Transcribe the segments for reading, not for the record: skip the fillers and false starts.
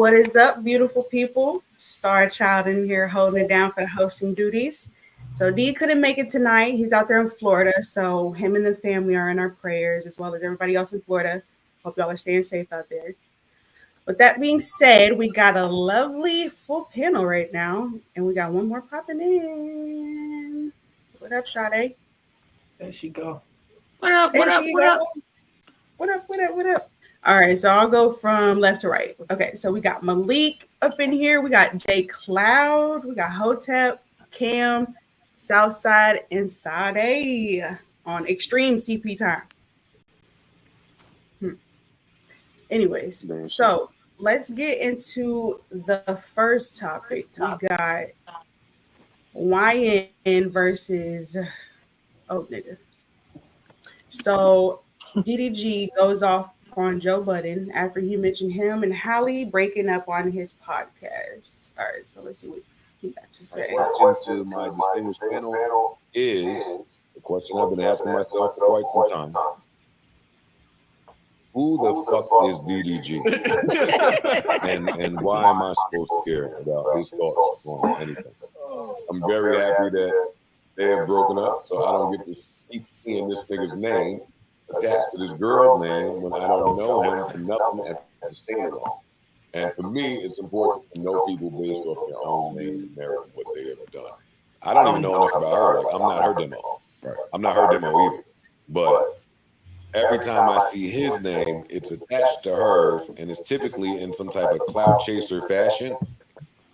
What is up, beautiful people? Star Child in here holding it down for the hosting duties. So D couldn't make it tonight. He's out there in Florida. So him and the family are in our prayers, as well as everybody else in Florida. Hope y'all are staying safe out there. With that being said, we got a lovely full panel right now, and we got one more popping in. What up, Sade? There she go. What up? What up? What up? What up? What up? What up? All right, so I'll go from left to right. Okay, so we got Malik up in here. We got J Cloud. We got Hotep, Cam, Southside, and Sade on extreme CP time. Anyways, so let's get into the first topic. We got YN versus nigga. So DDG goes off on Joe Budden after he mentioned him and Halle breaking up on his podcast. All right, so let's see what he got to say. The question to my distinguished panel is the question I've been asking myself for quite some time. Who the fuck is DDG? and why am I supposed to care about his thoughts on anything? I'm very happy that they have broken up, so I don't get to keep seeing this nigga's name attached to this girl's name when I don't know him for nothing as a standalone. And for me, it's important to know people based off their own name and merit of what they have done. I don't even know enough about her. Like, I'm not her demo. Right. I'm not her demo either. But every time I see his name, it's attached to hers, and it's typically in some type of clout chaser fashion.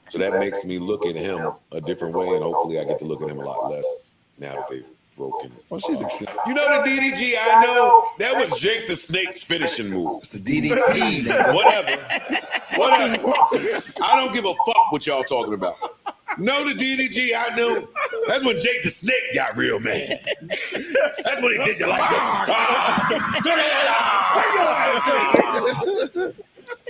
So that makes me look at him a different way, and hopefully I get to look at him a lot less now that they've broken. Well, she's extreme. You know the DDG I know? That was Jake the Snake's finishing move. It's the DDG. Whatever. I don't give a fuck what y'all talking about. No, the DDG I knew. That's when Jake the Snake got real mad. That's when he did you like that.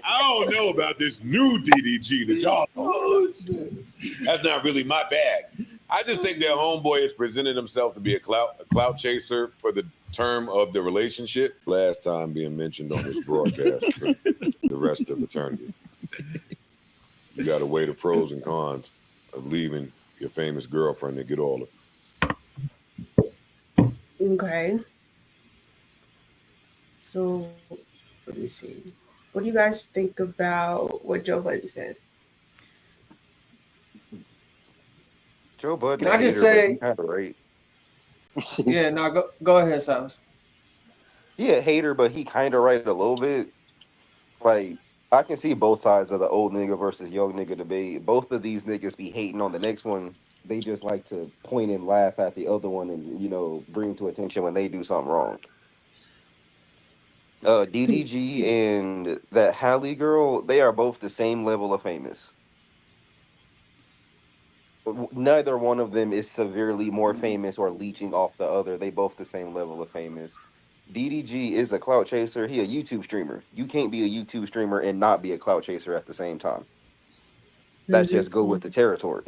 I don't know about this new DDG that y'all. Oh shit! That's not really my bag. I just think that homeboy has presented himself to be a clout chaser for the term of the relationship. Last time being mentioned on this broadcast for the rest of eternity. You got to weigh the pros and cons of leaving your famous girlfriend to get all of it. Okay. So let me see. What do you guys think about what Joe Budden said? Joe Budden. Can I just say? Right. Yeah, no, go ahead, Silas. He a hater, but he kind of right a little bit. Like, I can see both sides of the old nigga versus young nigga debate. Both of these niggas be hating on the next one. They just like to point and laugh at the other one and, you know, bring to attention when they do something wrong. DDG and that Halle girl, they are both the same level of famous. Neither one of them is severely more famous or leeching off the other. They both the same level of famous. DDG is a clout chaser. He a YouTube streamer. You can't be a YouTube streamer and not be a clout chaser at the same time. That just go with the territory.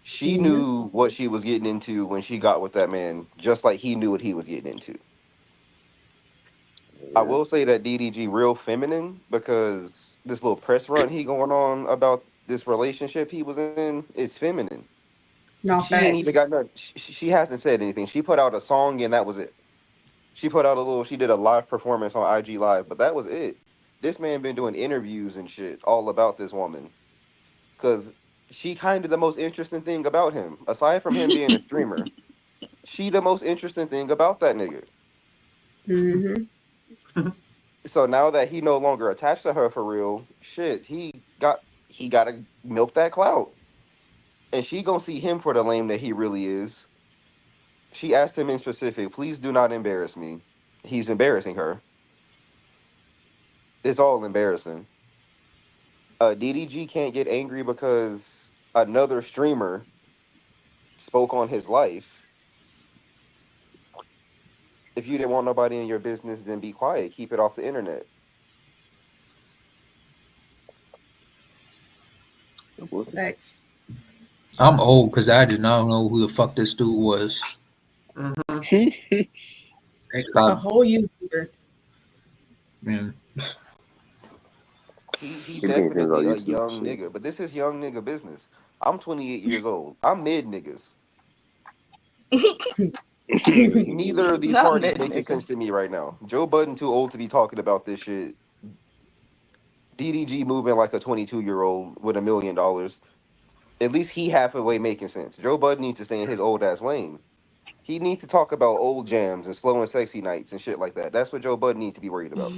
She knew what she was getting into when she got with that man, just like he knew what he was getting into. I will say that DDG real feminine because this little press run he going on about this relationship he was in is feminine. No, she ain't even got nothing. She hasn't said anything. She put out a song and that was it. She put out she did a live performance on IG Live, but that was it. This man been doing interviews and shit all about this woman. Because she kind of the most interesting thing about him. Aside from him being a streamer, she the most interesting thing about that nigga. Mm-hmm. So now that he no longer attached to her for real, shit, he got to milk that clout. And she gonna see him for the lame that he really is. She asked him in specific, please do not embarrass me. He's embarrassing her. It's all embarrassing. DDG can't get angry because another streamer spoke on his life. If you didn't want nobody in your business, then be quiet. Keep it off the internet. Thanks. I'm old because I did not know who the fuck this dude was. Mm-hmm. A whole YouTuber. Man. He Everything depends on definitely a YouTube. young Shit. nigga, but this is young nigga business. I'm 28 years old. I'm mid niggas. Neither of these Not parties mid making sense niggas. to me right now. Joe Budden too old to be talking about this shit. DDG moving like a 22-year-old with $1 million. At least he halfway making sense. Joe Budden needs to stay in his old ass lane. He needs to talk about old jams and slow and sexy nights and shit like that. That's what Joe Budden needs to be worried about.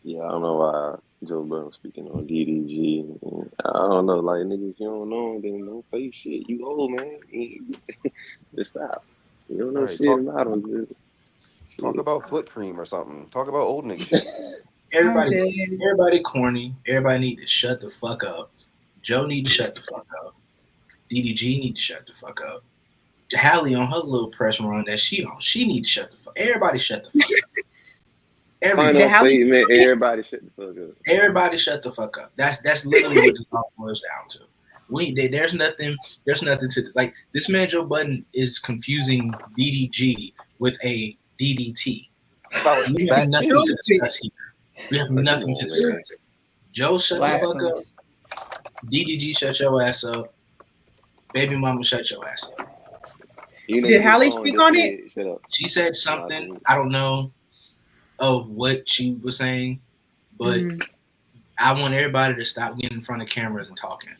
Yeah, I don't know why Joe Budden was speaking on DDG. I don't know, like niggas, you don't know, then don't say shit. You old man, just stop. You don't All know right, shit about him. talk about foot cream or something. Talk about old nigga shit. Everybody corny. Everybody need to shut the fuck up. Joe need to shut the fuck up. DDG need to shut the fuck up. Hallie on her little press run that she on, she need to shut the fuck. Everybody shut the fuck up. Final statement, everybody shut the fuck up. Everybody shut the fuck up. That's literally what this all boils down to. There's nothing to like. This man Joe Budden is confusing DDG with a DDT. We have nothing to discuss here. We have nothing to discuss. Joe, shut the fuck up. DDG, shut your ass up. Baby mama, shut your ass up. Did Hallie speak on it? Shut up. She said something. I don't know of what she was saying, but I want everybody to stop getting in front of cameras and talking.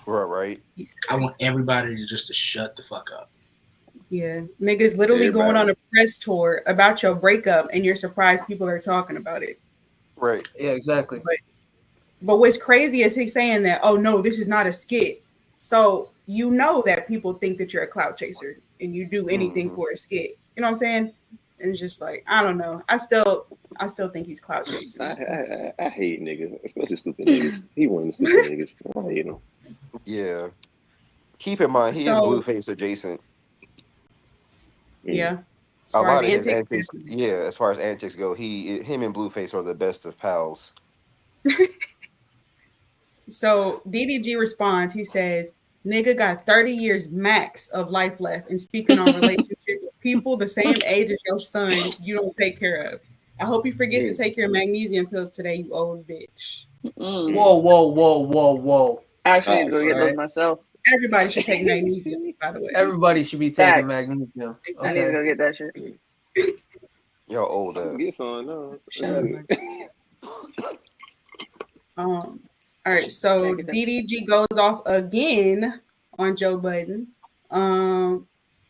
Right. I want everybody to shut the fuck up. Yeah, niggas literally going on a press tour about your breakup, and you're surprised people are talking about it. Right. Yeah, exactly. But what's crazy is he's saying that, oh no, this is not a skit. So you know that people think that you're a clout chaser and you do anything for a skit. You know what I'm saying? And it's just like, I don't know. I still think he's clout chasing. I hate niggas, especially stupid niggas. He one of the stupid niggas. I hate him. Yeah. Keep in mind, he is Blueface adjacent. Yeah. A lot of his antics. Yeah, as far as antics go, him and Blueface are the best of pals. So DDG responds. He says, "Nigga got 30 years max of life left, and speaking on relationships with people the same age as your son, you don't take care of. I hope you forget to take your magnesium pills today, you old bitch." Whoa. I actually need to go get those myself. Everybody should take magnesium, by the way. Everybody should be taking magnesium. I need to go get that shit. Y'all old Get some, no. All right, so DDG goes off again on Joe Budden.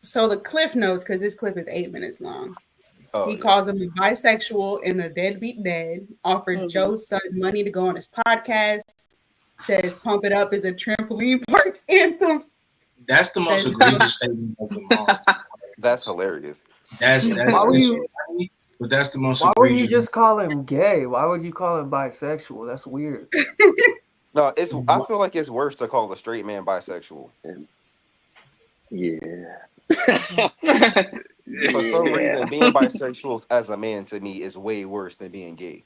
So the cliff notes, because this clip is 8 minutes long. He calls him a bisexual and a deadbeat dad. Offered Joe's son money to go on his podcast. Says "Pump It Up" is a trampoline park anthem. That's the most egregious statement of them all. That's hilarious. That's why would you? But that's the most. Why would you just call him gay? Why would you call him bisexual? That's weird. No, I feel like it's worse to call a straight man bisexual. Yeah. For some reason, being bisexual as a man to me is way worse than being gay.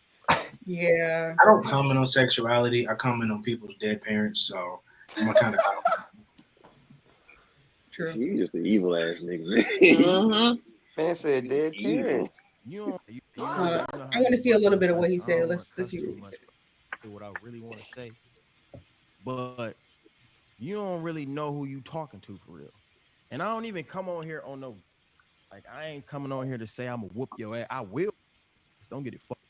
Yeah. I don't comment on sexuality. I comment on people's dead parents. So I'm a kind of true. You just an evil ass nigga. Man said dead parents. I want to see a little bit of what he said. Let's see what he said. What I really want to say, but you don't really know who you talking to for real. And I don't even come on here on no, like I ain't coming on here to say I'm gonna whoop your ass. I will. Just don't get it fucked.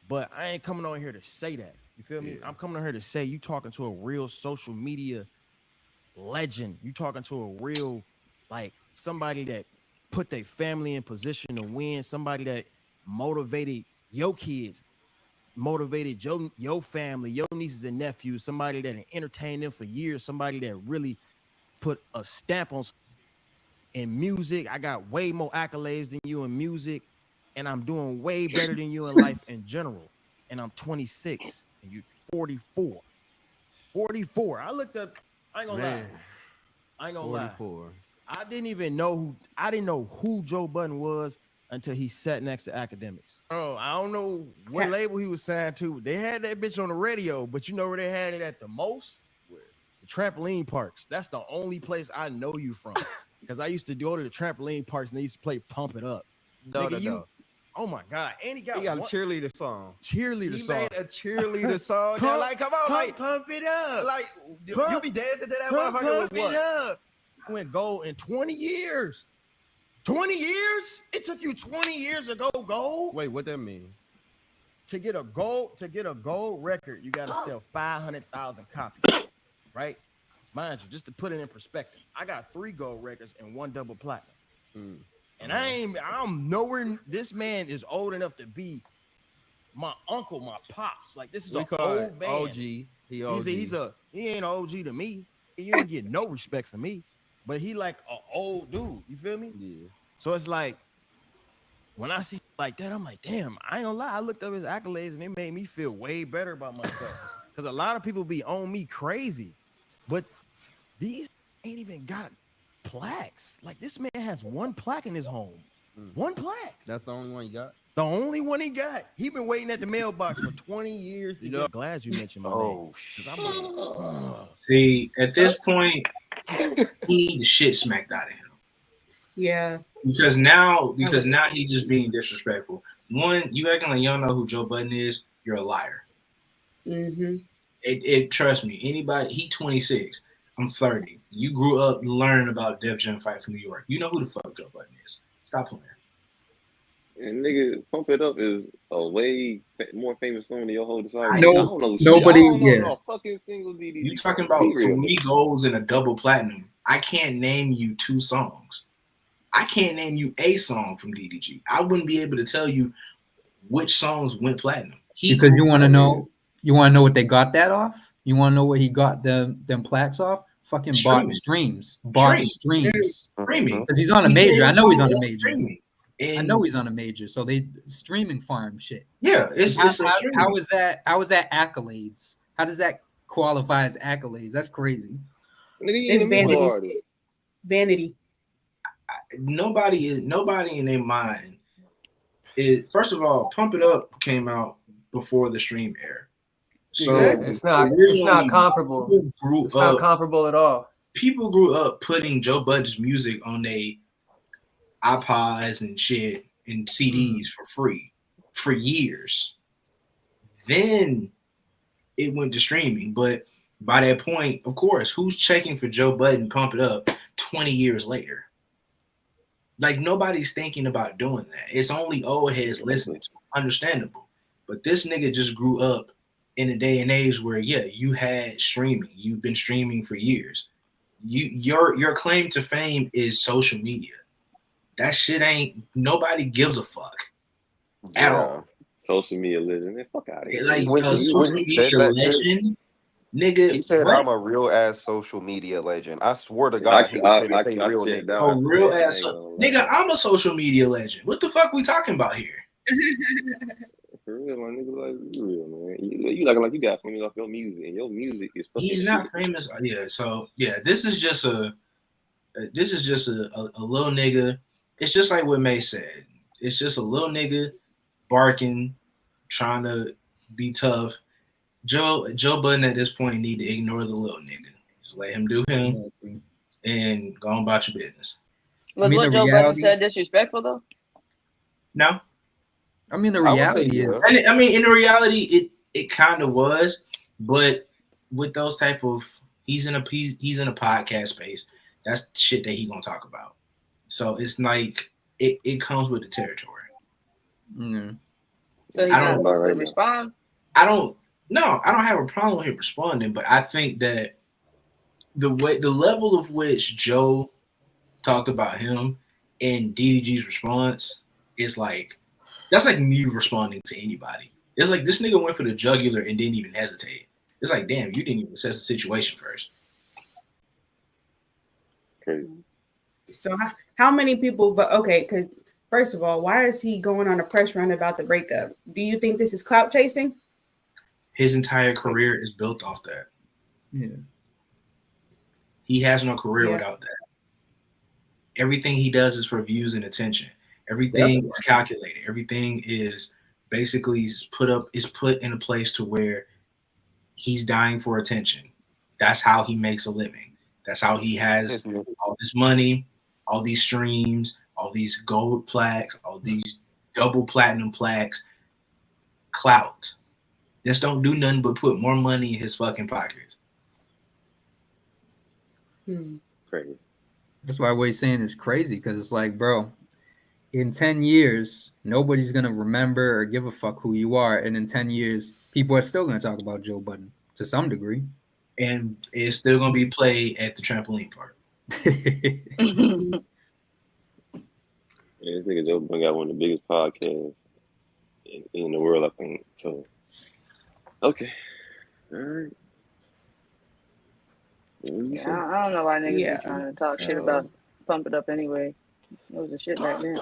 But I ain't coming on here to say that. You feel me? I'm coming on here to say you talking to a real social media legend. You talking to a real, like somebody that put their family in position to win. Somebody that motivated your kids, motivated your family, your nieces and nephews. Somebody that entertained them for years. Somebody that really put a stamp on in music. I got way more accolades than you in music. And I'm doing way better than you in life in general. And I'm 26 and you're 44. 44. I looked up, I ain't gonna lie. I ain't gonna 44. Lie. I didn't know who Joe Budden was until he sat next to Academics. Oh, I don't know what label he was signed to. They had that bitch on the radio, but you know where they had it at the most? The trampoline parks. That's the only place I know you from. Because I used to go to the trampoline parks and they used to play Pump It Up. Nigga, oh my God. And he got a cheerleader song. Cheerleader song. He made a cheerleader song. Pump, Like, come on, like, pump it up. like you be dancing to that Pump motherfucker with it what? up. Went gold in 20 years. 20 years? It took you 20 years to go gold? Wait, what that mean? To get a gold record, you gotta sell 500,000 copies, right? Mind you, just to put it in perspective, I got 3 gold records and 1 double platinum. And I'm nowhere. This man is old enough to be my uncle, my pops. Like, this is an old man. OG. He OG. He ain't OG to me. You ain't get no respect from me. But he like an old dude. You feel me? Yeah. So it's like, when I see like that, I'm like, damn, I ain't gonna lie. I looked up his accolades and it made me feel way better about myself. Because a lot of people be on me crazy. But these ain't even got plaques. Like, this man has 1 plaque in his home. 1 plaque. That's the only one you got? The only one he got. He been waiting at the mailbox for 20 years to get. Glad you mentioned my name. See, at this point, he need the shit smacked out of him. Yeah. Because now he just being disrespectful. One, you acting like you don't know who Joe Budden is, you're a liar. It trust me, anybody, he 26, I'm 30. You grew up learning about Def Jam Fight from New York. You know who the fuck Joe Budden is. Stop playing. And nigga, Pump It Up is a way more famous song than your whole discography. I don't know a fucking single DDG. You talking about 3 golds and a double platinum. I can't name you 2 songs. I can't name you a song from DDG. I wouldn't be able to tell you which songs went platinum. Because you want to know what they got that off? You want to know where he got them plaques off? Fucking bought streams. Because he's on a major. I know he's on a major. I know he's on a major. So they streaming farm shit. Yeah, how is that accolades? How does that qualify as accolades? That's crazy. It's vanity. Nobody in their mind is. First of all, Pump It Up came out before the stream era, so it's not comparable. It's not comparable at all. People grew up putting Joe Budden's music on their iPods and shit and CDs for free for years. Then it went to streaming, but by that point, of course, who's checking for Joe Budden Pump It Up 20 years later? Like, nobody's thinking about doing that. It's only old heads listening to it. Understandable. But this nigga just grew up in a day and age where, yeah, you had streaming. You've been streaming for years. Your claim to fame is social media. That shit ain't, nobody gives a fuck at all. Social media legend. Man, fuck out of here. Like, a social media legend, nigga. He said, I'm a real ass social media legend. I swear to God, he was gonna say real nigga. A real ass nigga, I'm a social media legend. What the fuck we talking about here? For real, my nigga, like, you real, man. You looking like you got famous off your music, and your music is fucking He's not famous. Yeah, so yeah, this is just a little nigga. It's just like what May said. It's just a little nigga barking, trying to be tough. Joe Budden at this point need to ignore the little nigga. Just let him do him and go on about your business. Was what Joe Budden said disrespectful though? No. I mean, the reality is. I mean, in the reality, it kind of was, but with those type of, he's in a podcast space. That's shit that he gonna talk about. So it's like it comes with the territory. Mm-hmm. So he's not supposed to respond. I don't have a problem with him responding, but I think that the level of which Joe talked about him and DDG's response is like, that's like me responding to anybody. It's like this nigga went for the jugular and didn't even hesitate. It's like, damn, you didn't even assess the situation first. Crazy. So how many people, but okay, because first of all, why is he going on a press run about the breakup? Do you think this is clout chasing? His entire career is built off that. Yeah. He has no career without that. Everything he does is for views and attention. Everything is calculated. Everything is basically put in a place to where he's dying for attention. That's how he makes a living. That's how he has all this money, all these streams, all these gold plaques, all these double platinum plaques, clout. Just don't do nothing but put more money in his fucking pockets. Crazy. That's why what he's saying is crazy, because it's like, bro, in 10 years, nobody's going to remember or give a fuck who you are. And in 10 years, people are still going to talk about Joe Budden to some degree. And it's still going to be played at the trampoline park. Yeah, this nigga Joe Budden got one of the biggest podcasts in the world, I think. So, okay. All right. Yeah, I don't know why niggas be trying to talk shit about Pump It Up anyway. It was a shit back then.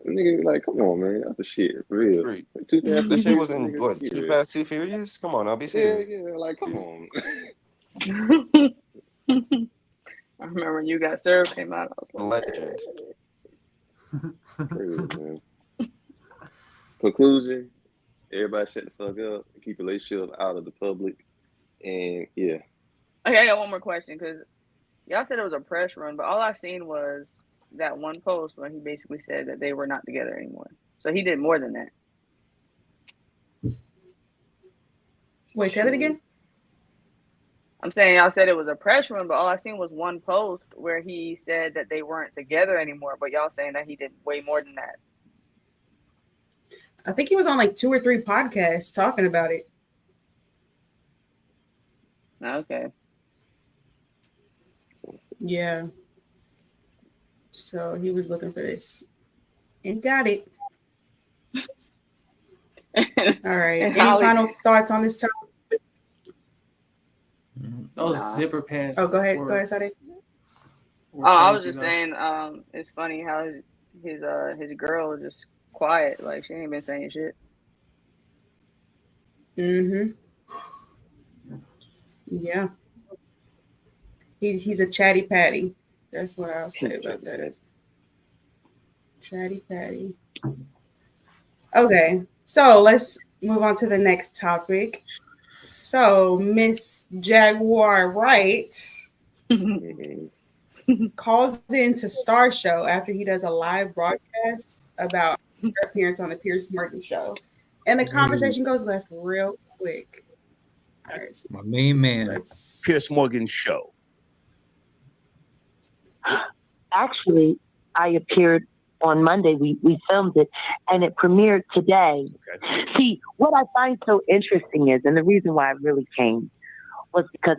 Nigga, like, come on, man. That's the shit. For real. The shit was in what? Too Fast, Too Furious? Come on, I'll be serious. Yeah, like, come on. I remember when You Got Served came out. I was like, legend. Crazy, man. Conclusion: everybody shut the fuck up and keep relationships out of the public. And yeah. Okay, I got one more question because y'all said it was a press run, but all I've seen was that one post where he basically said that they were not together anymore. So he did more than that. Wait, say that again? I'm saying y'all said it was a press run, but all I seen was one post where he said that they weren't together anymore, but y'all saying that he did way more than that. I think he was on like 2 or 3 podcasts talking about it. Okay. Yeah. So he was looking for this and got it. All right. Any final thoughts on this topic? Those zipper pants. Oh, go ahead. Go ahead, Sade. Oh, I was just saying, it's funny how his girl is just quiet. Like, she ain't been saying shit. Mm-hmm. Yeah. He's a chatty patty. That's what I'll say about that. Chatty patty. Okay, so let's move on to the next topic. So Miss Jaguar Wright calls into Star Show after he does a live broadcast about her appearance on the Pierce Morgan show. And the conversation goes left real quick. Right. My main man. Pierce Morgan show. Actually, I appeared on Monday. We filmed it, and it premiered today. Okay. See, what I find so interesting is, and the reason why I really came was because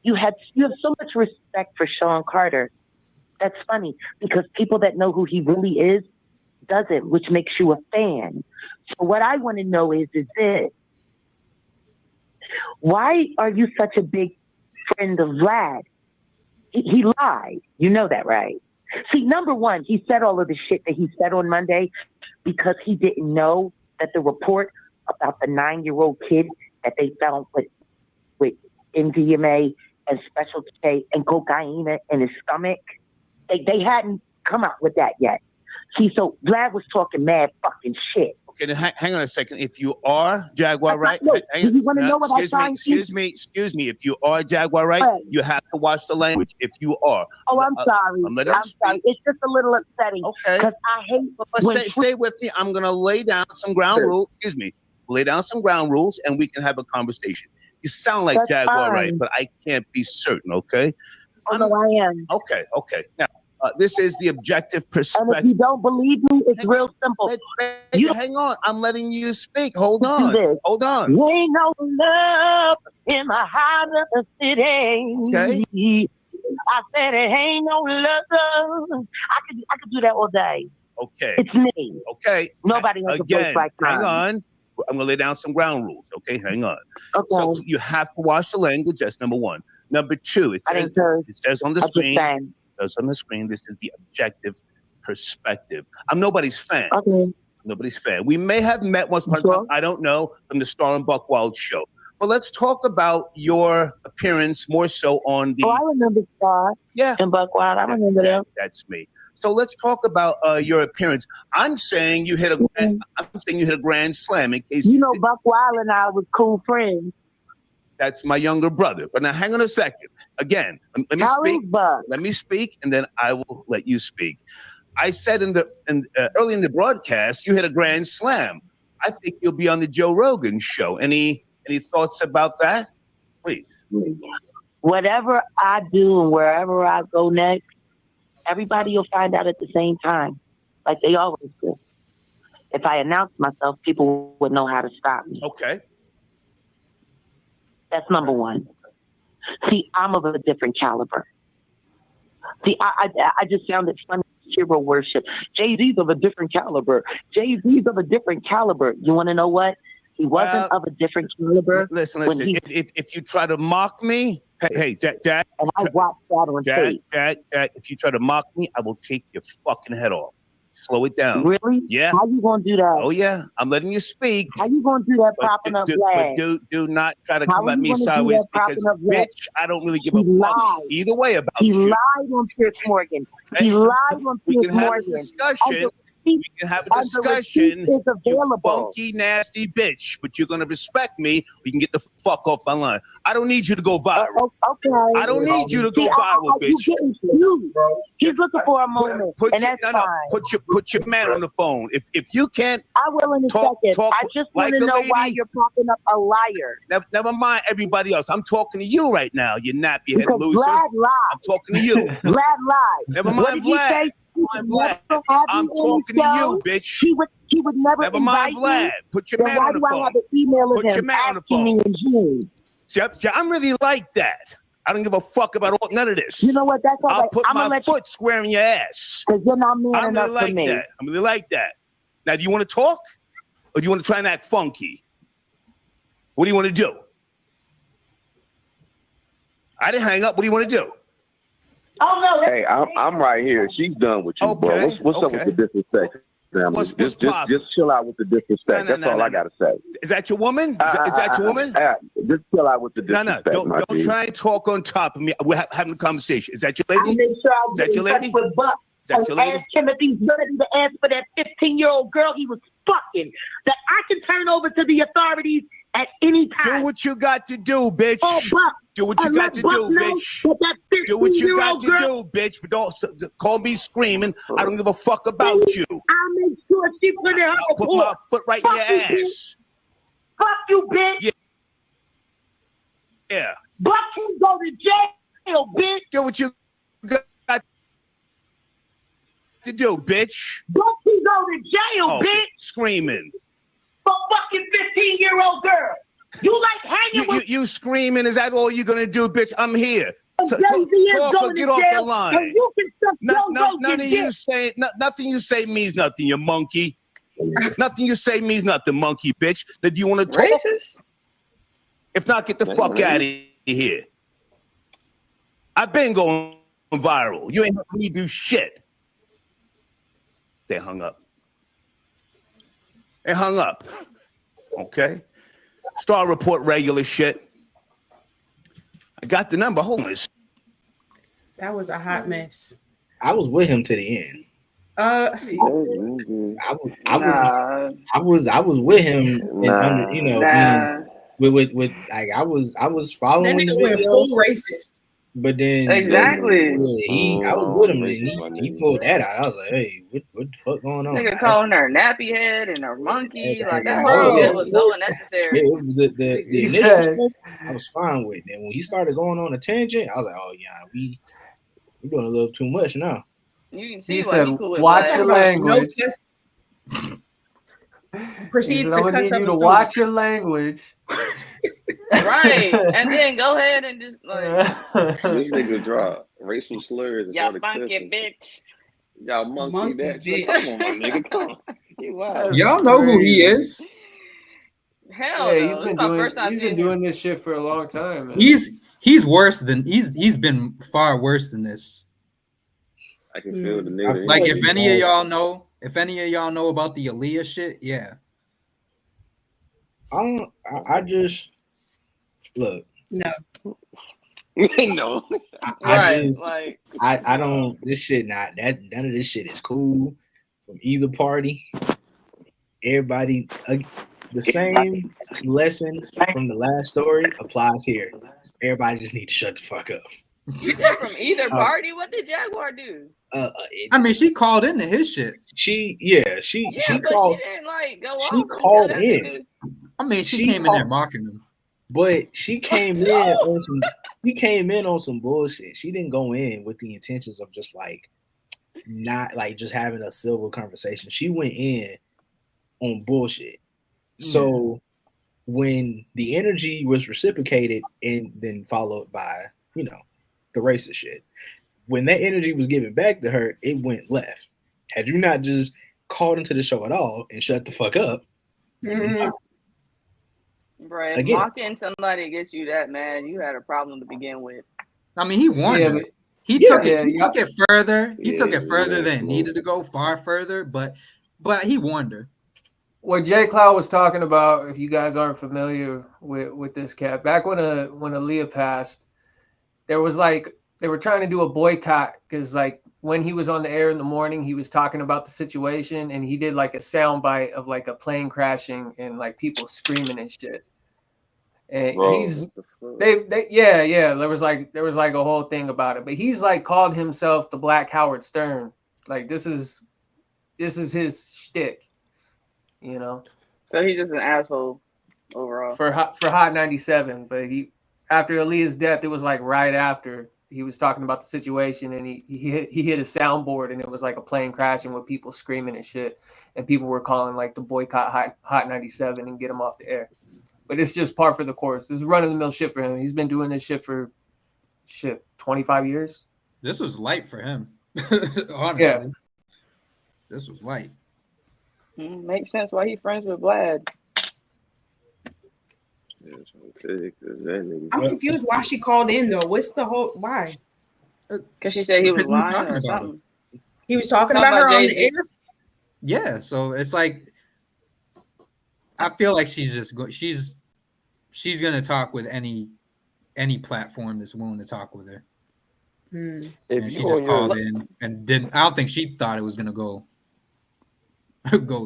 you have so much respect for Sean Carter. That's funny because people that know who he really is doesn't, which makes you a fan. So what I want to know is this: why are you such a big friend of Vlad? He lied. You know that, right? See, number one, he said all of the shit that he said on Monday because he didn't know that the report about the 9-year-old kid that they found with MDMA and Special K and cocaine in his stomach, they hadn't come out with that yet. See, so Vlad was talking mad fucking shit. Okay, then hang on a second. If you are Jaguar Wright, do you want to know what I find? Excuse me. If you are Jaguar Wright, you have to watch the language. If you are. Oh, I'm sorry. I'm sorry. It's just a little upsetting. Okay. Because I hate. Stay with me. I'm gonna lay down some ground rules. Excuse me. Lay down some ground rules, and we can have a conversation. You sound like Jaguar Wright, but I can't be certain. Okay. Oh, no, I am. Okay. Now. This is the objective perspective. And if you don't believe me, it's real simple. Hang on. I'm letting you speak. Hold on. Hold on. There ain't no love in the heart of the city. Okay. I said it ain't no love. I could do that all day. Okay. It's me. Okay. Nobody has a voice like mine. Hang on. I'm going to lay down some ground rules. Okay. Hang on. Okay. So you have to watch the language. That's number one. Number two, it says on the screen. On the screen, this is the objective perspective. I'm nobody's fan. Okay. Nobody's fan. We may have met once upon a time, I don't know, from the Star and Buck Wild show. But let's talk about your appearance more so on the. Oh, I remember Star. Yeah. And Buck Wild. I remember them. That's me. So let's talk about your appearance. I'm saying you hit a grand slam. In case Buck Wild and I was cool friends. That's my younger brother. But now, hang on a second. Again, let me speak, and then I will let you speak. I said early in the broadcast, you hit a grand slam. I think you'll be on the Joe Rogan show. Any thoughts about that? Please. Whatever I do and wherever I go next, everybody will find out at the same time, like they always do. If I announce myself, people would know how to stop me. Okay. That's number one. See, I'm of a different caliber. See, I just found it funny. Hero worship. Jay-Z's of a different caliber. Jay-Z's of a different caliber. You want to know what? He wasn't of a different caliber. Listen. If you try to mock me, hey, Jack. And I watched that on tape. Jack, if you try to mock me, I will take your fucking head off. Slow it down. Really? Yeah. How you gonna do that? Oh yeah, I'm letting you speak. How you gonna do that propping up Vlad? Do not try to come at me sideways because, bitch, I don't really give a fuck either way about you. He lied on Piers Morgan. He lied on Piers Morgan. We can have a discussion, you funky, nasty bitch. But you're going to respect me. We can get the fuck off my line. I don't need you to go viral. Okay. I don't need you to go viral, bitch. He's looking for a moment, and that's fine. Put your man on the phone. If you can't, I will in a second. I just want to know why you're propping up a liar. Never mind everybody else. I'm talking to you right now, you nappy head loser. Vlad lied. I'm talking to you. Vlad lied. Never mind Vlad. I'm talking to you, bitch. He would never. Never mind Vlad. Put your man on the phone. Put your man on the phone. See, I'm really like that. I don't give a fuck about none of this. You know what? That's all I'll right. put my foot square in your ass. Because you're not man I'm enough really like for me. that. I'm really like that. Now, do you want to talk, or do you want to try and act funky? What do you want to do? I didn't hang up. What do you want to do? Oh no! Hey, I'm right here. She's done with you, bro. What's up with the disrespect? Just chill out with the disrespect. That's all I gotta say. Is that your woman? Is that your woman? Just chill out with the disrespect. Don't try and talk on top of me. We're having a conversation. Is that your lady? Is that your lady? Is that your lady? Timothy's ready to ask for that 15-year-old girl he was fucking that I can turn over to the authorities at any time. Do what you got to do, bitch. Oh, Buck. Do what you got to do, bitch. Do what you got to do, bitch. But don't call me screaming. I don't give a fuck about you. I'll make sure she put her I'll put my foot right in your ass. Fuck you, bitch. Yeah. Buck can go to jail, bitch. Do what you got to do, bitch. Buck can go to jail, bitch. Screaming. For fucking 15-year-old girl. You like hanging with you screaming? Is that all you're gonna do, bitch? I'm here. Talk or get off the line. None of you say nothing. You say means nothing. You monkey. Nothing you say means nothing, monkey bitch. Now, do you want to talk? Racist? If not, get the fuck out of here. I've been going viral. You ain't helping me do shit. They hung up. They hung up. Okay. Star Report regular shit. I got the number. Hold on. That was a hot mess. I was with him to the end. I was with him. With like I was following. That nigga went full racist. But then exactly, I was with him and he pulled that out. I was like, hey, what the fuck going on? Nigga calling her nappy head and her monkey, like that whole shit was so unnecessary. The initial I was fine with. Then when he started going on a tangent, I was like, oh yeah, we're doing a little too much now. You can see he why said, he cool with watch your language. Proceeds to cuss up to watch your language. Right, and then go ahead and just like this nigga drop racial slurs. Y'all funky bitch. Y'all monkey bitch. Come on, my nigga. Come on. Y'all know who he is. Hell, yeah, no. He's been doing this shit for a long time. Man. He's worse than he's been far worse than this. I can feel the nigga. Like if any of y'all know about the Aaliyah shit, yeah. I just look. No. No. I don't. This shit not that. None of this shit is cool from either party. Everybody, the same lesson from the last story applies here. Everybody just need to shut the fuck up. You said from either party. What did Jaguar do? I mean, she called into his shit. She but called. she didn't like go She off. called in. I mean, she came in there mocking him. But she came in on some. She came in on some bullshit. She didn't go in with the intentions of just like not like just having a civil conversation. She went in on bullshit. So when the energy was reciprocated and then followed by, you know, the racist shit, when that energy was given back to her, it went left. Had you not just called into the show at all and shut the fuck up, Right, if Again. mocking somebody gets you that mad, you had a problem to begin with. I mean, he warned him. He took it further. He took it further than it needed to go, far further. But he warned her. What Jay Cloud was talking about, if you guys aren't familiar with this cat, back when Aaliyah passed, there was like they were trying to do a boycott because like when he was on the air in the morning, he was talking about the situation and he did like a soundbite of like a plane crashing and like people screaming and shit. And there was like a whole thing about it, but he's like called himself the Black Howard Stern. Like this is his shtick, you know. So he's just an asshole overall. For Hot 97, but he after Aaliyah's death, it was like right after he was talking about the situation and he hit a soundboard and it was like a plane crashing with people screaming and shit, and people were calling like to boycott Hot 97 and get him off the air. But it's just par for the course. This is run-of-the-mill shit for him. He's been doing this shit for 25 years. This was light for him. Honestly. Yeah. This was light. Makes sense why he's friends with Vlad. I'm confused why she called in though. What's the whole why? Because she said he was lying or something. He was talking about her on the air. Yeah, so it's like I feel like she's gonna talk with any platform that's willing to talk with her. And she just called in and didn't. I don't think she thought it was gonna go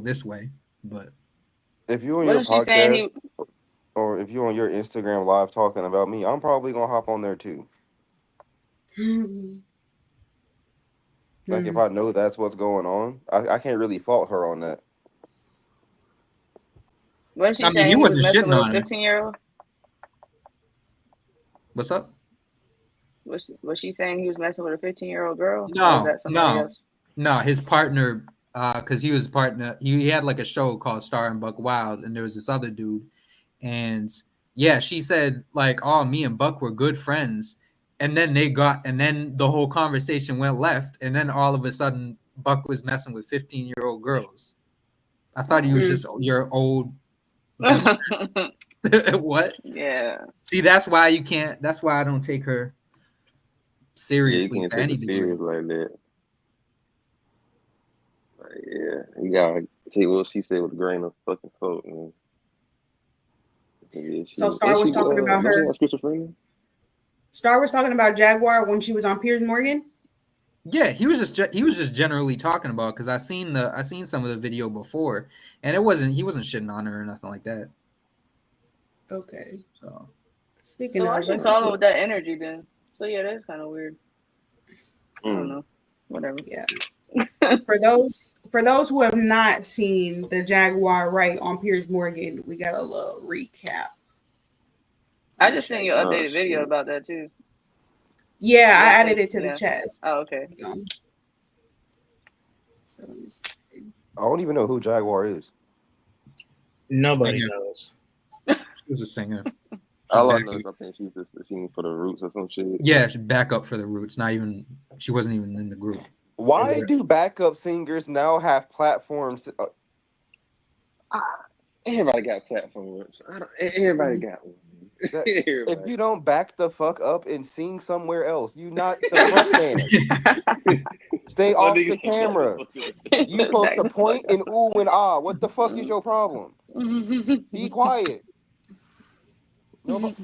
this way. But if you on your podcast or if you're on your Instagram live talking about me, I'm probably gonna hop on there too. Like if I know that's what's going on, I can't really fault her on that. What she saying? He wasn't shitting on 15-year-old. What's up? Was she saying he was messing with a 15-year-old girl? No. His partner, because he was partner. He had like a show called Star and Buck Wild, and there was this other dude, and yeah, she said like, "Oh, me and Buck were good friends," and then the whole conversation went left, and then all of a sudden, Buck was messing with 15-year-old girls. I thought he was just your old. What? Yeah. See, that's why you can't. That's why I don't take her seriously to any degree like that. Like, yeah, you gotta take what she said with a grain of fucking salt, man. Yeah, so Star was talking about her. Star was talking about Jaguar when she was on Piers Morgan. Yeah, he was just generally talking about because I seen some of the video before, and he wasn't shitting on her or nothing like that. Okay. So speaking of, why she calling with that energy then? So yeah, that's kind of weird. I don't know. Whatever. Yeah. For those who have not seen the Jaguar Wright on Piers Morgan, we got a little recap. I just sent you an updated video about that too. Yeah, I added it to the chat. Oh, okay. I don't even know who Jaguar is. Nobody knows. She's a singer. All I know is I think she's just singing for the Roots or some shit. Yeah, she's backup for the Roots. She wasn't even in the group. Why do backup singers now have platforms? Everybody got platforms. Everybody got one. If you don't back the fuck up and sing somewhere else, you not the front man. Stay off the camera. You supposed to point and ooh and ah. What the fuck is your problem? Be quiet. God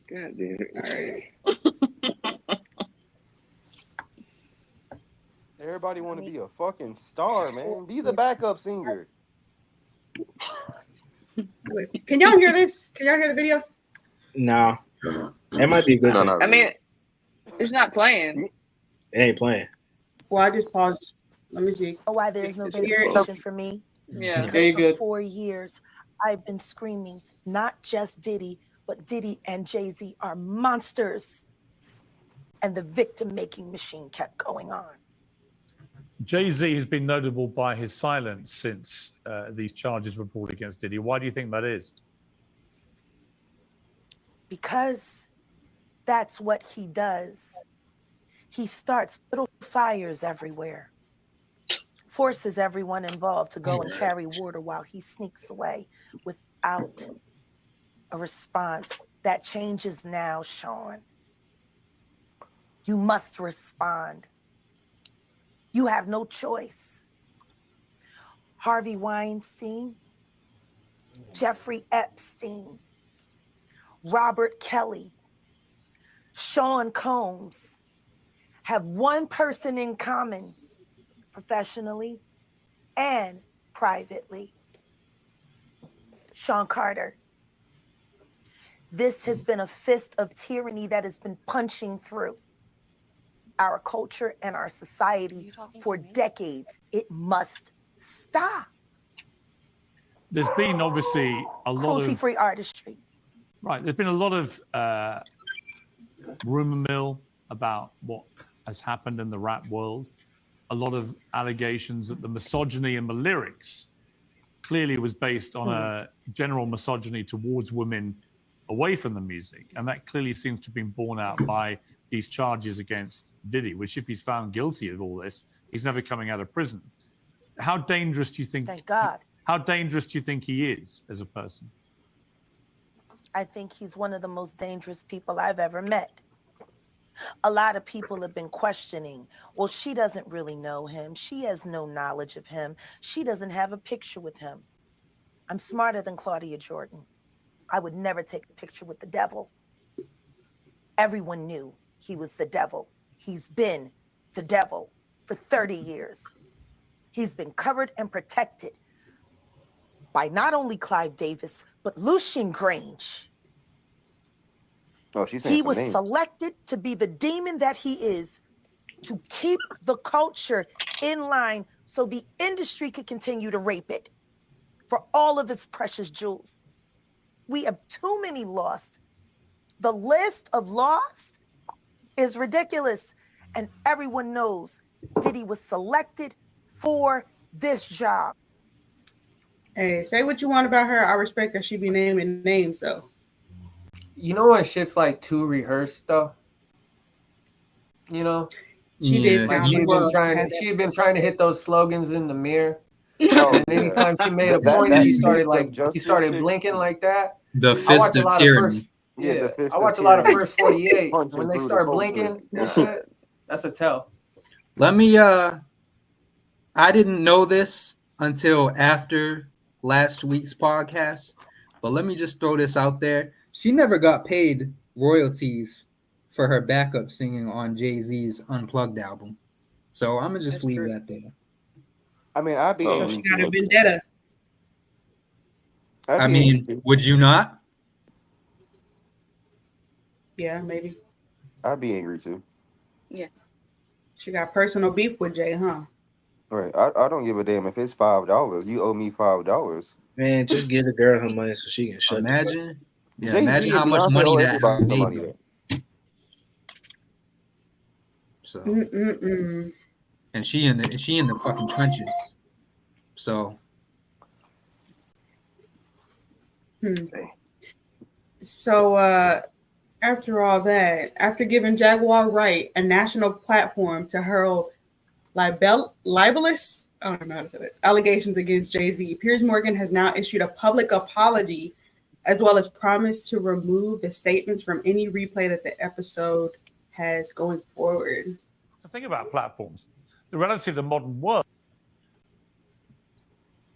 damn it. All right. Everybody want to be a fucking star, man. Be the backup singer. Can y'all hear this? Can y'all hear the video? No. It might be good. I mean, It's not playing. It ain't playing. Well, I just paused. Let me see. Why there's no Did you hear it? vindication for me? Yeah. Because Okay, for good. 4 years, I've been screaming, not just Diddy, but Diddy and Jay-Z are monsters. And the victim-making machine kept going on. Jay-Z has been notable by his silence since these charges were brought against Diddy. Why do you think that is? Because that's what he does. He starts little fires everywhere, forces everyone involved to go and carry water while he sneaks away without a response. That changes now, Sean. You must respond. You have no choice. Harvey Weinstein, Jeffrey Epstein, Robert Kelly, Sean Combs have one person in common, professionally and privately. Sean Carter. This has been a fist of tyranny that has been punching through our culture and our society for decades. It must stop. There's been obviously a lot of Cruelty-free artistry. Right. There's been a lot of rumor mill about what has happened in the rap world. A lot of allegations that the misogyny in the lyrics clearly was based on a general misogyny towards women away from the music. And that clearly seems to have been borne out by these charges against Diddy, which if he's found guilty of all this, he's never coming out of prison. How dangerous do you think? Thank God. How dangerous do you think he is as a person? I think he's one of the most dangerous people I've ever met. A lot of people have been questioning, well, she doesn't really know him. She has no knowledge of him. She doesn't have a picture with him. I'm smarter than Claudia Jordan. I would never take a picture with the devil. Everyone knew he was the devil. He's been the devil for 30 years. He's been covered and protected by not only Clive Davis, but Lucian Grange. Oh, she's saying He some was names. selected to be the demon that he is, to keep the culture in line so the industry could continue to rape it for all of its precious jewels. We have too many lost. The list of lost is ridiculous. And everyone knows Diddy was selected for this job. Hey, say what you want about her. I respect that she be naming names, though. You know when shit's like too rehearsed, though? You know? She did Like sound she had been trying to hit those slogans in the mirror. Oh, And anytime she made a point, she started blinking like that. The I fist watch a of lot tyranny. of first, Yeah, the yeah, fist I of watch a lot of tyranny. First 48. Punching When they through start the culture. blinking and shit, that's a tell. Let me I didn't know this until after last week's podcast, but let me just throw this out there. She never got paid royalties for her backup singing on Jay-Z's Unplugged album. So I'm gonna just leave that there. I mean, I'd be. So she got a vendetta. I mean, would you not? Yeah, maybe. I'd be angry too. Yeah. She got personal beef with Jay, huh? Right. I don't give a damn if it's $5. You owe me $5. Man, just give the girl her money so she can shut Imagine. Yeah, Jay-Z imagine and how much Beyonce money owe that everybody made, money, though. So and she in the fucking trenches. So So after all that, after giving Jaguar Wright a national platform to hurl libelous, I don't know how to say it, allegations against Jay-Z, Piers Morgan has now issued a public apology as well as promised to remove the statements from any replay that the episode has going forward. The thing about platforms, the reality of the modern world.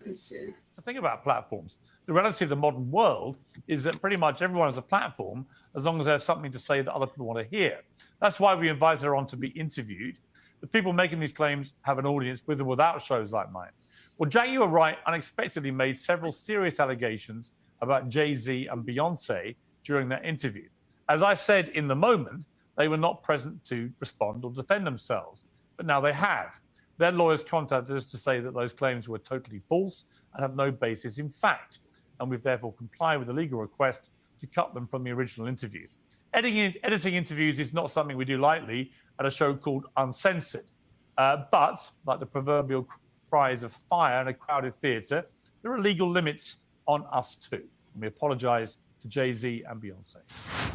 Let's see. The thing about platforms, the reality of the modern world is that pretty much everyone has a platform as long as they have something to say that other people want to hear. That's why we invite her on to be interviewed. The people making these claims have an audience with or without shows like mine. Well, Jaguar Wright unexpectedly made several serious allegations about Jay-Z and Beyonce during that interview. As I said in the moment, they were not present to respond or defend themselves, but now they have. Their lawyers contacted us to say that those claims were totally false and have no basis in fact, and we've therefore complied with the legal request to cut them from the original interview. Editing interviews is not something we do lightly at a show called Uncensored, but like the proverbial cries of fire in a crowded theatre, there are legal limits on us too. And we apologise to Jay-Z and Beyonce.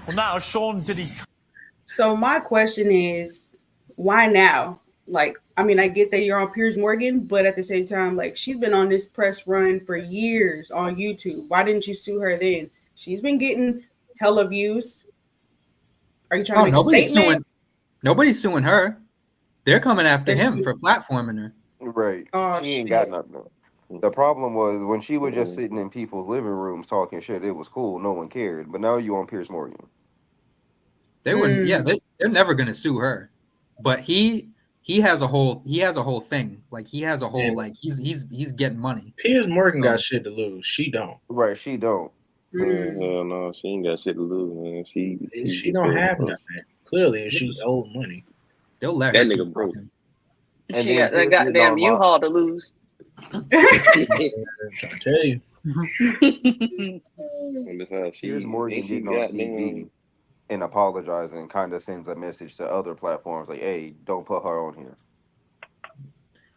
Well, now Sean Diddy. So my question is, why now? Like, I mean, I get that you're on Piers Morgan, but at the same time, like, she's been on this press run for years on YouTube. Why didn't you sue her then? She's been getting hella views. Are you trying to make a statement? Nobody's suing her. They're coming after him for platforming her. Right. Oh, she ain't got nothing. The problem was when she was just sitting in people's living rooms talking shit, it was cool. No one cared. But now you on Piers Morgan. They wouldn't. Yeah, they're never gonna sue her. But he has a whole thing. Like he has a whole like he's getting money. Piers Morgan got shit to lose. She don't. Right. She don't. Hell no, she ain't got shit to lose, man. She don't have nothing. Clearly, she's owed money. They'll let that nigga broke. And she got that goddamn U-Haul to lose. I'm trying to tell you. Piers Morgan getting on TV and apologizing kind of sends a message to other platforms like, "Hey, don't put her on here."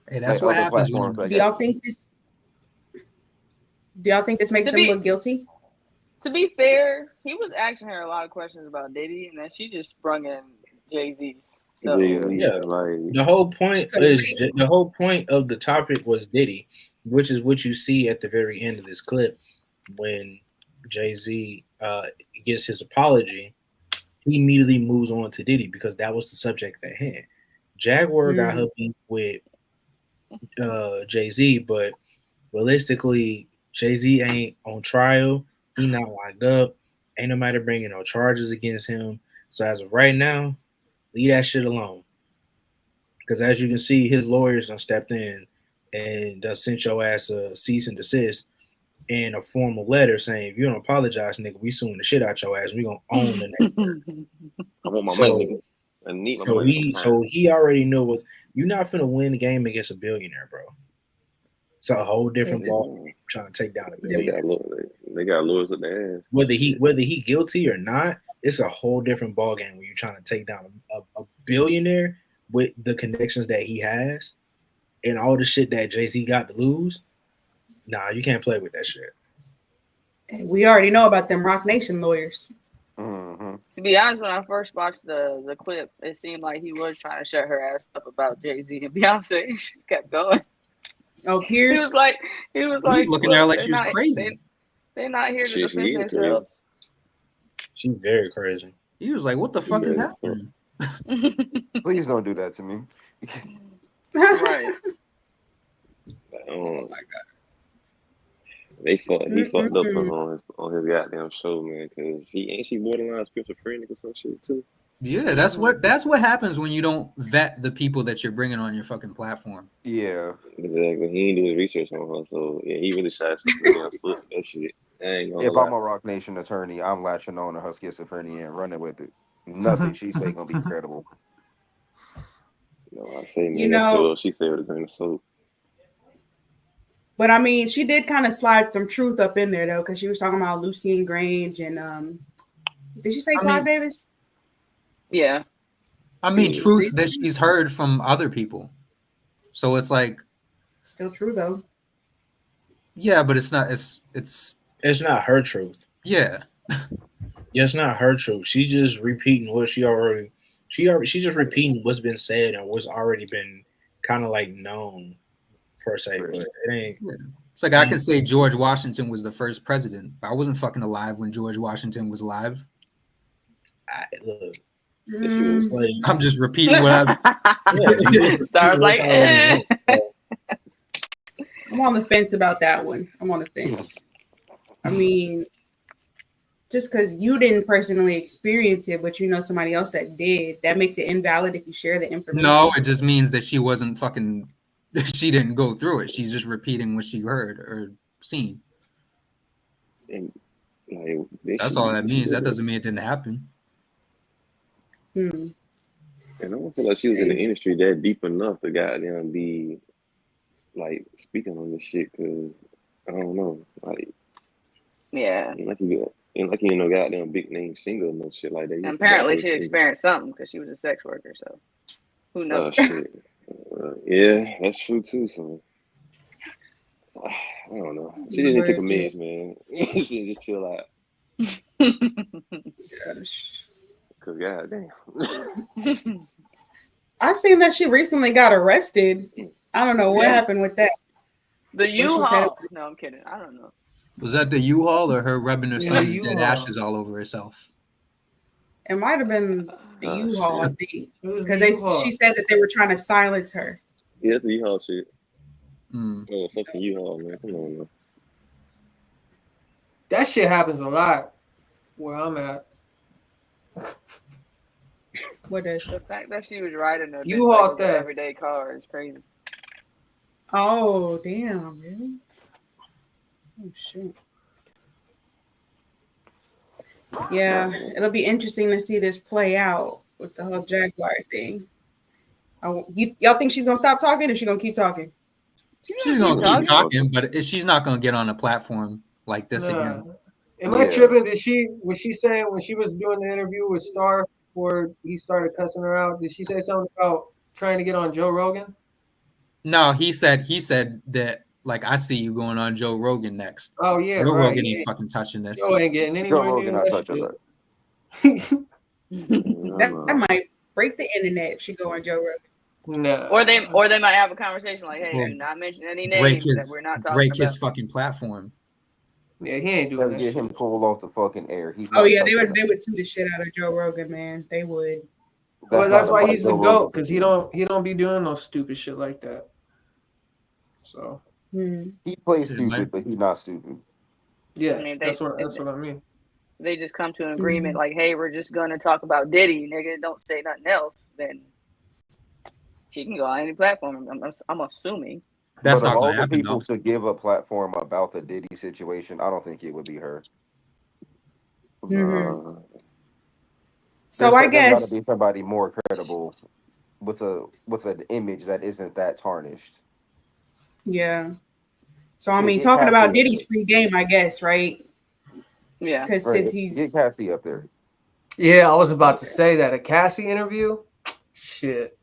Hey, that's what happens. Do y'all think this makes them look guilty? To be fair, he was asking her a lot of questions about Diddy, and then she just sprung in Jay-Z. So yeah, the whole point of the topic was Diddy, which is what you see at the very end of this clip when Jay-Z gets his apology. He immediately moves on to Diddy because that was the subject at hand. Jaguar got her beef with Jay-Z, but realistically, Jay-Z ain't on trial. He not locked up. Ain't nobody bringing no charges against him. So as of right now, leave that shit alone. Because as you can see, his lawyers done stepped in and done sent your ass a cease and desist and a formal letter saying, if you don't apologize, nigga, we suing the shit out your ass. We gonna own the nigga. I want my money, nigga. I need my money. So he already knew what you're not finna win the game against a billionaire, bro. It's a whole different ball trying to take down a billionaire. They got lawyers at their ass. Whether he guilty or not, it's a whole different ball game when you're trying to take down a billionaire with the connections that he has and all the shit that Jay-Z got to lose. Nah, you can't play with that shit. We already know about them Rock Nation lawyers. Mm-hmm. to be honest, when I first watched the clip, it seemed like he was trying to shut her ass up about Jay-Z and Beyonce. She kept going. Oh, Piers. He was like, he was looking at her like she was crazy. They're not here to defend themselves. She's very crazy. He was like, "What the fuck is happening?" Please don't do that to me. Right. Oh my god. He fucked up on his goddamn show, man, because she borderline schizophrenic or some shit too. Yeah, that's what happens when you don't vet the people that you're bringing on your fucking platform. Yeah, exactly. He ain't doing research on her, so yeah, he really shot that shit. If I'm a Rock Nation attorney, I'm latching on to her schizophrenia and running with it. Nothing she say gonna be credible. I say, man, she said with a grain of salt. But I mean, she did kind of slide some truth up in there though, because she was talking about Lucian Grange and did she say Clive Davis? Yeah. I mean, truth that she's heard from other people. So it's like still true though. Yeah, but it's not. It's not her truth. Yeah. Yeah, it's not her truth. She's just repeating what she's just repeating what's been said and what's already been kind of like known per se. But it ain't. Yeah. It's like I can say George Washington was the first president, but I wasn't fucking alive when George Washington was alive. Look. I'm just repeating what I've Start like I'm on the fence about that one. I'm on the fence. I mean, just because you didn't personally experience it, but you know somebody else that did, that makes it invalid if you share the information. No, it just means that she wasn't fucking, she didn't go through it. She's just repeating what she heard or seen. And, that's all that means. That doesn't mean it didn't happen. Hmm. And I don't feel like she was in the industry that deep enough to goddamn be like speaking on this shit. Cause I don't know, like Yeah. ain't like you ain't no goddamn big name singer or no shit like that. And apparently she experienced something because she was a sex worker. So who knows? Oh shit. Yeah, that's true too. So I don't know. She just need to take a mess, man. She just chill out. Cause goddamn. I seen that she recently got arrested. I don't know what happened with that. The U-Haul. No, I'm kidding. I don't know. Was that the U-Haul or her rubbing her Yeah, son's the dead U-Haul. ashes all over herself? It might have been the U-Haul, I shit. think, It was because the U-Haul. she said that they were trying to silence her. Yeah, it's the U-Haul shit. Mm. Oh, fucking U-Haul, man. Come on, man. That shit happens a lot where I'm at. What is The fact that she was riding a U-Haul bitch like an theft. everyday car is crazy. Oh, damn, really? Oh, shit. Yeah, it'll be interesting to see this play out with the whole Jaguar thing. Y'all think she's gonna stop talking, or she gonna keep talking? She's gonna keep talking, but she's not gonna get on a platform like this again. Am I tripping? Was she saying when she was doing the interview with Star before he started cussing her out? Did she say something about trying to get on Joe Rogan? No, he said that, like, I see you going on Joe Rogan next. Oh yeah, Joe right. Rogan ain't fucking touching this. Joe ain't getting anywhere near that shit. That might break the internet if she go on Joe Rogan. No. Or they might have a conversation like, hey, do not mention any names that we're not talking break about. his fucking platform. Yeah, he ain't doing that Get shit. him pulled off the fucking air. He's Oh not yeah, touching that. they would sue the shit out of Joe Rogan, man. They would. Well, that's why not he's the Joe GOAT, Rogan. because he don't be doing no stupid shit like that. So He plays stupid, but he's not stupid. yeah, I mean, that's what I mean. They just come to an agreement like, hey, we're just gonna talk about Diddy, nigga. Don't say nothing else. Then she can go on any platform. I'm assuming. That's but not of all gonna the happen, people though. to give a platform about the Diddy situation, I don't think it would be her. So I There's guess got to be somebody more credible with an image that isn't that tarnished. yeah. So I Yeah, mean, get talking Cassie about up Diddy's free game, I guess, right? Yeah. Because since he's get Cassie up there. Yeah, I was about to say that. A Cassie interview? Shit.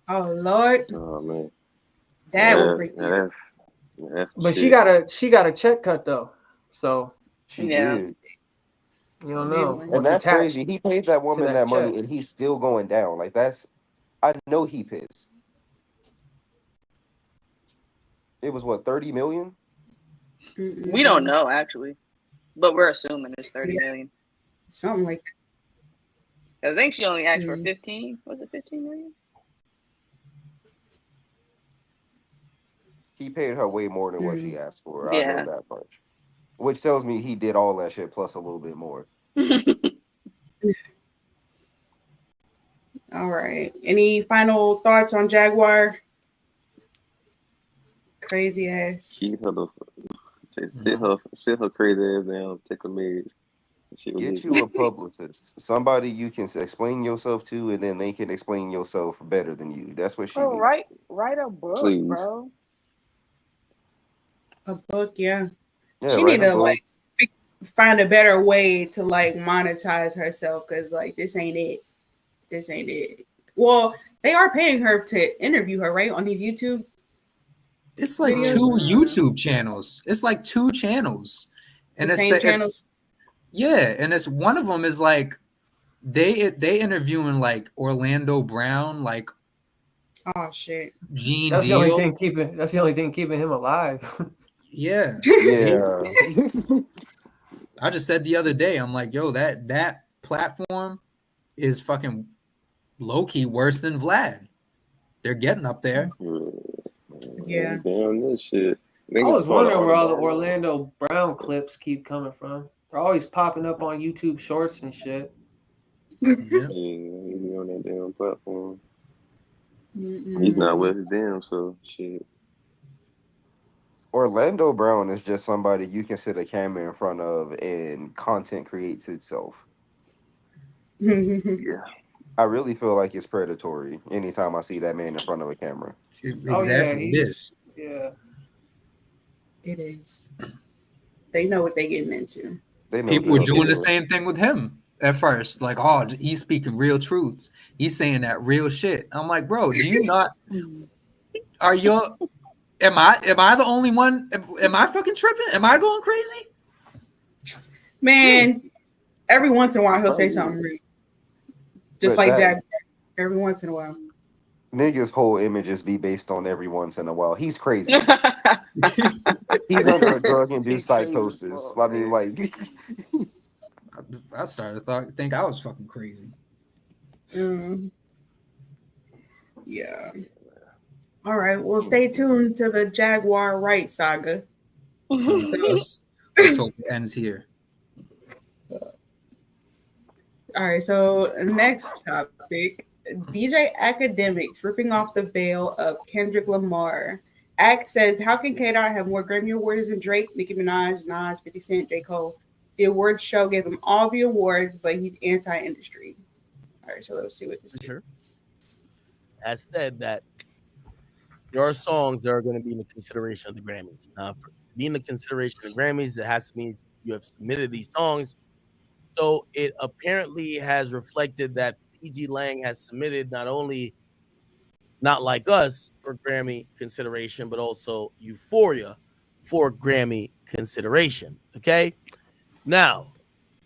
Oh Lord. Oh man. That would break the that's But shit. she got a check cut though. So She did. you don't know. And What's that's attached crazy. He paid that to woman that that money, check. and he's still going down. Like I know he pissed. It was what, 30 million? We don't know actually, but we're assuming it's 30 million. Something like I think she only asked for 15. Was it 15 million? He paid her way more than what she asked for. I Yeah. know that much. Which tells me he did all that shit plus a little bit more. All right. Any final thoughts on Jaguar? Crazy ass. Keep her sit her crazy ass down, take a meds. Get you a publicist, somebody you can explain yourself to, and then they can explain yourself better than you. That's what she needs. Write a book, Please. bro. A book, yeah. Yeah, She write need a to book. like find a better way to like monetize herself, because like this ain't it. This ain't it. Well, they are paying her to interview her, right? On these YouTube. It's like videos. 2 YouTube channels. It's like 2 channels, and The it's same channels. Yeah, and it's one of them is like they interviewing like Orlando Brown, like oh shit, Gene That's Deal. the only thing keeping him alive. Yeah. Yeah. I just said the other day, I'm like, yo, that platform is fucking low key worse than Vlad. They're getting up there. Yeah. Damn this shit. I was wondering where all the Orlando Brown clips keep coming from. They're always popping up on YouTube Shorts and shit. Yeah. He's on that damn platform. He's not with his damn, so shit. Orlando Brown is just somebody you can sit a camera in front of and content creates itself. Yeah. I really feel like it's predatory anytime I see that man in front of a camera. Exactly, it is. Yeah. It is. They know what they're getting into. They know People were what they're doing the doing. same thing with him at first. Like, oh, he's speaking real truth. He's saying that real shit. I'm like, bro, do you not? Are you? Am I the only one? Am I fucking tripping? Am I going crazy? Man, every once in a while he'll say something real. Just But like that- Jack. Every once in a while. Niggas' whole images be based on every once in a while. He's crazy. He's under a drug-induced psychosis. I mean, like, I started to think I was fucking crazy. Yeah. All right. Well, stay tuned to the Jaguar Wright saga. Let's hope it ends here. All right. So next topic. DJ Academics ripping off the veil of Kendrick Lamar. Act says, how can K-Dot have more Grammy Awards than Drake, Nicki Minaj, Nas, 50 Cent, J. Cole? The awards show gave him all the awards, but he's anti-industry. All right, so let's see what this is. Sure. Has said that there are songs that are going to be in the consideration of the Grammys. Now, for being the consideration of the Grammys, it has to mean you have submitted these songs. So it apparently has reflected that PG Lang has submitted not only Not Like Us for Grammy consideration, but also Euphoria for Grammy consideration. Okay. Now,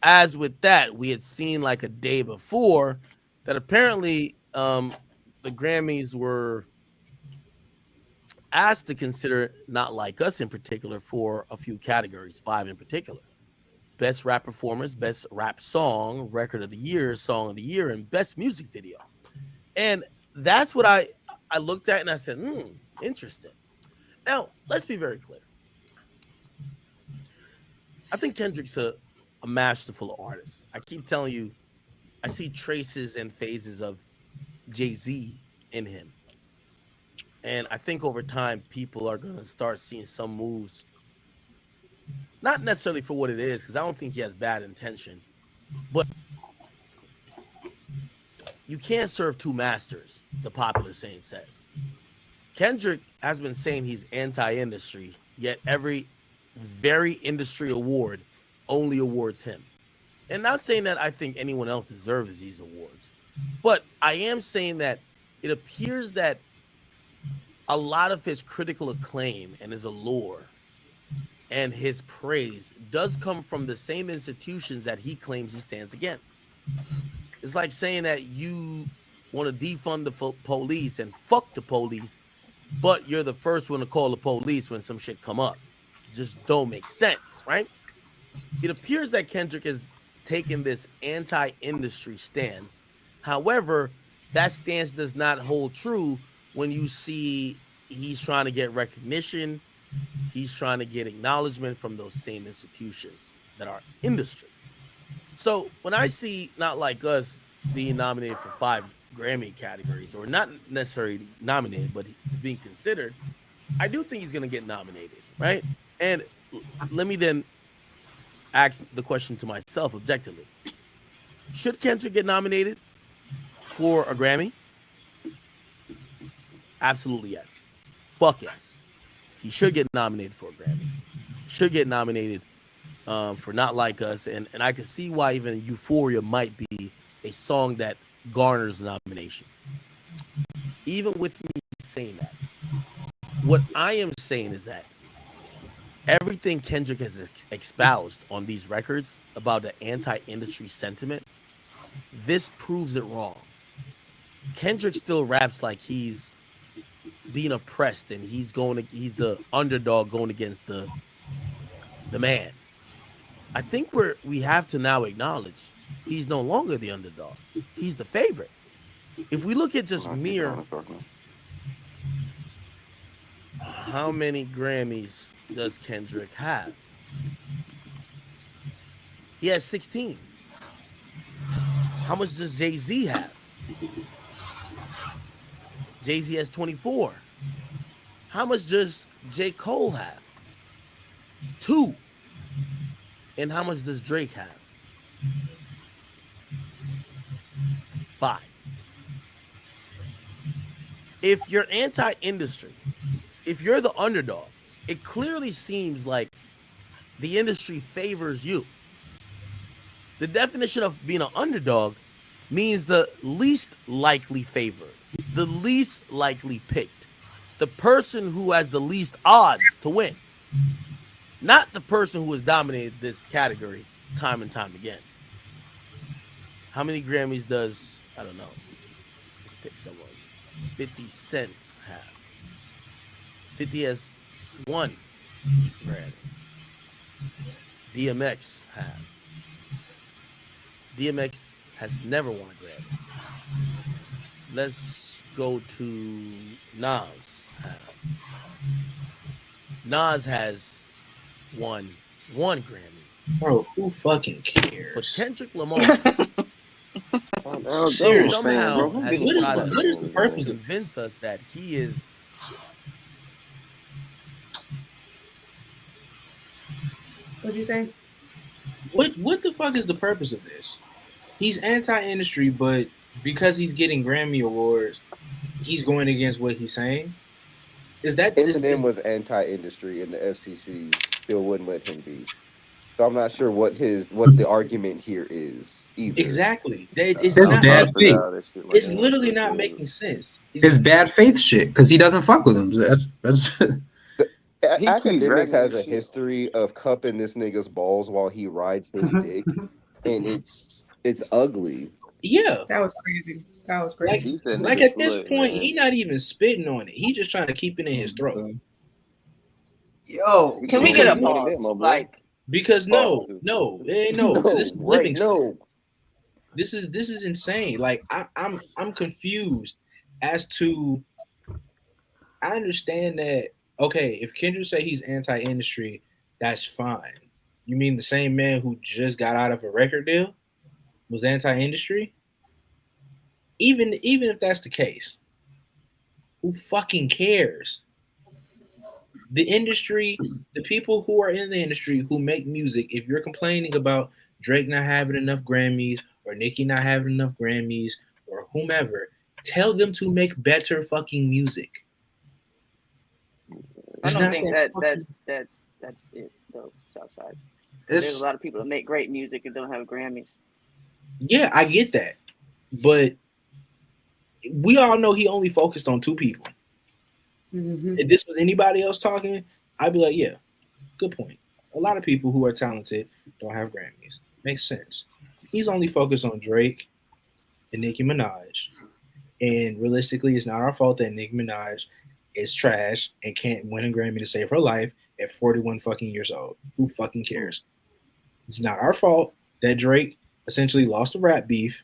as with that, we had seen like a day before that apparently the Grammys were asked to consider Not Like Us in particular for a few categories, 5 in particular. Best rap performance, best rap song, record of the year, song of the year, and best music video. And that's what I looked at and I said, interesting. Now, let's be very clear. I think Kendrick's a masterful artist. I keep telling you, I see traces and phases of Jay-Z in him. And I think over time, people are going to start seeing some moves, not necessarily for what it is, because I don't think he has bad intention, but you can't serve two masters, the popular saying says. Kendrick has been saying he's anti-industry, yet every very industry award only awards him. And not saying that I think anyone else deserves these awards, but I am saying that it appears that a lot of his critical acclaim and his allure and his praise does come from the same institutions that he claims he stands against. It's like saying that you want to defund the police and fuck the police, but you're the first one to call the police when some shit come up. Just don't make sense, right? It appears that Kendrick has taken this anti-industry stance. However, that stance does not hold true when you see he's trying to get recognition, he's trying to get acknowledgement from those same institutions that are industry. So when I see Not Like Us being nominated for 5 Grammy categories, or not necessarily nominated, but he's being considered, I do think he's going to get nominated, right? And let me then ask the question to myself objectively. Should Kendrick get nominated for a Grammy? Absolutely yes. Fuck yes. He should get nominated for a Grammy. Should get nominated for Not Like Us. And I can see why even Euphoria might be a song that garners a nomination. Even with me saying that, what I am saying is that everything Kendrick has espoused on these records about the anti-industry sentiment, this proves it wrong. Kendrick still raps like he's being oppressed and he's the underdog going against the man. I think we have to now acknowledge he's no longer the underdog. He's the favorite. If we look at just mere how many Grammys does Kendrick have? He has 16. How much does Jay-Z have? Jay-Z has 24. How much does J. Cole have? 2. And how much does Drake have? 5. if you're anti-industry, if you're the underdog, it clearly seems like the industry favors you. The definition of being an underdog means the least likely favored, the least likely picked, the person who has the least odds to win, not the person who has dominated this category time and time again. How many Grammys does, I don't know, let's pick someone, 50 Cent have? 50 has one Grammy. DMX have. DMX has never won a Grammy. Let's go to Nas. Nas has won one Grammy. Bro, who fucking cares? But Kendrick Lamar somehow has tried to convince us that he is. What'd you say? What the fuck is the purpose of this? He's anti-industry, but because he's getting Grammy awards, he's going against what he's saying. Is that Eminem was anti-industry, and the FCC still wouldn't let him be. So I'm not sure what the argument here is either. Exactly. It's bad faith. It's literally not making sense. It's bad faith shit because he doesn't fuck with him. That's. Academics has a history of cupping this nigga's balls while he rides his dick, and it's ugly. Yeah, that was crazy. That was crazy. Like at this point, he not even spitting on it. He just trying to keep it in his throat. Yo, can we get a pause? Like, because no, this is living. This is insane. Like I'm confused as to. I understand that. Okay, if Kendrick say he's anti-industry, that's fine. You mean the same man who just got out of a record deal was anti-industry? Even if that's the case, who fucking cares? The industry, the people who are in the industry who make music, if you're complaining about Drake not having enough Grammys or Nicki not having enough Grammys or whomever, tell them to make better fucking music. I don't think that's it though, Southside. There's a lot of people that make great music and don't have Grammys. Yeah, I get that. But we all know he only focused on two people. Mm-hmm. If this was anybody else talking, I'd be like, yeah, good point. A lot of people who are talented don't have Grammys. Makes sense. He's only focused on Drake and Nicki Minaj. And realistically, it's not our fault that Nicki Minaj is trash and can't win a Grammy to save her life at 41 fucking years old. Who fucking cares? It's not our fault that Drake essentially lost a rap beef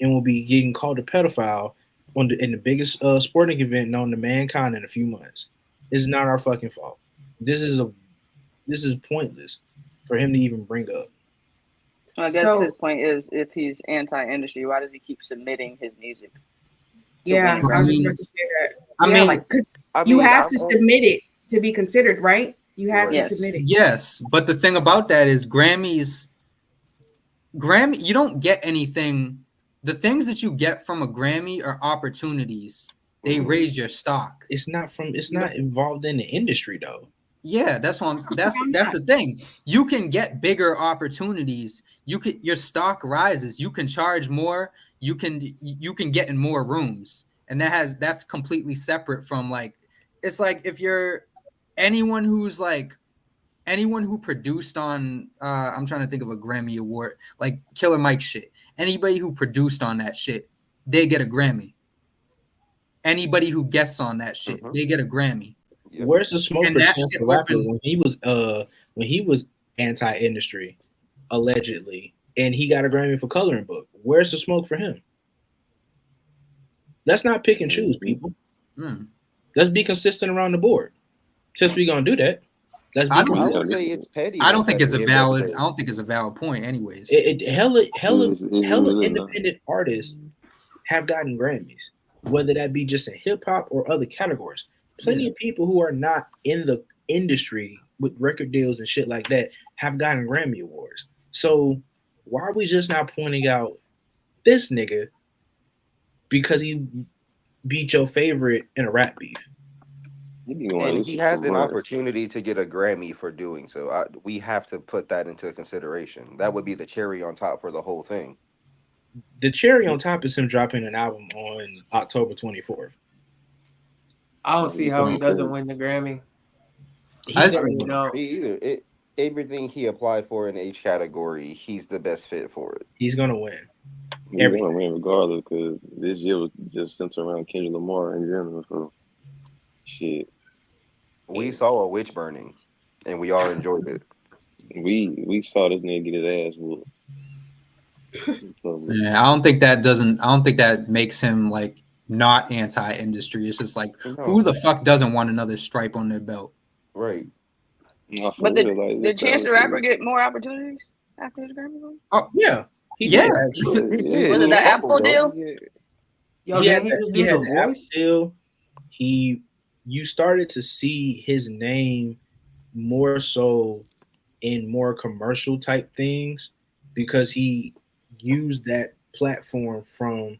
and will be getting called a pedophile in the biggest sporting event known to mankind in a few months. It's not our fucking fault. This is pointless for him to even bring up. I guess his point is, if he's anti-industry, why does he keep submitting his music? Yeah, I was just about to say that. You have to submit it to be considered, right? You have to submit it. Yes, but the thing about that is Grammy, you don't get anything. The things that you get from a Grammy are opportunities. They raise your stock. It's not involved in the industry though. Yeah, that's the thing. You can get bigger opportunities. Your stock rises. You can charge more. You can get in more rooms, and that's completely separate from like. It's like if you're anyone who produced on I'm trying to think of a Grammy award, like Killer Mike shit. Anybody who produced on that shit, they get a Grammy. Anybody who guests on that shit, they get a Grammy. Where's the smoke for Chance the Rapper when he was anti-industry, allegedly, and he got a Grammy for Coloring Book? Where's the smoke for him? Let's not pick and choose, people. Let's be consistent around the board. Since we're gonna do that, I would say it's petty. I don't think it's a valid point, anyways. Hella independent artists have gotten Grammys, whether that be just in hip hop or other categories. Plenty of people who are not in the industry with record deals and shit like that have gotten Grammy awards. So why are we just not pointing out this nigga because he beat your favorite in a rap beef. And he has an opportunity to get a Grammy for doing so. We have to put that into consideration. That would be the cherry on top for the whole thing. The cherry on top is him dropping an album on October 24th. I don't see how he doesn't win the Grammy. Me either. Everything he applied for in each category, he's the best fit for it. He's gonna win. He's gonna win regardless, because this year was just centered around Kendrick Lamar in general. So, shit. We saw a witch burning, and we all enjoyed it. We saw this nigga get his ass whooped. Yeah, I don't think that makes him like not anti-industry. It's just like, who the fuck doesn't want another stripe on their belt? Right. But did Chance the Rapper get more opportunities after his Grammy win? Oh yeah, Was it the Apple deal? He had the Apple deal. You started to see his name more so in more commercial type things because he used that platform from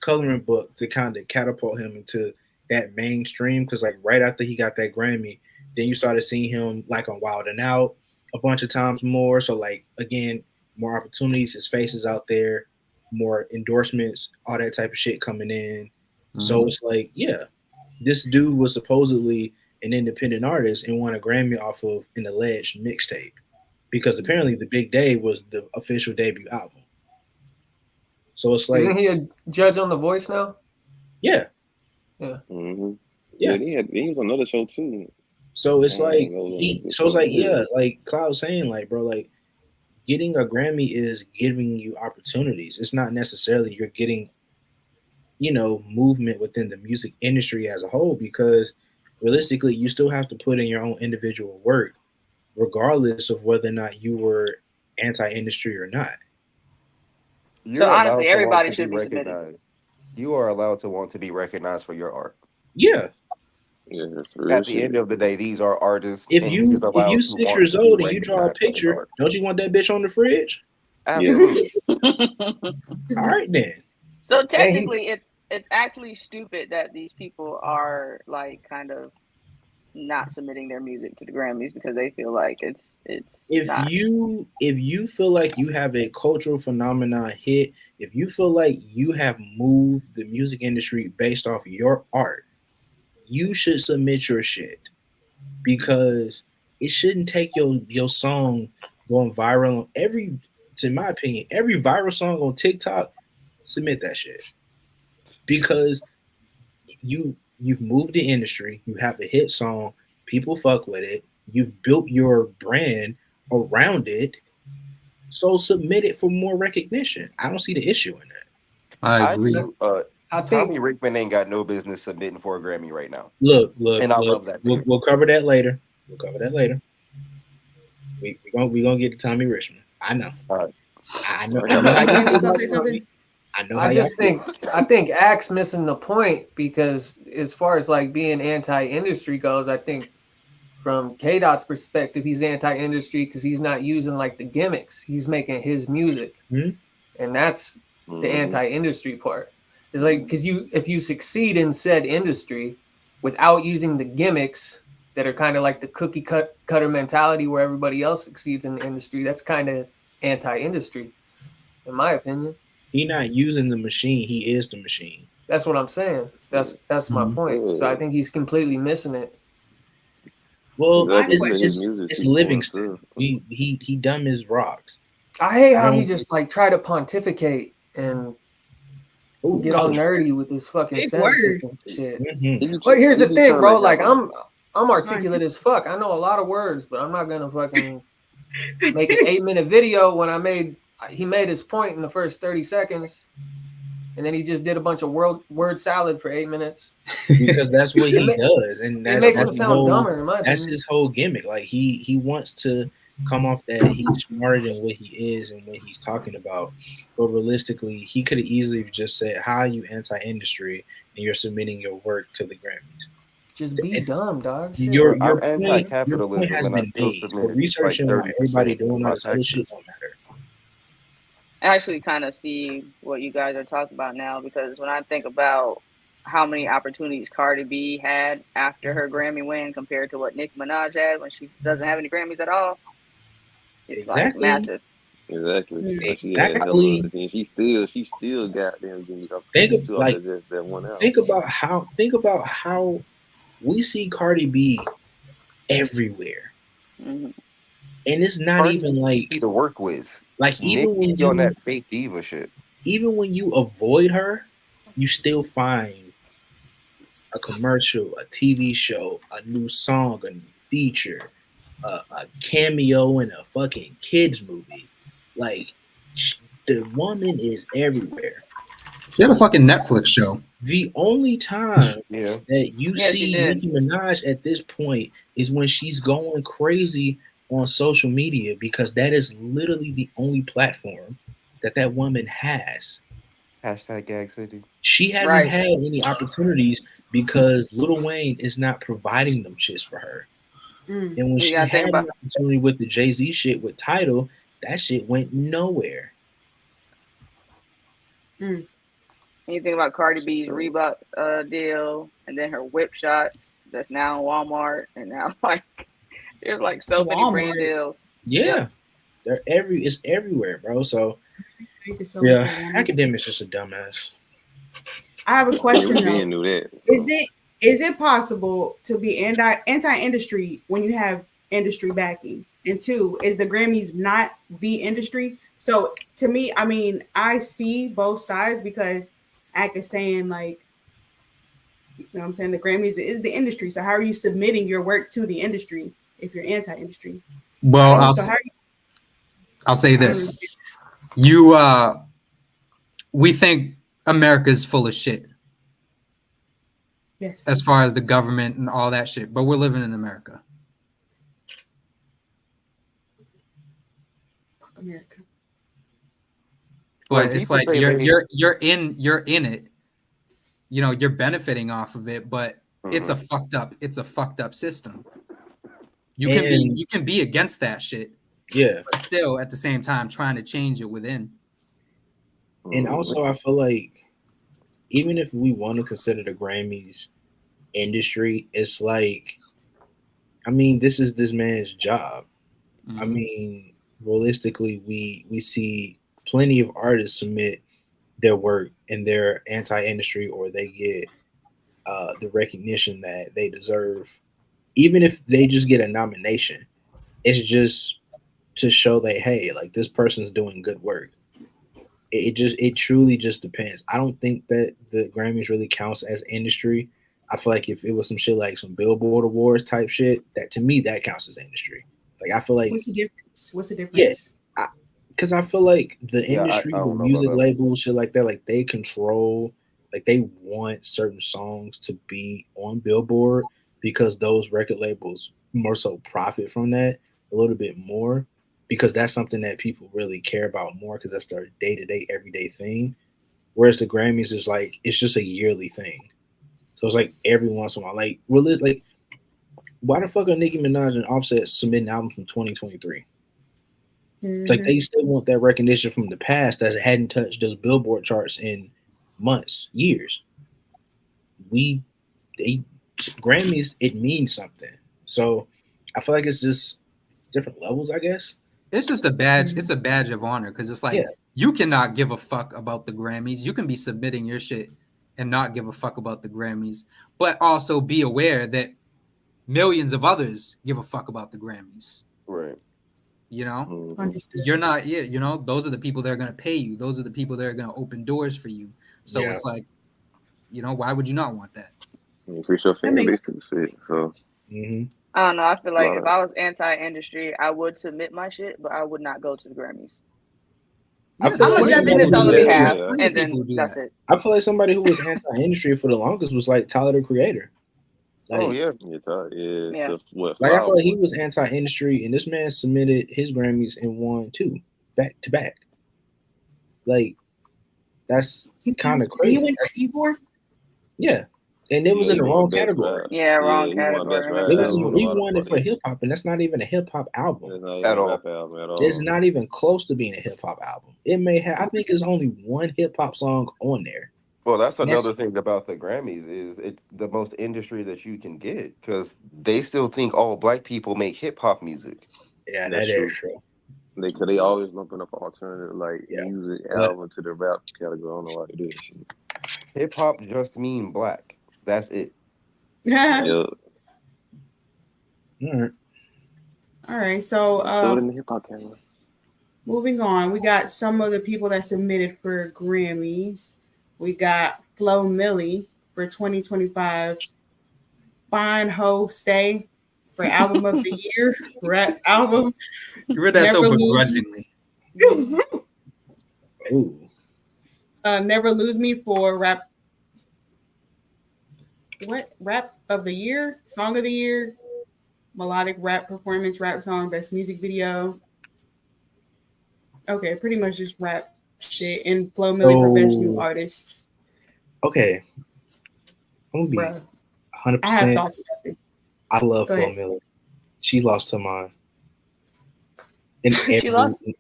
Coloring Book to kind of catapult him into that mainstream. Because like right after he got that Grammy, then you started seeing him like on Wild 'N Out a bunch of times more. So like again, more opportunities. His face is out there, more endorsements, all that type of shit coming in. Mm-hmm. So it's like, yeah, this dude was supposedly an independent artist and won a Grammy off of an alleged mixtape, because apparently The Big Day was the official debut album. So it's like, isn't he a judge on The Voice now? Yeah. Yeah. Mm-hmm. Yeah. He was on another show too. So it's like, yeah, like Cloud was saying, like, bro, like getting a Grammy is giving you opportunities. It's not necessarily you're getting, movement within the music industry as a whole, because realistically, you still have to put in your own individual work, regardless of whether or not you were anti-industry or not. So honestly, everybody should be submitted. You are allowed to want to be recognized for your art. Yeah. Yeah, at the end of the day, these are artists. If you 6 years old and you draw a picture, don't you want that bitch on the fridge? Absolutely. All right then. So technically, it's actually stupid that these people are like kind of not submitting their music to the Grammys because they feel like it's. If you feel like you have a cultural phenomenon hit, if you feel like you have moved the music industry based off your art, you should submit your shit, because it shouldn't take your song going viral on in my opinion, every viral song on TikTok, submit that shit. Because you've moved the industry, you have a hit song, people fuck with it, you've built your brand around it, so submit it for more recognition. I don't see the issue in that. I agree. Tommy Rickman ain't got no business submitting for a Grammy right now. Look, and I love that. We'll cover that later. We're gonna get to Tommy Richmond. I know. I know. I think Axe missing the point, because as far as like being anti-industry goes, I think from K-Dot's perspective, he's anti-industry because he's not using like the gimmicks. He's making his music, and that's the anti-industry part. It's like, because if you succeed in said industry without using the gimmicks that are kind of like the cookie cutter mentality where everybody else succeeds in the industry, that's kind of anti-industry, in my opinion. He's not using the machine; he is the machine. That's what I'm saying. That's my point. So I think he's completely missing it. Well, it's Livingston. He dumb as rocks. I hate how he just like try to pontificate and get all nerdy with this fucking sound system shit. But here's the thing, bro. Like I'm articulate as fuck. I know a lot of words, but I'm not gonna fucking make an 8-minute video when he made his point in the first 30 seconds, and then he just did a bunch of word salad for 8 minutes. Because that's what he does, and it makes him sound dumber. In my opinion. That's his whole gimmick. Like he wants to come off that he's smarter than what he is and what he's talking about. But realistically, he could have easily just said, "How are you anti-industry and you're submitting your work to the Grammys?" Just be dumb, dog. I'm anti-capitalism, and I still submit. Researching why everybody doing all this other shit don't matter. I actually kind of see what you guys are talking about now, because when I think about how many opportunities Cardi B had after her Grammy win compared to what Nicki Minaj had when she doesn't have any Grammys at all. It's like massive. Exactly. But she Exactly. had hella, she still got them getting up Think to like that one out. think about how we see Cardi B everywhere, Mm-hmm. and it's not Cardi even B's like easy to work with. like even when Nicki on you that fake diva shit. even when you avoid her, you still find a commercial, a TV show, a new song, a new feature, a cameo in a fucking kids movie. Like the woman is everywhere. She had a fucking Netflix show. The only time Yeah. that you Yeah, she see did. Nicki Minaj at this point is when she's going crazy on social media, because that is literally the only platform that woman has. Hashtag Gag City. She hasn't Right. had any opportunities because Lil Wayne is not providing them shits for her. Mm. And when You she gotta had think an about- opportunity with the Jay-Z shit with Tidal, that shit went nowhere. Mm. And you think about Cardi B's Reebok deal, and then her whip shots that's now in Walmart, and now like there's like so many brand Walmart. deals. Yeah. Yep. It's everywhere, bro. So Thank you so yeah, much for that. Academic's just a dumbass. I have a question We though. didn't do that. Is it possible to be anti-industry when you have industry backing? And two, is the Grammys not the industry? So to me, I mean, I see both sides because Act is saying like, you know what I'm saying, the Grammys is the industry. So how are you submitting your work to the industry if you're anti-industry? Well, I'll say this. We think America's full of shit. Yes. As far as the government and all that shit, but we're living in America. Fuck America. But When it's people like say you're in it. You know, you're benefiting off of it, but it's a fucked up system. You can be against that shit. Yeah. But still at the same time trying to change it within. And also I feel like even if we want to consider the Grammys industry, it's like, I mean, this is this man's job. I mean, realistically, we see plenty of artists submit their work and they're anti-industry, or they get the recognition that they deserve, even if they just get a nomination. It's just to show that, hey, like, this person's doing good work. It truly just depends. I don't think that the Grammys really counts as industry. I feel like if it was some shit like some Billboard Awards type shit, that to me that counts as industry. Like, I feel like, What's the difference? What's the difference? yeah, because I feel like the industry, I the don't know music about that. labels, shit like that, like they control, like they want certain songs to be on Billboard because those record labels more so profit from that a little bit more, because that's something that people really care about more because that's their day-to-day, everyday thing. Whereas the Grammys is like, it's just a yearly thing. So it's like every once in a while, like, really, like, why the fuck are Nicki Minaj and Offset submitting albums from 2023? Like, they still want that recognition from the past that hadn't touched those Billboard charts in months, years. Grammys, it means something. So I feel like it's just different levels, I guess. It's just a badge. It's a badge of honor because it's like you cannot give a fuck about the Grammys. You can be submitting your shit and not give a fuck about the Grammys, but also be aware that millions of others give a fuck about the Grammys. Right. You know, Understood. you're not. Yeah, you know, those are the people that are going to pay you. Those are the people that are going to open doors for you. So it's like, you know, why would you not want that? Increase your fan base to the shit. So. I don't know. I feel like if I was anti-industry, I would submit my shit, but I would not go to the Grammys. I'm gonna judge this on the behalf, and then that's it. I feel like somebody who was anti-industry for the longest was like Tyler, the Creator. Like, Oh yeah. To what? Like, I feel like he was anti-industry, and this man submitted his Grammys and won 2 back to back. Like, that's kind of crazy. He went to keyboard. Yeah, and it was in the wrong category. Yeah, wrong category. He won it for hip hop, and that's not even a hip hop album at all. It's not even close to being a hip hop album. It may have. I think there's only one hip hop song on there, Well, that's another thing about the Grammys is it's the most industry that you can get because they still think all black people make hip hop music. Yeah, That's that true. is true. They always lumping up alternative like music But- album to the rap category. I don't know why they do this shit. Hip hop just mean black. That's it. Yeah. All right, so Throw it in the hip hop category. moving on, we got some of the people that submitted for Grammys. We got Flo Milli for 2025, Fine Ho Stay for Album of the Year, rap album. You read that so begrudgingly. Ooh. Never Lose Me for rap. What? Rap of the Year, Song of the Year, Melodic Rap Performance, Rap Song, Best Music Video. Okay, pretty much just rap shit. And Flo Milli for Best New Artist. Okay. I'm gonna be 100%. I have thoughts about it. I love Go Flo ahead. Milli. She lost her mind in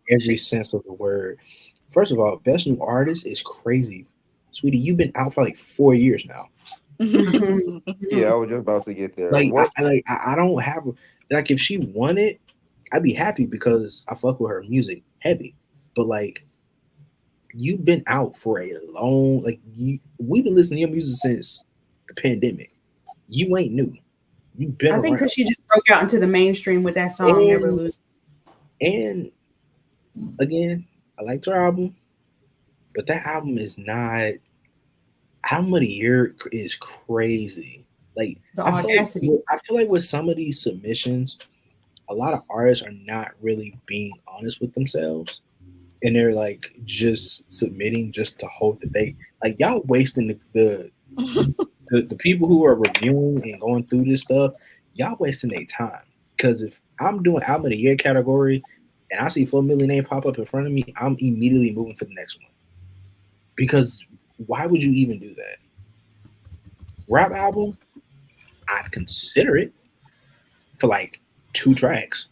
every sense of the word. First of all, Best New Artist is crazy. Sweetie, you've been out for like 4 years now. Yeah, I was just about to get there. Like, What- I don't have like if she won it, I'd be happy because I fuck with her music heavy. But like, you've been out for a long we've been listening to your music since the pandemic. You ain't new. You've been. I think around. because she just broke out into the mainstream with that song, Never Lose. And again, I liked her album, but that album is not. Album of the Year is crazy. Like The I feel audacity. I feel like with some of these submissions, a lot of artists are not really being honest with themselves, and they're like just submitting just to hope that they like y'all wasting the people who are reviewing and going through this stuff. Y'all wasting their time because if I'm doing Album of the Year category and I see Flo Milli name pop up in front of me, I'm immediately moving to the next one because. Why would you even do that? Rap album, I'd consider it for like 2 tracks,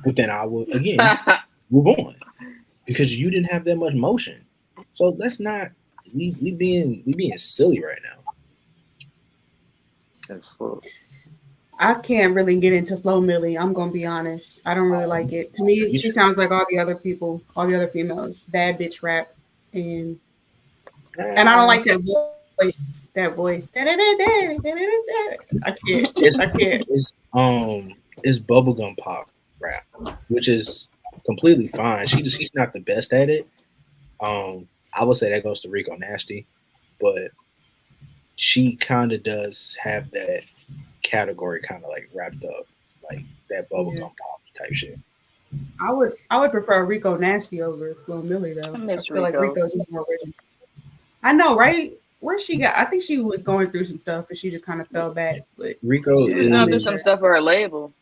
but then I would again move on because you didn't have that much motion. So let's not we being silly right now. That's fuck. I can't really get into Flo Milli. I'm gonna be honest. I don't really like it. To me, she sounds like all the other people, all the other females. Bad bitch rap, and I don't like that voice. That voice. I can't. I can't. It's bubblegum pop rap, which is completely fine. She's not the best at it. I would say that goes to Rico Nasty, but she kind of does have that category kind of like wrapped up, like that bubblegum pop type shit. I would prefer Rico Nasty over Flo Milli though. I feel like Rico's more original. I know, right? Where she got? I think she was going through some stuff, but she just kind of fell back. But Rico She's gonna do some stuff for her label.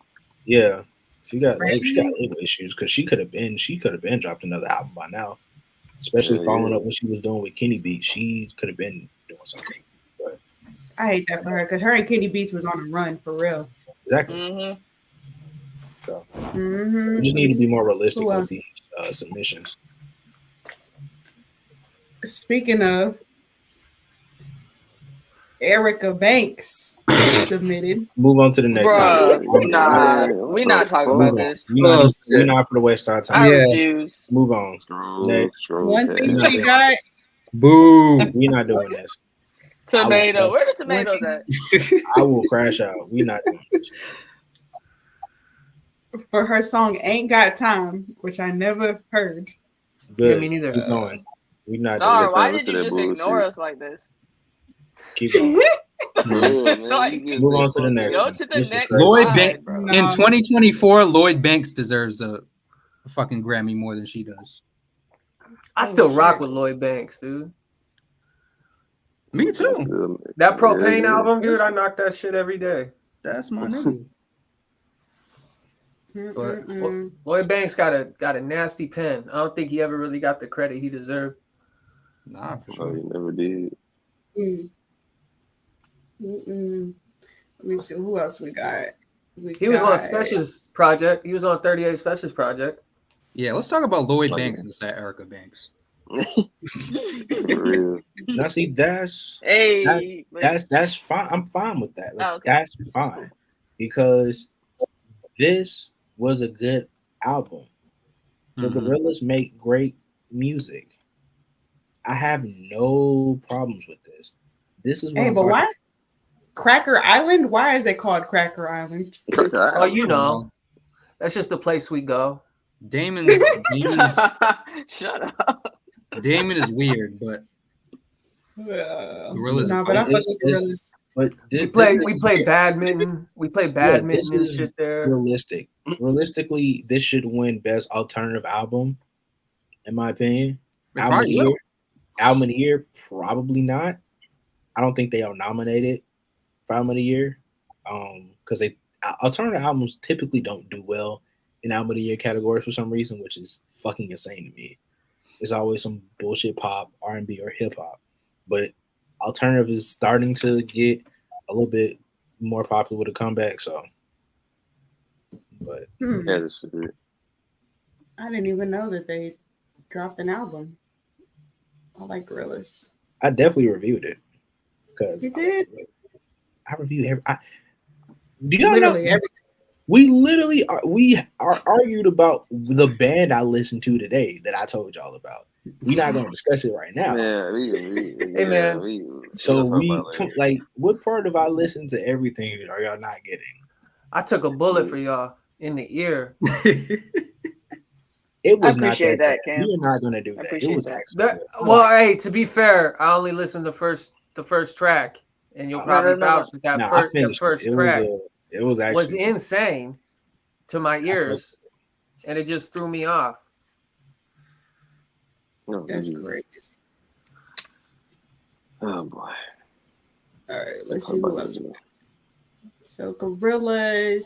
Yeah, she got label issues because she could have been dropped another album by now, especially following up what she was doing with Kenny Beats. She could have been doing something. But I hate that for her because her and Kenny Beats was on a run for real. exactly. Mm-hmm. So we just need to be more realistic with these submissions. Speaking of, Erica Banks submitted. Move on to the next topic. Nah, we're not talking about this. We're not for the waste our time. I refuse. Move on. Next. One thing she got. Boo. We're not doing this. Tomato. Where the tomatoes at? I will crash out. We're not doing this. For her song "Ain't Got Time," which I never heard. Good. Yeah, me neither. Keep going. We're not Star, doing why this. did you just ignore us like this? Keep going. Move on to the next. Go to the next. Lloyd slide, Banks bro. in 2024. Lloyd Banks deserves a fucking Grammy more than she does. I still rock with Lloyd Banks, dude. Me too. That Propane album, dude, I knock that shit every day. That's my nigga. But Lloyd Banks got a nasty pen. I don't think he ever really got the credit he deserved. Nah, for sure. He never did. Let me see who else we got. He was on Specials Project. He was on 38 Specials Project. Yeah, let's talk about Lloyd Banks instead of Erica Banks. Now see, that's Hey, that's fine. I'm fine with that. Like, Oh, okay. that's fine because this was a good album. The Gorillaz make great music. I have no problems with this. This is what Hey, I'm but talking why Cracker Island? Why is it called Cracker Island? Oh, you know, that's just the place we go. Damon's Shut up. Damon is weird, but Gorillaz No, are but I fine. fuck with Gorillaz. But We play badminton. We play badminton and shit there. realistic. Realistically, this should win Best Alternative Album, in my opinion. It Album of probably the year, will. album of the year, probably not. I don't think they are nominated for album of the year, because alternative albums typically don't do well in album of the year categories for some reason, which is fucking insane to me. It's always some bullshit pop, R&B, or hip hop, but alternative is starting to get a little bit more popular with a comeback. So, but Yeah, this is it. I didn't even know that they dropped an album. I like Gorillaz. I definitely reviewed it because You did? I reviewed every. Do y'all know? Literally every. We argued about the band I listened to today that I told y'all about. We're not going to discuss it right now. Yeah, Hey, man. So like, what part of I listen to everything are y'all not getting? I took a bullet for y'all in the ear. It was I not appreciate that. that, bad. Cam. We are not going to do I that. It appreciate was that. actually. Well, hey, to be fair, I only listened to the first track, and you'll probably vouch that that first track it was actually was insane to my ears, and it just threw me off. That's great. Oh boy. All right, let's see who else. So Gorillaz.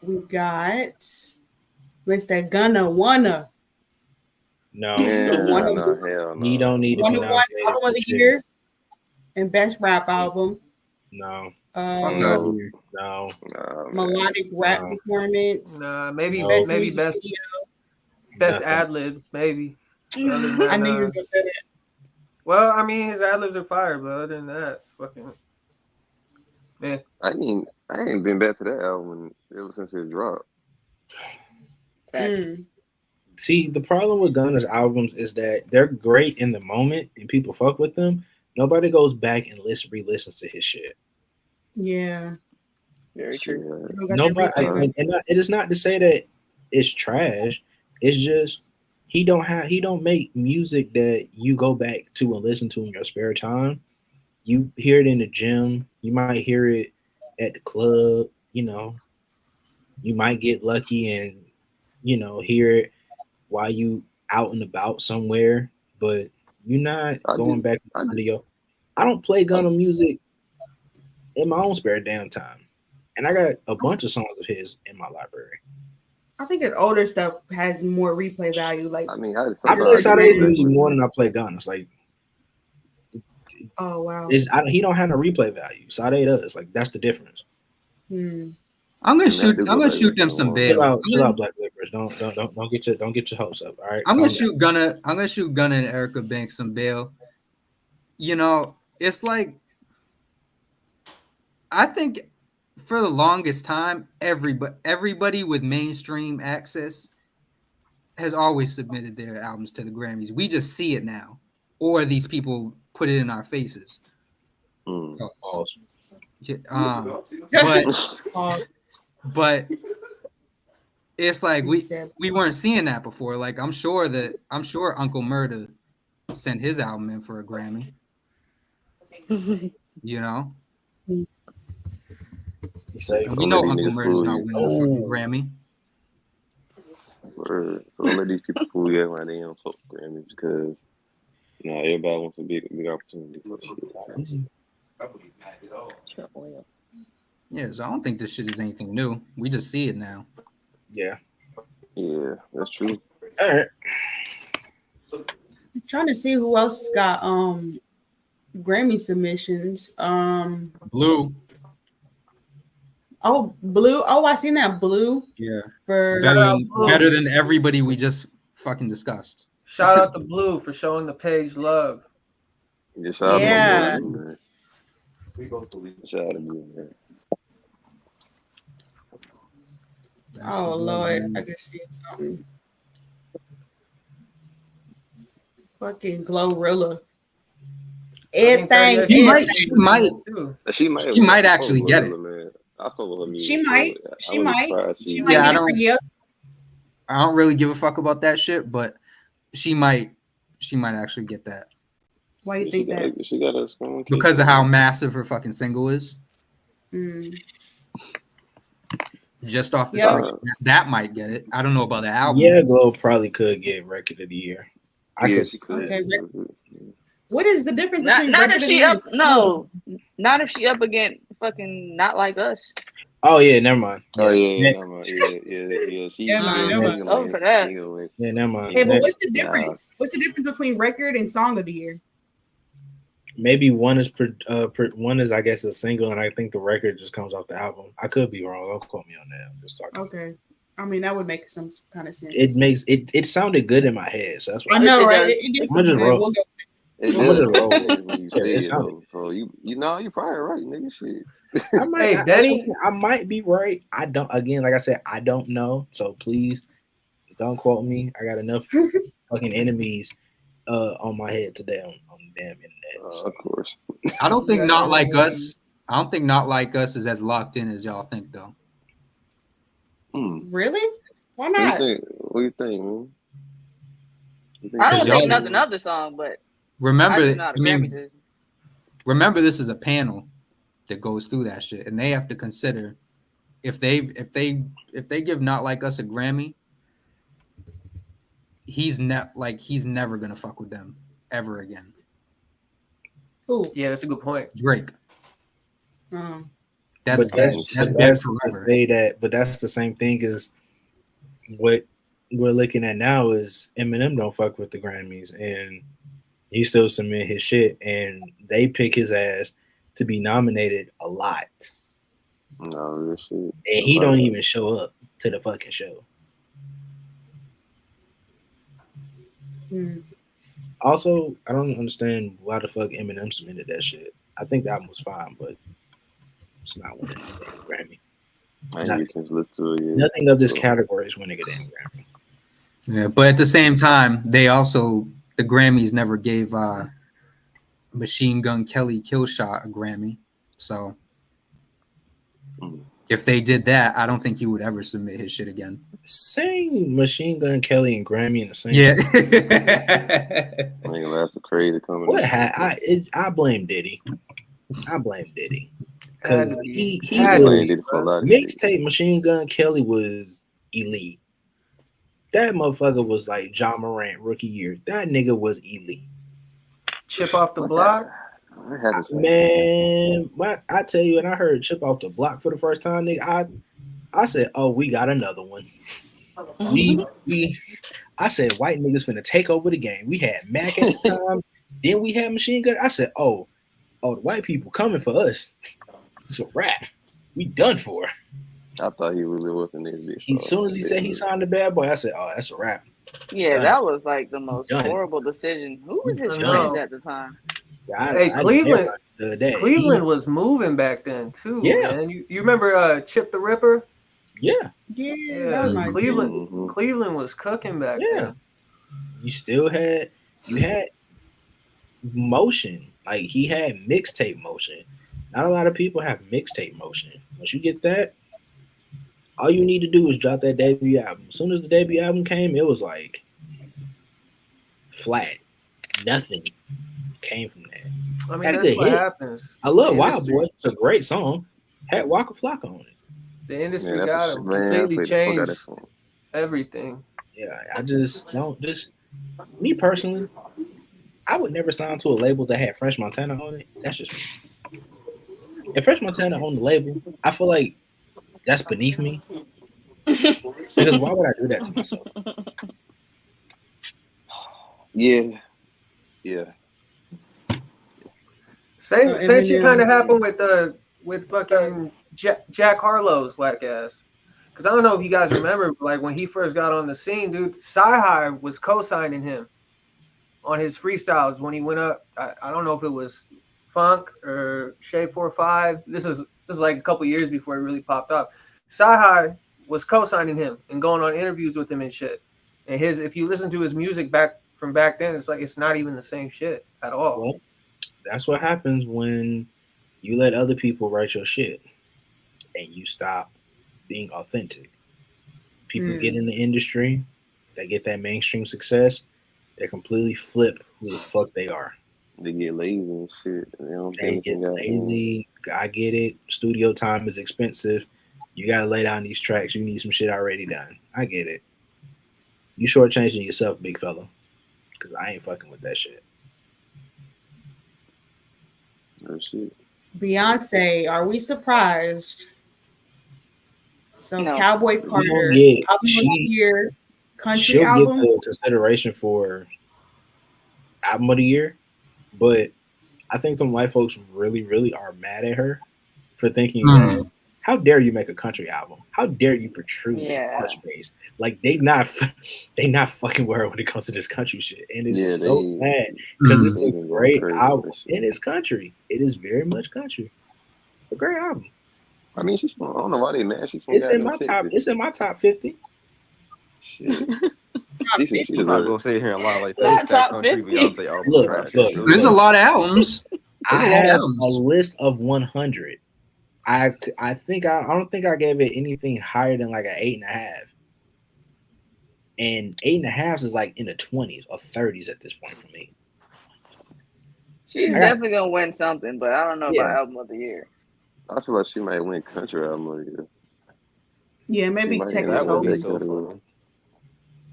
We got Mr. Gunna Wanna. No, hell no. He don't need to One be of one nominated album for of the shit. year and best rap album. No. No. Melodic rap performance. Nah, maybe Best maybe music best video. ad libs, maybe. Other than that, I knew you were gonna say that. Well, I mean, his ad libs are fire, but other than that, fucking man. I ain't been back to that album ever since it dropped. See, the problem with Gunna's albums is that they're great in the moment and people fuck with them. Nobody goes back and re-listens to his shit. Yeah. Very true. Nobody, it is not to say that it's trash. It's just he don't make music that you go back to and listen to in your spare time. You hear it in the gym. You might hear it at the club. You know, you might get lucky and hear it while you out and about somewhere. But you're not going back to the video. I don't play Gunna music in my own spare damn time, and I got a bunch of songs of his in my library. I think his older stuff has more replay value. Like I mean, I play Sade music more than I play Gunna's. Like, oh wow, he don't have no replay value. Sade does. Like, that's the difference. I'm gonna shoot them some bail. Chill out, Black Clippers. Don't get your hopes up. All right. I'm gonna shoot Gunna and Erica Banks some bail. You know, it's like I think for the longest time, everybody with mainstream access has always submitted their albums to the Grammys. We just see it now, or these people put it in our faces. But it's like we weren't seeing that before. Like I'm sure Uncle Murda sent his album in for a Grammy. You know. And we know Uncle Murda's not winning a fucking Grammy. So don't let these people fool you when they don't fuck Grammys because everybody wants a big opportunity. Yeah, so I don't think this shit is anything new. We just see it now. Yeah, that's true. All right. I'm trying to see who else got Grammy submissions. Blue. Oh, Blue. Oh, I seen that Blue. Yeah. For Better than everybody we just fucking discussed. Shout out to Blue for showing the page love. Yeah, shout Yeah. out to Blue, man. Shout out to Blue, man. Oh Lord, I can see something. Fucking Glorilla. Everything. She might actually get it. Man. I fuck with her music. She might. So She might. She might Yeah, get it for you. I don't really give a fuck about that shit, but she might actually get that. Why do you think that? She got a strong Because of how massive her fucking single is. Just off the strength, that might get it. I don't know about the album. Yeah, Glow probably could get record of the year. She could. Okay. What is the difference between not record if of she the up? year? No, not if she up against fucking Not Like Us. Oh yeah, never mind. Oh yeah, never mind. Yeah. She's over for that. Yeah, never mind. Hey, but what's the difference? What's the difference between record and song of the year? Maybe one is one is I guess a single, and I think the record just comes off the album. I could be wrong. Don't quote me on that. I'm just talking. Okay. I mean, that would make some kind of sense. It makes it sounded good in my head, so that's why I know, right? It did I'm just good. roll. We'll go. It I'm just does roll. when you say it it, sounded though. So you know you're probably right, nigga. Shit. I might, I might be right. I don't. Again, like I said, I don't know. So please, don't quote me. I got enough fucking enemies on my head today on the damn internet. Of course. I don't think Not Like Us. I don't think Not Like Us is as locked in as y'all think, though. Really? Why not? What do you think, man? I don't think nothing of the song, but remember, I just know how the Grammys is. remember, this is a panel that goes through that shit, and they have to consider if they give Not Like Us a Grammy, he's never gonna fuck with them ever again. Who? Yeah, that's a good point. Drake. That's forever. say that, but that's the same thing as what we're looking at now is Eminem don't fuck with the Grammys, and he still submit his shit, and they pick his ass to be nominated a lot. No, shit. And he don't even show up to the fucking show. Also, I don't understand why the fuck Eminem submitted that shit. I think the album was fine, but it's not winning a Grammy. Nothing of this category is winning a damn Grammy. Yeah, but at the same time, the Grammys never gave Machine Gun Kelly Killshot a Grammy. So if they did that, I don't think he would ever submit his shit again. Saying Machine Gun Kelly and Grammy in the same. Yeah. That's a crazy comment. What I blame Diddy. I blame Diddy. Because he was mixtape Machine Gun Kelly was elite. That motherfucker was like John Morant rookie year. That nigga was elite. Chip off the block. Man, I tell you, and I heard Chip off the block for the first time, nigga. I said, oh, we got another one. I said, white niggas finna take over the game. We had Mac at the time. Then we had Machine Gun. I said, oh, the white people coming for us. It's a wrap. We done for. I thought he really wasn't this bitch. As soon as he said he signed the Bad Boy, I said, oh, that's a wrap. Yeah, that was like the most horrible decision. Who was his friends at the time? Cleveland was moving back then too. Yeah, man. You remember Chip the Ripper? Yeah. Cleveland was cooking back then. You had motion. Like he had mixtape motion. Not a lot of people have mixtape motion. Once you get that, all you need to do is drop that debut album. As soon as the debut album came, it was like flat. Nothing came from that. I mean, that's what happens. I love Wild Boy. It's a great song. Had Waka Flocka on it. The industry got him. Completely changed everything. Yeah, I just don't. Me personally, I would never sign to a label that had French Montana on it. That's just me. If French Montana on the label, I feel like that's beneath me. Because why would I do that to myself? Yeah. Same shit kind of happened with fucking Jack Harlow's whack ass. Because I don't know if you guys remember, like when he first got on the scene, dude, Sci-Hi was co-signing him on his freestyles when he went up. I don't know if it was Funk or Shade 4-5. This is like a couple years before he really popped up. Sci-Hi was co-signing him and going on interviews with him and shit. And if you listen to his music back then, it's like it's not even the same shit at all. Well, that's what happens when you let other people write your shit and you stop being authentic. People get in the industry, they get that mainstream success, they completely flip who the fuck they are. They get lazy and shit. They get lazy. I get it. Studio time is expensive. You gotta lay down these tracks. You need some shit already done. I get it. You shortchanging yourself, big fella. Because I ain't fucking with that shit. No shit. Beyonce, are we surprised? So No. Cowboy Carter, get- album of the she- year, country She'll album. get the consideration for album of the year, but I think them white folks really, really are mad at her for thinking that how dare you make a country album? How dare you protrude our space? Like they not fucking with her when it comes to this country shit, and it's so sad because it's a great album and it's country. It is very much country. A great album. I mean, she's from, I don't know why they mad. She's from It's in my goddamn top. Texas. It's in my top 50. Shit. I'm not gonna sit here and lie like Not that. top Country 50. Beyonce album Look, trash. look, There's a lot of albums. I There's a lot of have albums. a list of 100. I don't think I gave it anything higher than like an 8.5. And 8.5 is like in the 20s or 30s at this point for me. She's definitely gonna win something, but I don't know about album of the year. I feel like she might win country album of the year. Yeah, maybe She might Texas win that Hold'em. category.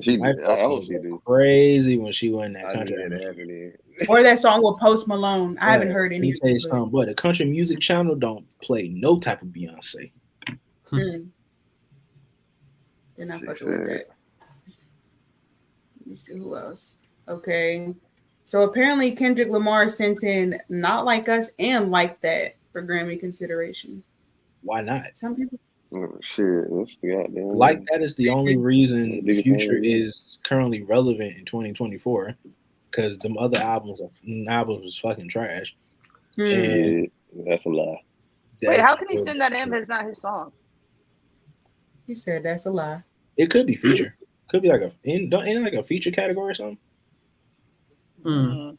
She, My I hope she do. crazy when she won that I country. need that happening. Or that song with Post Malone. I haven't heard Let any. me tell you something, but the country music channel don't play no type of Beyonce. They're not fucking with that. Let me see who else. Okay. So apparently Kendrick Lamar sent in Not Like Us and Like That for Grammy consideration. Why not? Some people. Oh, shit, that's the goddamn. Like that is the only reason Biggest Future song, yeah. is currently relevant in 2024 because them other albums was fucking trash. And that's a lie. Wait, how can he send that in if it's not his song? He said that's a lie. It could be feature. Could be like ain't like a feature category or something.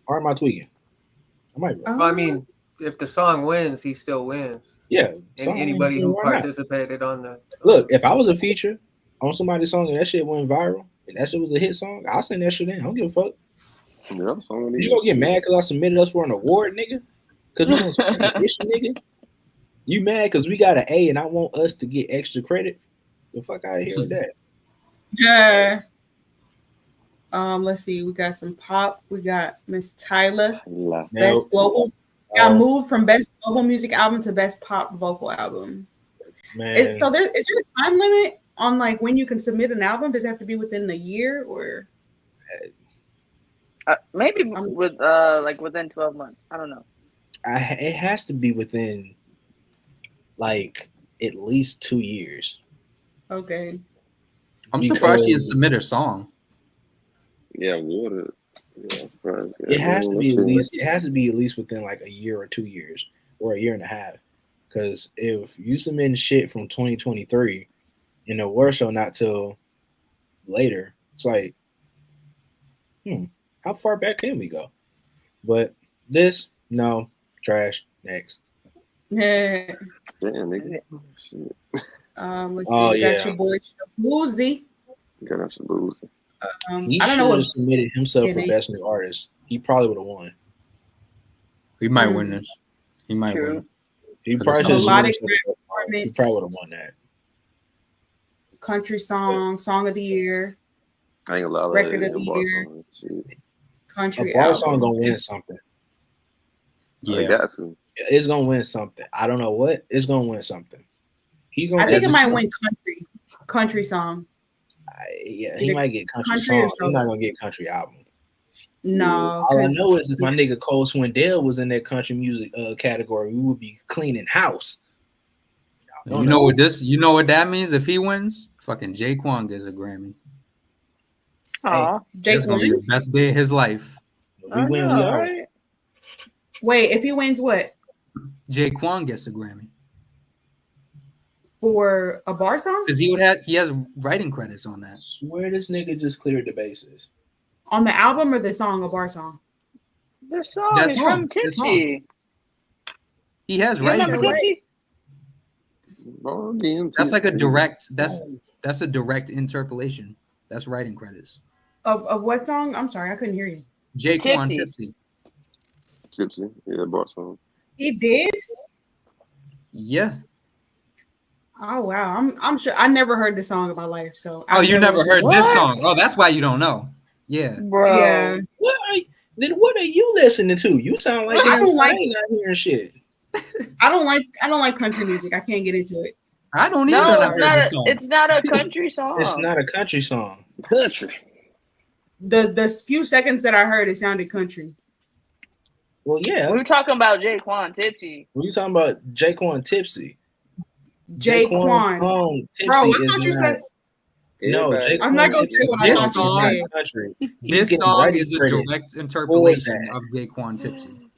Or am I tweaking? I might be. I mean, if the song wins, he still wins. Yeah. And anybody who why not? participated on the Look, if I was a feature on somebody's song and that shit went viral, and that shit was a hit song, I'll send that shit in. I don't give a fuck. Yeah, You gonna get mad because I submitted us for an award, nigga? Because we gonna submit this shit, nigga? You mad because we got an A and I want us to get extra credit? The fuck out of here with that. Yeah. Let's see. We got some pop. We got Miss Tyler. Best global. Got moved from best global music album to best pop vocal album. Man. So is there a time limit on like when you can submit an album? Does it have to be within the year or? Maybe with like within 12 months. I don't know. It has to be within like at least 2 years. Okay. I'm surprised she didn't submit her song. Yeah, water. Yeah, I'm surprised. It has to be at least. It has to be at least within like a year or 2 years or a year and a half. Because if you submit shit from 2023 and the award show not till later, it's like, how far back can we go? But this, no, trash. Next. Yeah. Damn, nigga. Shit. Let's see. We got your boy Woozy. Got us some booze. He I don't know what submitted himself for it best is. new artist. He probably would have won. He might win this. He might win. He For probably this should have album. submitted himself. He probably would have won that. Country song, song of the year, I ain't gonna lie. record of the year, country A bar album. song gonna win something. They got to. It's gonna win something. I don't know what. It's gonna win something. He's gonna. I think it might win country song. Yeah, he Either might get country country song. or He's solo. not gonna get country album. No, All I 'cause- know is if my nigga Cole Swindell was in that country music category, we would be cleaning house. You know what this? You know what that means? If he wins, fucking Jaquan gets a Grammy. Aw, It's gonna be the best day of his life. We win, we out. Right? Wait, if he wins, what Jaquan gets a Grammy for a bar song? because he has writing credits on that. Swear this nigga just cleared the bases. On the album or the song, a bar song? The song That is song, from the Tipsy. He has You writing remember credits. Tipsy? That's like a direct. That's a direct interpolation. That's writing credits. Of what song? I'm sorry, I couldn't hear you. Jaquan Tipsy. Tipsy. Yeah, bar song. He did? Yeah. Oh wow, I'm sure I never heard this song in my life. So Oh, you never heard this What? song? Oh, that's why you don't know. Yeah. Bro. Yeah. Then what are you listening to? You sound like I don't like not hearing shit. I don't like country music. I can't get into it. I don't No, either. it's not a country song. It's not a country song. Country. The few seconds that I heard, it sounded country. Well, yeah. We were talking about Jaquan Tipsy. We talking about Jaquan Tipsy. Jaquan. Song, Tipsy Bro, I is thought you not- said. No, Everybody- I'm not gonna say what I This thought you song- said. country. He's This getting song writing is a credit direct for interpolation that. of Jaquan Tipsy.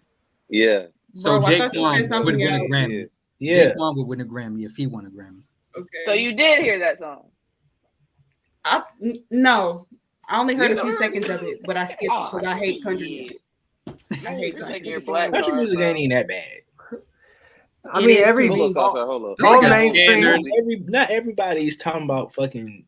Yeah. So Bro, I thought you said Jaquan would something win a else. Grammy. Yeah. Jaquan would win a Grammy if he won a Grammy. Okay. So you did hear that song? No, I only heard a few seconds of it, but I skipped it because I hate country music. I hate You're country taking your music. black Country card, music bro. ain't even that bad. I It mean, is every to me. Hold up. all Like a mainstream. standard- Not everybody's talking about fucking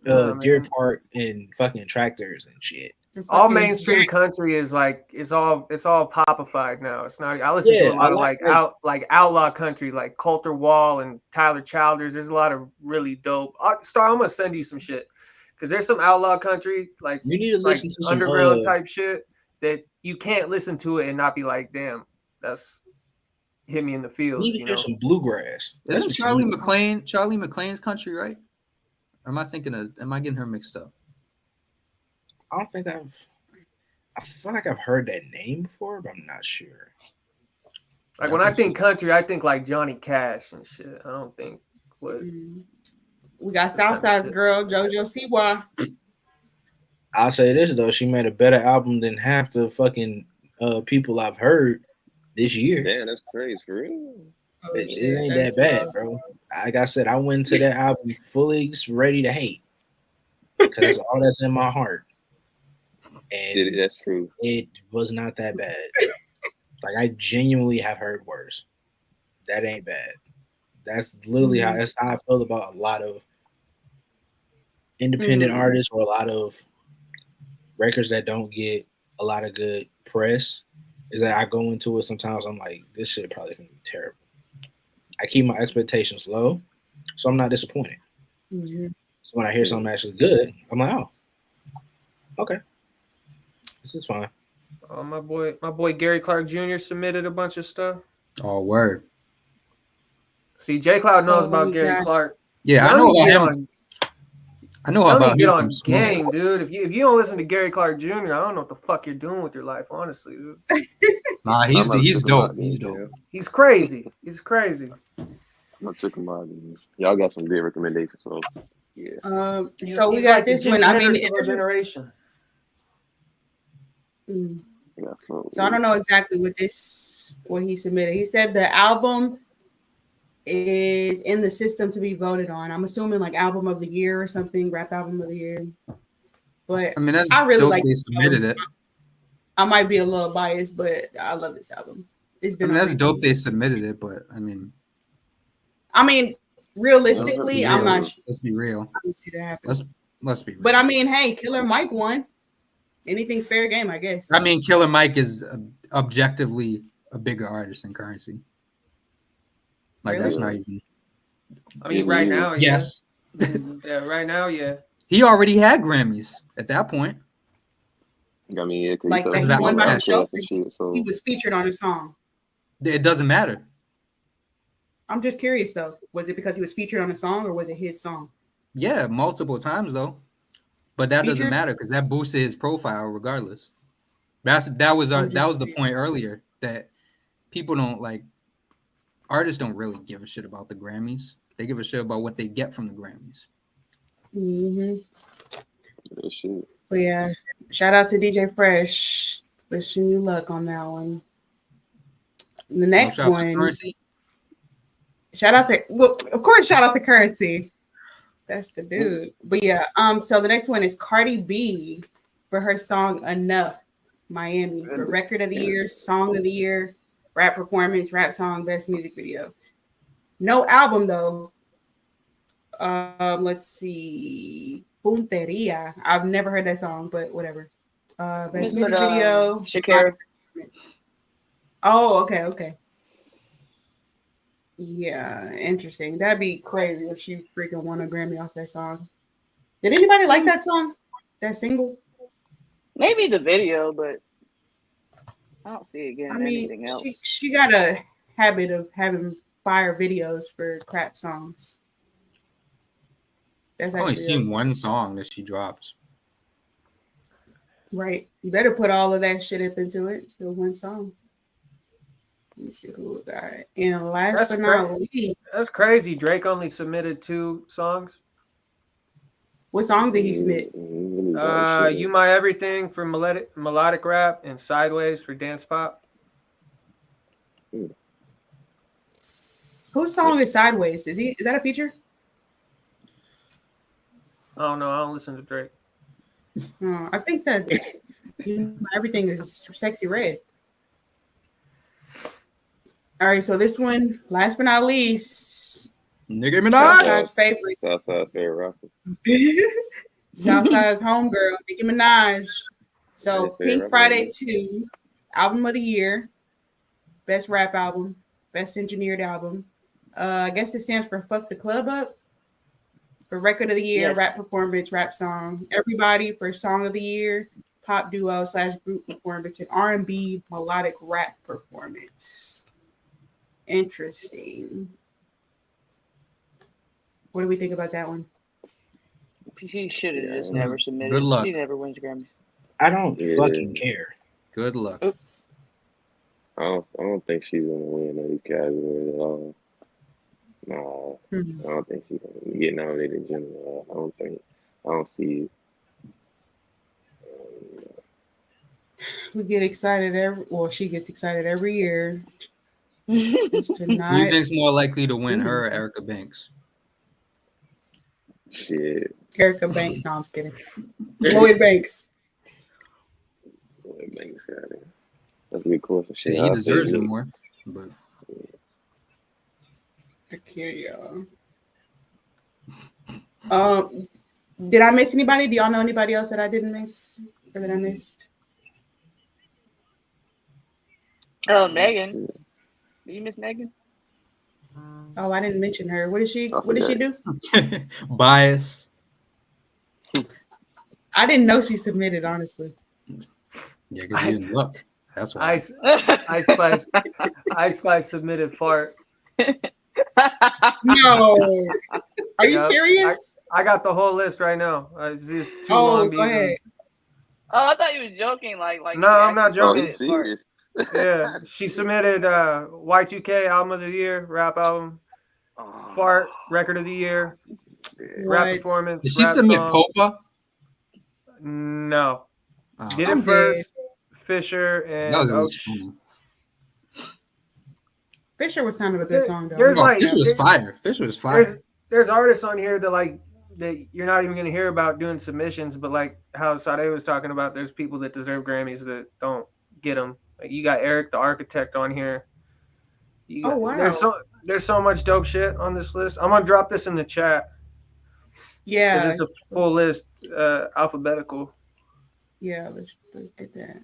man. Deer Park and fucking tractors and shit. All Fucking mainstream Jack- country is like it's all popified now. It's not. I listen Yeah, to a lot I of like- outlaw country, like Coulter Wall and Tyler Childers. There's a lot of really dope. Star, I'm gonna send you some shit because there's some outlaw country like You need to like listen to some underground type shit that you can't listen to it and not be like, damn, that's hit me in the You feels. need to You hear know, some bluegrass. That's Isn't what you Charlie need. McClain's country, right? Or am I getting her mixed up? I don't think I feel like I've heard that name before, but I'm not sure. like when I think country, I think like Johnny Cash and shit. I don't think what. We got Southside's girl, JoJo Siwa. I'll say this though, she made a better album than half the fucking people I've heard this year. Damn, that's crazy for real. It ain't that bad, bro. Like I said, I went to that album fully ready to hate because that's all that's in my heart. And That's true. it was not that bad. Like I genuinely have heard worse. That ain't bad. That's literally how I feel about a lot of independent artists or a lot of records that don't get a lot of good press. Is that I go into it sometimes I'm like, this shit probably gonna be terrible. I keep my expectations low, so I'm not disappointed. Mm-hmm. So when I hear something actually good, I'm like, oh, okay, this is fine. My boy Gary Clark Jr. submitted a bunch of stuff. Oh, word. See, J Cloud knows So about we Gary got- Clark. Yeah, I Y'all know need to about get him. on- I know y'all need about to him get from on Smoke. game, dude. If you don't listen to Gary Clark Jr., I don't know what the fuck you're doing with your life, honestly, dude. Nah, I'm he's not he's checking him dope. out, He's man. dope. He's crazy. He's crazy. I'm not checking my y'all got some good recommendations, so yeah. So we He's got like the this Jimi one. I mean, Hendrix of our generation. So I don't know exactly what he submitted. He said the album is in the system to be voted on. I'm assuming like album of the year or something, rap album of the year. But I mean, that's I really dope like they this submitted album. it. I might be a little biased, but I love this album. It's I been mean, that's on dope they submitted it, but I mean, realistically, I'm not sure. Let's be real. I don't see that happen. Let's be real. But I mean, hey, Killer Mike won. Anything's fair game, I guess. I mean, Killer Mike is objectively a bigger artist than Currency. Like that's not even. I mean, right now, yes. Yeah, right now, yeah. He already had Grammys at that point. I mean, yeah, Like that he won by himself. He was featured on a song. It doesn't matter. I'm just curious though. Was it because he was featured on a song or was it his song? Yeah, multiple times though. But that doesn't Featured? matter because that boosted his profile regardless. That was the point earlier that people don't like. artists don't really give a shit about the Grammys. They give a shit about what they get from the Grammys. Mm-hmm. That shit. But yeah, shout out to DJ Fresh. Wishing you luck on that one. The next shout out to one. Currency. Shout out to, well, of course, shout out to Currency. That's the dude. But yeah, so the next one is Cardi B for her song Enough Miami for record of the year, song of the year, rap performance, rap song, best music video. No album though. Let's see. Punteria. I've never heard that song, but whatever. Best music video. Shakira. Oh, okay. Yeah, interesting. That'd be crazy if she freaking won a Grammy off that song. Did anybody like that song? That single? Maybe the video, but I don't see it getting anything else. She got a habit of having fire videos for crap songs. That's I've only actually seen one song that she dropped. right. You better put all of that shit up into it. So one song. Let me see who we got. And last but not least, that's crazy. Drake only submitted 2 songs. What song did he submit? You My Everything for melodic rap and Sideways for dance pop. Whose song is Sideways? Is that a feature? Oh no, I don't listen to Drake. I think that everything is Sexy Red. All right, so this one, last but not least, Nicki Minaj. Southside's favorite. Southside's favorite rapper. Southside's homegirl, Nicki Minaj. So Pink Friday 2, album of the year, best rap album, best engineered album. I guess it stands for Fuck the Club Up. For record of the year, Yes. rap performance, rap song. Everybody for song of the year, pop duo / group performance, and R&B melodic rap performance. Interesting. What do we think about that one? She should have just never submitted. Good luck. She never wins Grammys. I don't fucking care. Good luck. I don't think she's gonna win these categories at all. No, I don't think she's gonna get nominated in general. I don't see it. We get excited she gets excited every year. Who do you think's more likely to win, her or Erica Banks? Shit. Erica Banks. No, I'm just kidding. Lloyd Banks. Lloyd Banks got it. That's a good question. Shit, he deserves it more. But Okay, y'all. Did I miss anybody? Do y'all know anybody else that I didn't miss or that I missed? Oh, Megan. Did you miss Megan? Oh, I didn't mention her. What did she do? Bias. I didn't know she submitted, honestly. Yeah, because you didn't look. That's why. Ice Spice submitted fart. No. Are you serious? I got the whole list right now. It's just too Oh, long. go ahead. Oh, I thought you were joking. Like No, I'm not Oh, joking. he's serious. Yeah, she submitted Y2K album of the year, rap album, fart record of the year, rap What? performance. Did she rap submit song. Popa? No. Oh. Did I'm it first. Fisher and That was at Oak. least funny. Fisher was kind of a good song, though. There's Oh, like Fisher was fire. Fisher was fire. there's artists on here that you're not even gonna hear about doing submissions, but like how Sade was talking about, there's people that deserve Grammys that don't get them. Like you got Eric the Architect on here. Oh, wow. There's so much dope shit on this list. I'm gonna drop this in the chat. Yeah. 'Cause it's a full list, alphabetical. Yeah, let's get that.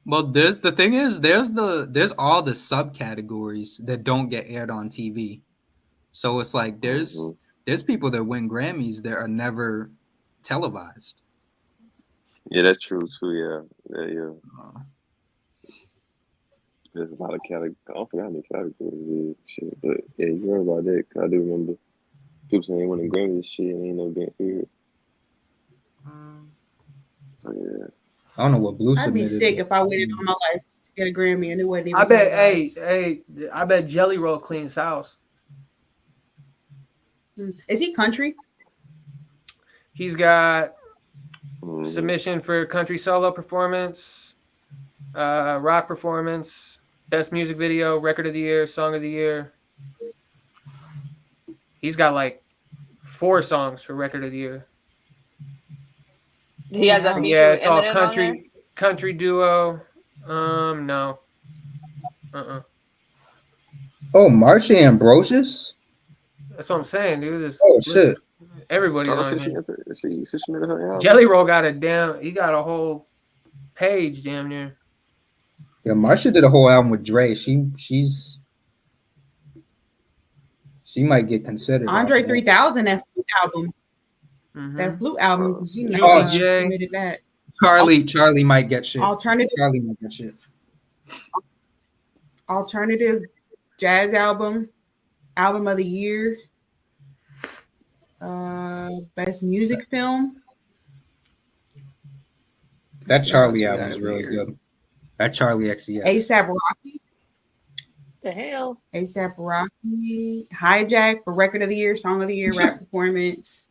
Well, there's all the subcategories that don't get aired on TV. So it's like there's people that win Grammys that are never televised. Yeah, that's true too. Yeah. There's a lot of categories. I don't forget how many categories there is. Shit, but yeah, you heard about that. 'Cause I do remember people saying they winning Grammys and shit and ain't no getting here. So yeah. I don't know what Blue I'd be submitted. sick if I waited all my life get a Grammy, and it wasn't even. I bet. televised. I bet Jelly Roll cleans house. Is he country? He's got submission for country solo performance, rock performance, best music video, record of the year, song of the year. He's got like 4 songs for record of the year. He has a feature Yeah, with it's all Eminem on there? country duo. No. Oh, Marsha Ambrosius. That's what I'm saying, dude. Oh shit. Everybody's Oh, on she here. submitted her album. Jelly Roll got he got a whole page damn near. Yeah, Marsha did a whole album with Dre. She might get considered. Andre 3000, that flute album. Mm-hmm. That flute album. He submitted that. Charlie might get shit. Alternative. Charlie might get shit. Alternative jazz album of the year. Best music film. That Charlie album is really good. That Charlie XCX. ASAP Rocky. The hell? ASAP Rocky. Hijack for record of the year, song of the year, rap performance,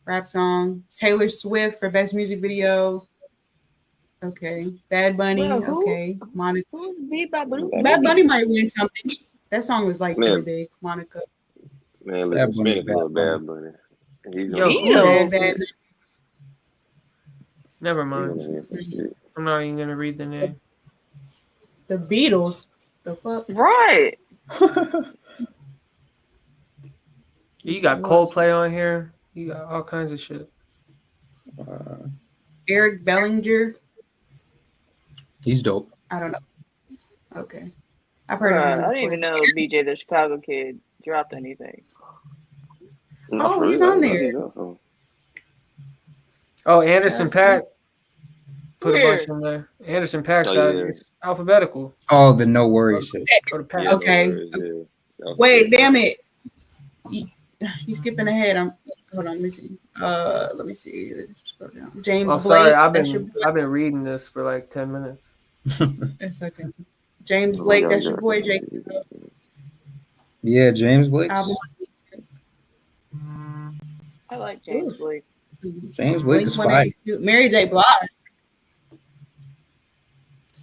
rap song. Taylor Swift for best music video. Okay. Bad Bunny. Bro, who? Okay. Monica. Who's Bebop? Bad Bunny might win something. That song was like Man. really big. Monica. Man, Bad look, Bunny's spin it, Bad Bunny. He's Bad. Never mind. I'm not even gonna read the name. The Beatles. The fuck? Right. You got Coldplay on here. You got all kinds of shit. Eric Bellinger. He's dope. I don't know. Okay. I've heard Bruh, of him. I didn't before. even know BJ the Chicago Kid dropped anything. Oh, he's on there. Oh, Anderson .Paak put Where? a bunch in there. Anderson .Paak's Oh, got yeah. it's alphabetical. Oh, the no worries shit. Go to Paak. Yeah, Okay. no worries, yeah. Wait, damn it. You skipping ahead. Hold on, let me see. Let me see. Let's scroll down. James Oh, Blake. sorry, I've that's your been reading this for like 10 minutes. It's okay. James Blake, that's your boy, Jake. Yeah, James Blake. Album. I like James Blake. James Blake is fine. Blink-182. Mary J. Blige.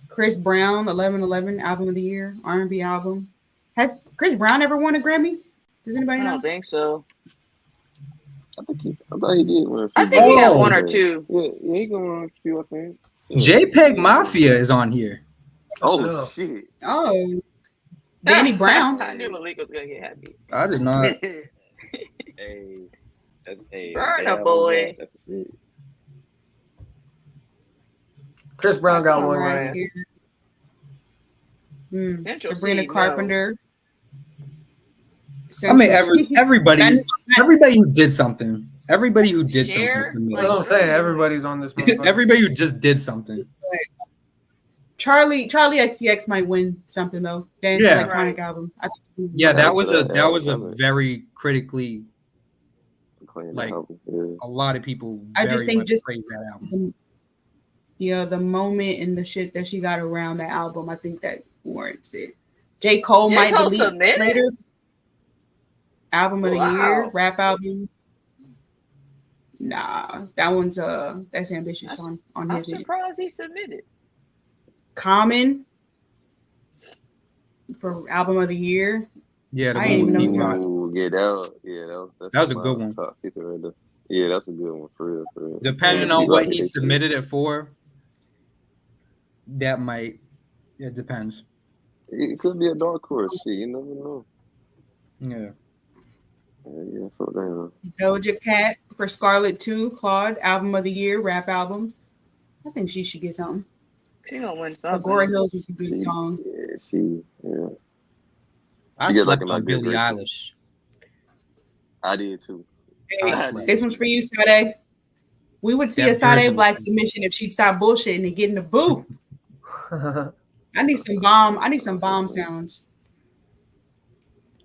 Chris Brown, 11:11 album of the year, R&B album. Has Chris Brown ever won a Grammy? Does anybody I know? don't think so. I thought he did win. I think he got 1 or 2. Yeah, he going on a few, I think. JPEG Mafia is on here. Oh, shit. Oh, Danny Brown. I knew Malik was gonna get happy. I did not. Hey, hey, Burna Boy. That's the shit. Chris Brown got All one right, right. here. Central Sabrina C, no. Carpenter. I mean, Central C. everybody who did something. Everybody who did Cher? something. That's what I'm saying. Everybody's on this. motherfucker. Everybody who just did something. Charlie XCX might win something though. Dance Yeah. electronic album. I think Yeah, that That's was a what I- very critically, Claim like, that album, yeah. a lot of people I very just think much just praise that album. the moment and the shit that she got around that album, I think that warrants it. J. Cole J. might Cole delete submitted? later. Album of the Wow. year, rap album. Nah, that one's that's ambitious on I'm his end. surprised he submitted. Common for album of the year. Yeah, the I didn't even know he dropped. Ooh, yeah, that's That was a my good one. top 50 right there. Yeah, that's a good one for real. For real. Depending Yeah, on you what like he it. submitted it for, that might. It depends. It could be a dark horse. Shit, you never know. Yeah. Yeah, fuck that. Doja Cat for Scarlet 2, Claude, album of the year, rap album. I think she should get something. She gonna win something. Agora Hills was a good song. Yeah. I You get slept like on good Billie graces. Eilish. I did too. Hey, this one's for you, Sade. We would see That a Sade version Black was- submission if she'd stop bullshitting and get in the booth. I need some bomb sounds.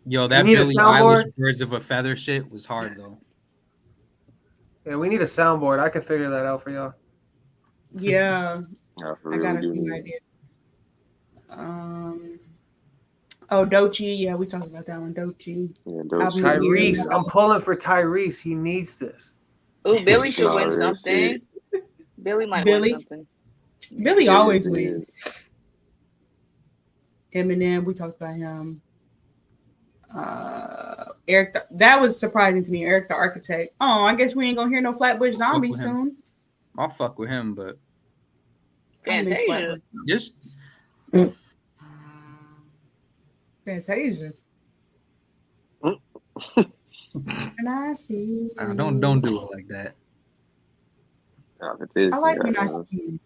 Yo, that need a Billie soundboard? Eilish Birds of a Feather shit was hard though. Yeah, we need a soundboard. I can figure that out for y'all. Yeah, Yeah, for I real, got a we do few need it. ideas. Oh, Doechii. Yeah, we talked about that one. Doechii. Yeah, Tyrese. I'm pulling for Tyrese. He needs this. Ooh, Billy should Nah, win real something. shit. Billy might win Billy. something. Billy Yeah, always yeah. wins. Eminem, we talked about him. Eric, that was surprising to me. Eric the Architect. Oh, I guess we ain't gonna hear no Flatbush Zombie soon. I'll fuck with him, but Fantasia. just Fantasia. And I see. don't do it like that. I like when I see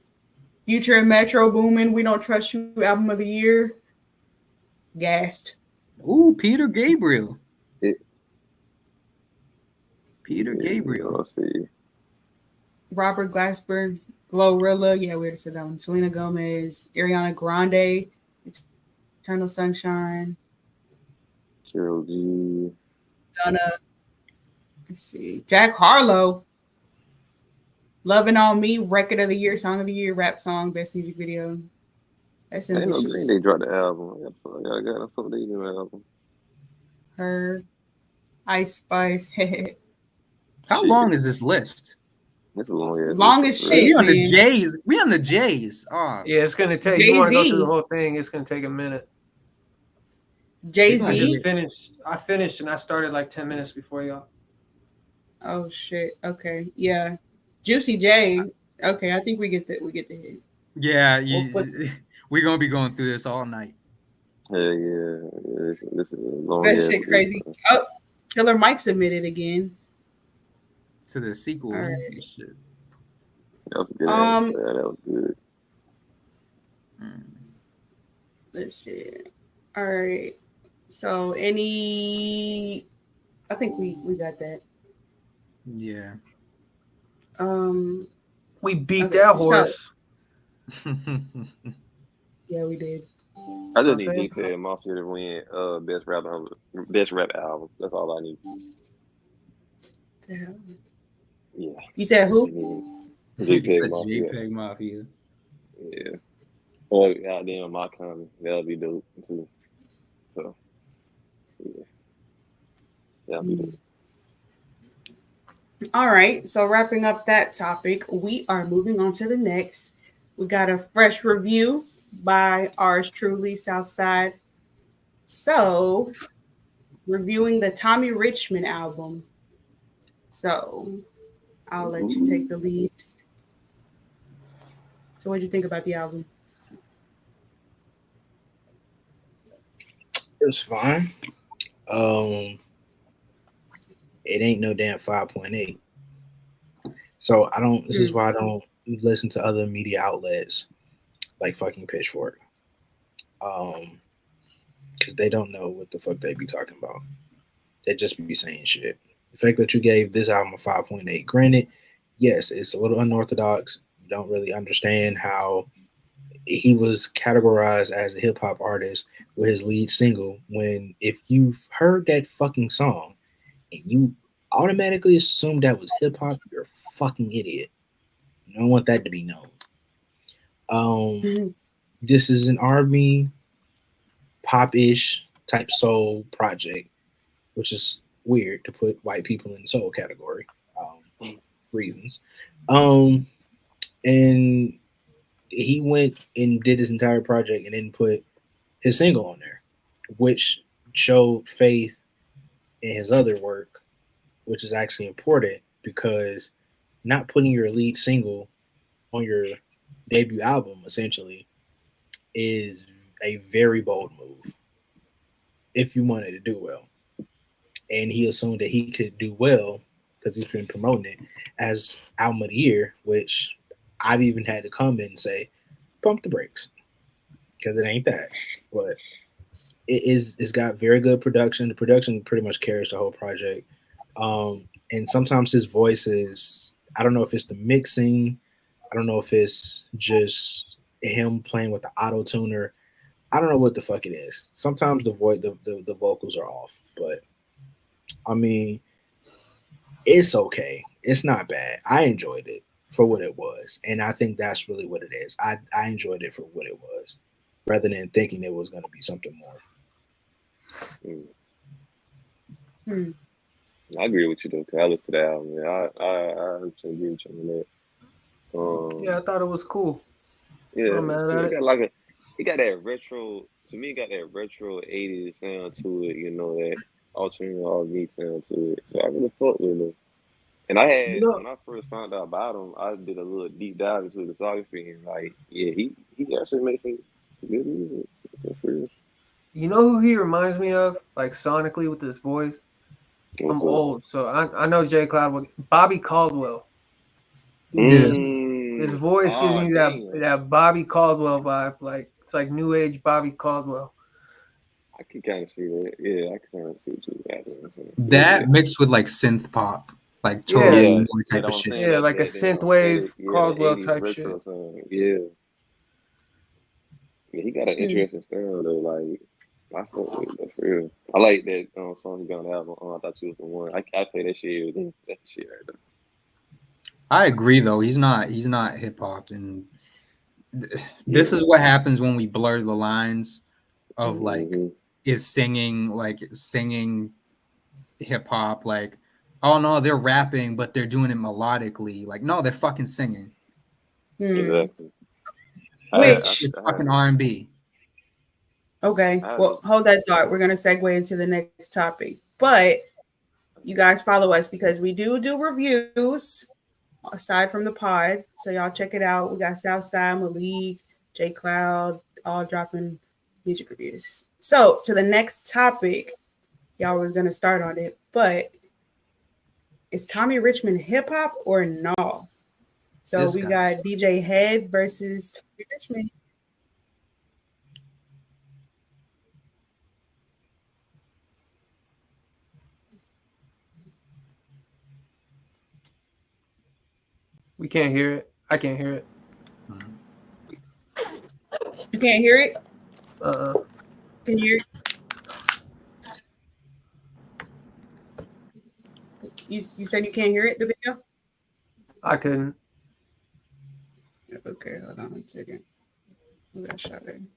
Future and Metro booming. We Don't Trust You album of the year. Gassed. Ooh, Peter Gabriel. Peter Gabriel. Let's see. Robert Glasper, Glorilla. Yeah, we already said that one. Selena Gomez, Ariana Grande, Eternal Sunshine. Carol G. Gunna. Let's see. Jack Harlow. Loving on Me, Record of the Year, Song of the Year, Rap Song, Best Music Video. That's Ain't no ambitious. Green Day dropped the album. I got a fuck they do the album. Her, Ice Spice. How long is this list? It's a long Longest shit. We on the man. J's. We on the J's. Oh. Yeah, it's gonna take. You want to go through the whole thing? It's gonna take a minute. Jay-Z. I just finished. I finished and I started like 10 minutes before y'all. Oh shit. Okay. Yeah. Juicy J. Okay, I think we get the hit. Yeah, we're gonna be going through this all night. Yeah. This is a long. That shit crazy. Oh, Killer Mike submitted again. To the sequel. All right. Shit. That was good. That was good. Let's see. All right. So I think we got that. Yeah. We beat that horse. Yeah, we did. I just need DK and Mafia to win best rap album. That's all I need. Yeah. You said who? JPEG Mafia. Mafia. Yeah. Or goddamn my coming. That'll be dope too. So yeah. That'll be dope. All right. So wrapping up that topic, we are moving on to the next. We got a fresh review by ours truly, Southside. So reviewing the Tommy Richmond album. So I'll let you take the lead. So what'd you think about the album? It was fine. It ain't no damn 5.8. So this is why I don't listen to other media outlets like fucking Pitchfork. Because they don't know what the fuck they be talking about. They just be saying shit. The fact that you gave this album a 5.8, granted, yes, it's a little unorthodox. You don't really understand how he was categorized as a hip hop artist with his lead single, when if you've heard that fucking song and you automatically assume that was hip hop, you're a fucking idiot. You don't want that to be known. This is an R&B pop-ish type soul project, which is weird to put white people in the soul category. Reasons. And he went and did his entire project and then put his single on there, which showed faith in his other work, which is actually important, because not putting your lead single on your debut album essentially is a very bold move if you wanted to do well. And he assumed that he could do well because he's been promoting it as album of the year, which I've even had to come in and say, pump the brakes, because it ain't that. But it's got very good production. The production pretty much carries the whole project. And sometimes his voice is, I don't know if it's the mixing, I don't know if it's just him playing with the auto tuner. I don't know what the fuck it is. Sometimes the vocals are off, but I mean, it's okay. It's not bad. I enjoyed it for what it was, and I think that's really what it is. I enjoyed it for what it was. rather than thinking it was going to be something more. I agree with you though. 'Cause I listened to that album. Yeah, I 100% agree with you on that. Yeah, I thought it was cool. Yeah, I'm mad at it it. got it got that retro. To me, it got that retro '80s sound to it. You know, that alternate R&B sound to it. So I really fucked with it. And I had when I first found out about him, I did a little deep dive into the discography, and like, yeah, he actually makes some good music. For real. You know who he reminds me of, like sonically with his voice? I'm old, so I know J. Cloud. Bobby Caldwell. Yeah. His voice gives me that Bobby Caldwell vibe. Like it's like new age Bobby Caldwell. I can kind of see that. Yeah, I can kind of see what you're saying. That mixed with like synth pop, like totally new type of shit. Yeah, like a synthwave Caldwell type shit. Yeah. Yeah, he got an interesting style though. Like I fuck with it, for real. I like that song he got on the album. I thought you was the one. I play that shit every day. That's the shit right there. I agree though. He's not hip hop, and this is what happens when we blur the lines of like is singing hip hop, like, oh no, they're rapping, but they're doing it melodically. Like, no, they're fucking singing. Exactly. Which it's fucking R&B. Okay, well, hold that thought. We're gonna segue into the next topic, but you guys follow us because we do reviews aside from the pod. So y'all check it out. We got Southside, Malik, J. Cloud, all dropping music reviews. So to the next topic, y'all were gonna start on it, but is Tommy Richmond hip hop or no? So we got DJ Head versus Tommy Richmond. We can't hear it. I can't hear it. You can't hear it? Can you hear it? You said you can't hear it, the video? I couldn't. Okay, hold on 1 second. We got shot in.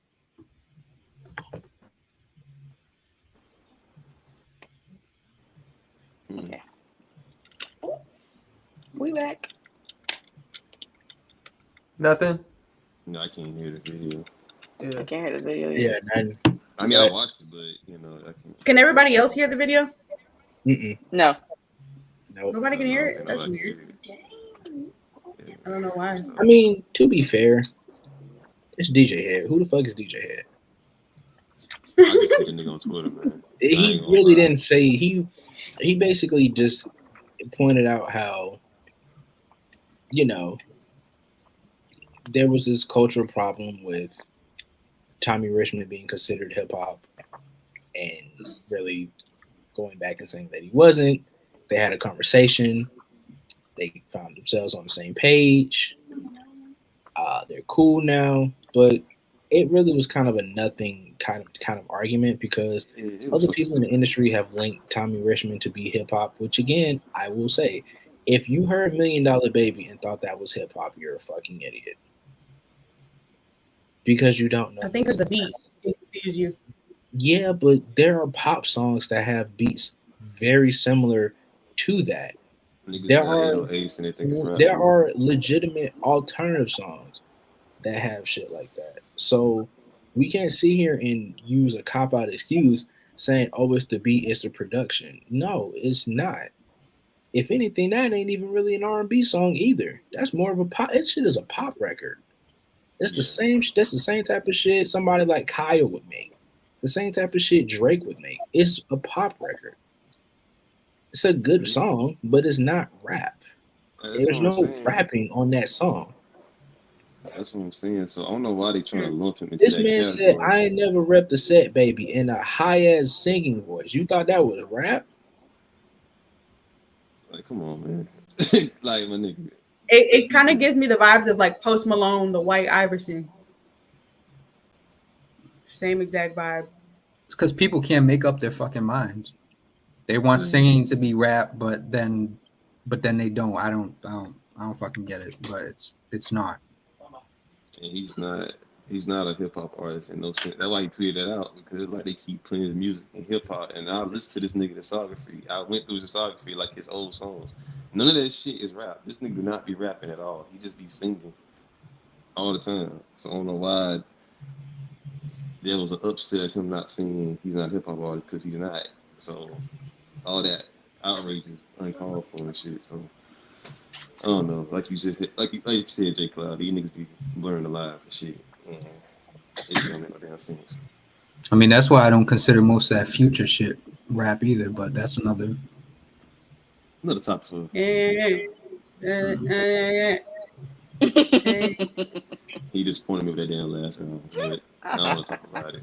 Okay. We back. Nothing? No, I can't hear the video. Yeah. I can't hear the video. Yeah, I mean, I watched it, but you know, I can't. Can everybody else hear the video? No. Nobody can hear it? That's weird. I don't know why. I mean, to be fair, it's DJ Head. Who the fuck is DJ Head? I just see the nigga on Twitter, man. He really didn't say he basically just pointed out how, you know, there was this cultural problem with Tommy Richmond being considered hip hop and really going back and saying that he wasn't. They had a conversation. They found themselves on the same page. They're cool now, but it really was kind of a nothing kind of argument because other people in the industry have linked Tommy Richmond to be hip hop, which again, I will say, if you heard $1 Million Baby and thought that was hip hop, you're a fucking idiot. Because you don't know. I think it's the beat. It confuses you. Yeah, but there are pop songs that have beats very similar to that. There are legitimate alternative songs that have shit like that. So we can't sit here and use a cop-out excuse saying, oh, it's the beat, it's the production. No, it's not. If anything, that ain't even really an R&B song either. That's more of a pop. That shit is a pop record. That's the same. That's the same type of shit somebody like Kyle would make. The same type of shit Drake would make. It's a pop record. It's a good song, but it's not rap. There's no rapping on that song. That's what I'm saying. So I don't know why they trying to lump him into this that man category. said, "I ain't never repped the set, baby," in a high ass singing voice. You thought that was rap? Like, come on, man. Like, my nigga. It kind of gives me the vibes of like Post Malone, the White Iverson. Same exact vibe. It's because people can't make up their fucking minds. They want singing to be rap, but then they don't. I don't fucking get it. But it's not. And he's not. he's not a hip hop artist in no sense. That's why he tweeted that out, because like they keep playing his music in hip hop, and I listen to this nigga discography. I went through his discography, like his old songs. None of that shit is rap. This nigga do not be rapping at all. He just be singing all the time. So I don't know why there was an upset of him not singing. He's not a hip hop artist, because he's not. So all that outrage is uncalled for and shit. So I don't know. Like you said, J. Cloud, these niggas be blurring the lines and shit. It don't make no damn sense. I mean, that's why I don't consider most of that Future shit rap either. But that's another topic for. He disappointed me with that damn last album. But I don't want to talk about it.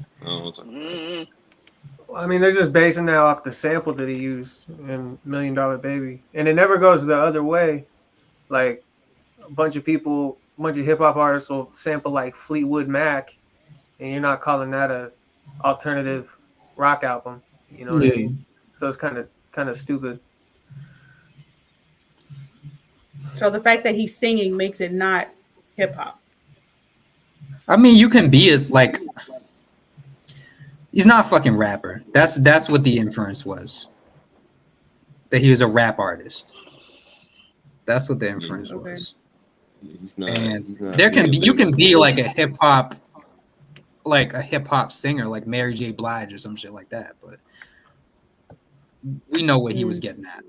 Well, I mean, they're just basing that off the sample that he used in $1 Million Baby, and it never goes the other way. Like a bunch of hip hop artists will sample like Fleetwood Mac, and you're not calling that a alternative rock album. You know what I mean? So it's kind of stupid. So the fact that he's singing makes it not hip hop. I mean, you can be as like, he's not a fucking rapper. That's what the inference was. That he was a rap artist. That's what the inference was. You can be like a hip hop singer, like Mary J. Blige or some shit like that. But we know what he was getting at.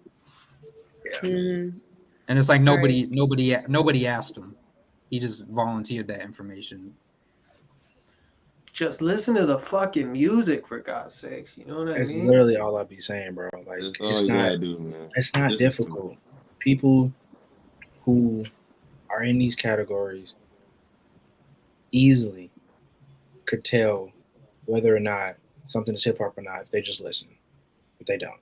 And it's like nobody asked him. He just volunteered that information. Just listen to the fucking music, for God's sakes. You know what I mean? That's literally all I be saying, bro. Like, it's not difficult. People who are in these categories easily could tell whether or not something is hip hop or not if they just listen. But they don't.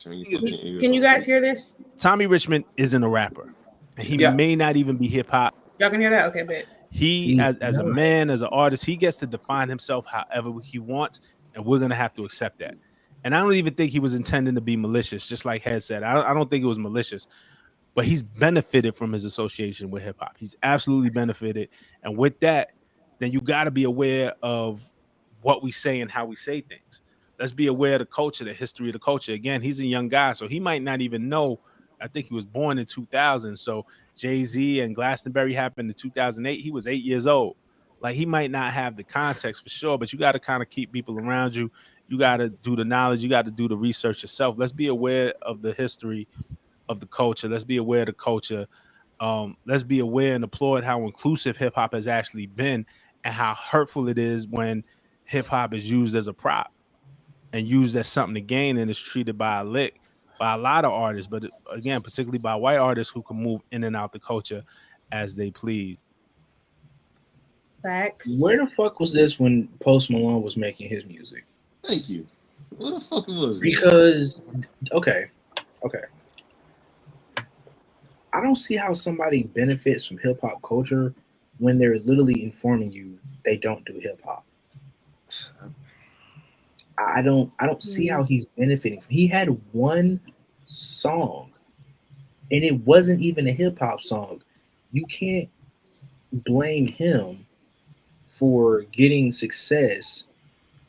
Can you guys hear this? Tommy Richmond isn't a rapper, and he may not even be hip hop. Y'all can hear that? Okay, bet. He, as a man, as an artist, he gets to define himself however he wants, and we're gonna have to accept that. And I don't even think he was intending to be malicious, just like Head said. I don't think it was malicious, but he's benefited from his association with hip hop. He's absolutely benefited, and with that, then you got to be aware of what we say and how we say things. Let's be aware of the culture, the history of the culture. Again, he's a young guy, so he might not even know. I think he was born in 2000. So Jay-Z and Glastonbury happened in 2008. He was 8 years old. Like, he might not have the context for sure, but you got to kind of keep people around you. You got to do the knowledge. You got to do the research yourself. Let's be aware of the history of the culture. Let's be aware of the culture. Let's be aware and applaud how inclusive hip hop has actually been and how hurtful it is when hip hop is used as a prop and used as something to gain and is treated by a lot of artists, but again, particularly by white artists who can move in and out the culture as they please. Facts. Where the fuck was this when Post Malone was making his music? Thank you. What the fuck was it? Because, okay. I don't see how somebody benefits from hip hop culture when they're literally informing you they don't do hip hop. I don't see how he's benefiting. He had one song, and it wasn't even a hip hop song. You can't blame him for getting success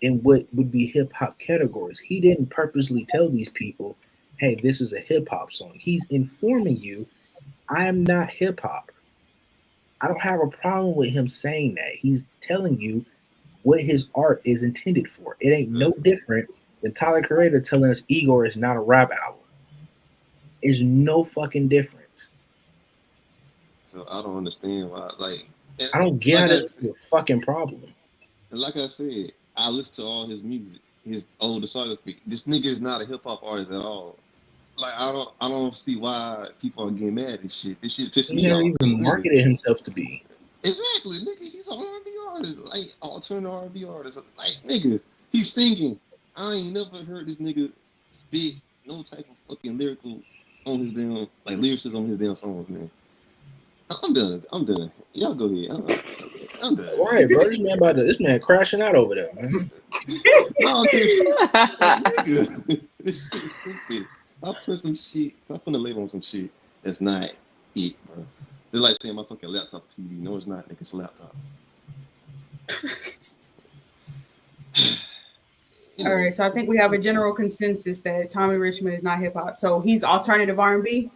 in what would be hip hop categories. He didn't purposely tell these people, "Hey, this is a hip hop song." He's informing you, "I am not hip hop." I don't have a problem with him saying that. He's telling you what his art is intended for. It ain't no different than Tyler Creator telling us Igor is not a rap album. It's no fucking difference. So I don't understand why. I don't get how that's a fucking problem. And like I said, I listen to all his music, his old discography. This nigga is not a hip hop artist at all. Like, I don't see why people are getting mad at this shit. This shit pisses me off. He never even marketed himself to be. Exactly, nigga. He's an R&B artist, like alternative R&B artist. Like, nigga, he's singing. I ain't never heard this nigga spit no type of fucking lyrical on his damn, like, lyricism on his damn songs, man. I'm done. Y'all go ahead. I'm done. All right, bro. This man crashing out over there, man. No, nigga. This shit is stupid. I put the label on some shit that's not it, bro. It's like saying my fucking laptop TV. No, it's not. It's a laptop. All right, so I think we have a general consensus that Tommy Richmond is not hip hop. So he's alternative R&B.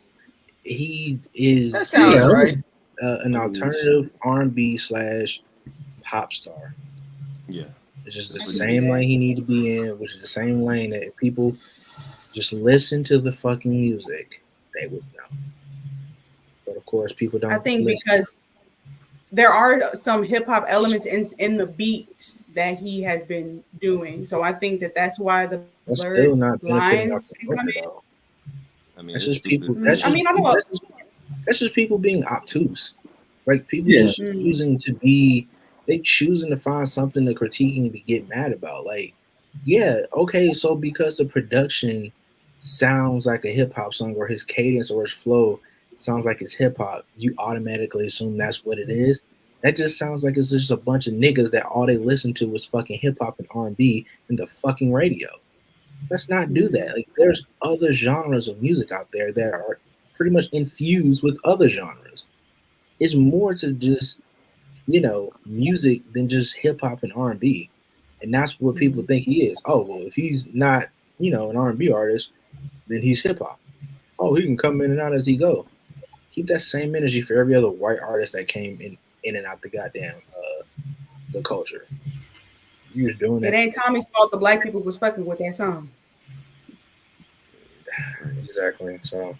He is. That sounds right. An alternative R&B / pop star. Yeah, it's just the same lane he need to be in, which is the same lane that if people just listen to the fucking music, they would know. But of course, people don't. I think listen. because there are some hip hop elements in the beats that he has been doing. So I think that's why the still not lines can come in. I mean, that's just people. That's just people being obtuse. Like people just choosing to be. They choosing to find something to critique and to get mad about. Like, yeah, okay, so because the production sounds like a hip hop song, or his cadence or his flow sounds like it's hip hop, you automatically assume that's what it is. That just sounds like it's just a bunch of niggas that all they listen to was fucking hip hop and R&B in the fucking radio. Let's not do that. Like, there's other genres of music out there that are pretty much infused with other genres. It's more to just, music than just hip hop and R&B. And that's what people think he is. Oh, well, if he's not, an R&B artist, then he's hip hop. Oh, he can come in and out as he go. Keep that same energy for every other white artist that came in and out the goddamn the culture. You're just doing that. It ain't Tommy's fault the black people was fucking with that song. Exactly. So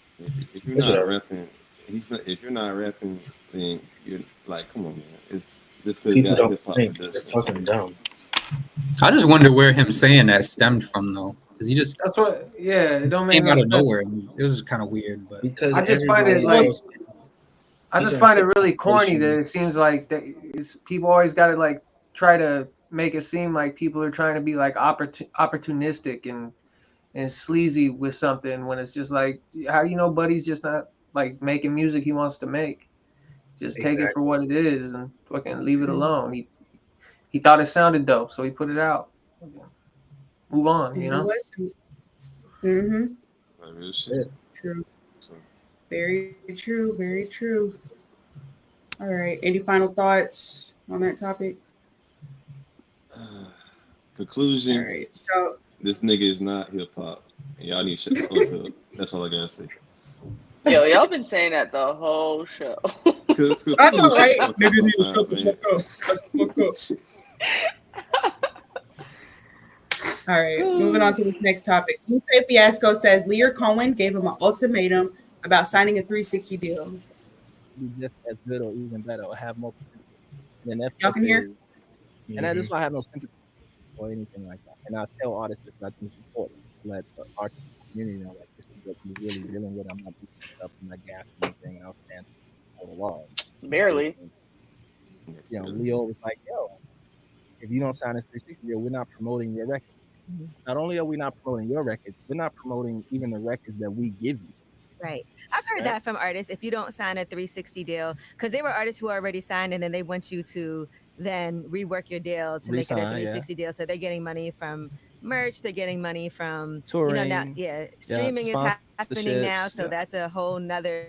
if you're not rapping, if you're not rapping, then you're like, come on, man. It's just people don't think they're fucking dumb. I just wonder where him saying that stemmed from, though, because he just it don't make came out of sense. nowhere. It was kind of weird, but because I just find it really corny that it seems like that people always got to like try to make it seem like people are trying to be like opportunistic and sleazy with something when it's just like, how do you know Buddy's just not like making music he wants to make? Just take it for what it is and fucking leave it alone. He thought it sounded dope, so he put it out. Move on, Mm-hmm. True. Very true. Very true. All right. Any final thoughts on that topic? Conclusion. All right. So this nigga is not hip hop. And y'all need to shut the fuck up. That's all I gotta say. Yo, y'all been saying that the whole show. I know, right? Niggas need to shut the fuck up. All right, moving on to the next topic. Lupe Fiasco says Lyor Cohen gave him an ultimatum about signing a 360 deal. Be just as good or even better or have more potential. And that's y'all can hear? And that is why I have no sympathy or anything like that. And I tell artists that I think it's important to let the artist community know, like, this is what you're really dealing with. I'm not beating up in my gap or anything else, and for the law. Barely. Lyor was like, yo, if you don't sign this 360 deal, we're not promoting your record. Not only are we not promoting your records, we're not promoting even the records that we give you. Right. I've heard that from artists. If you don't sign a 360 deal, because there were artists who already signed and then they want you to then rework your deal to make it a 360 deal. So they're getting money from merch, they're getting money from touring. Streaming is happening now. So that's a whole nother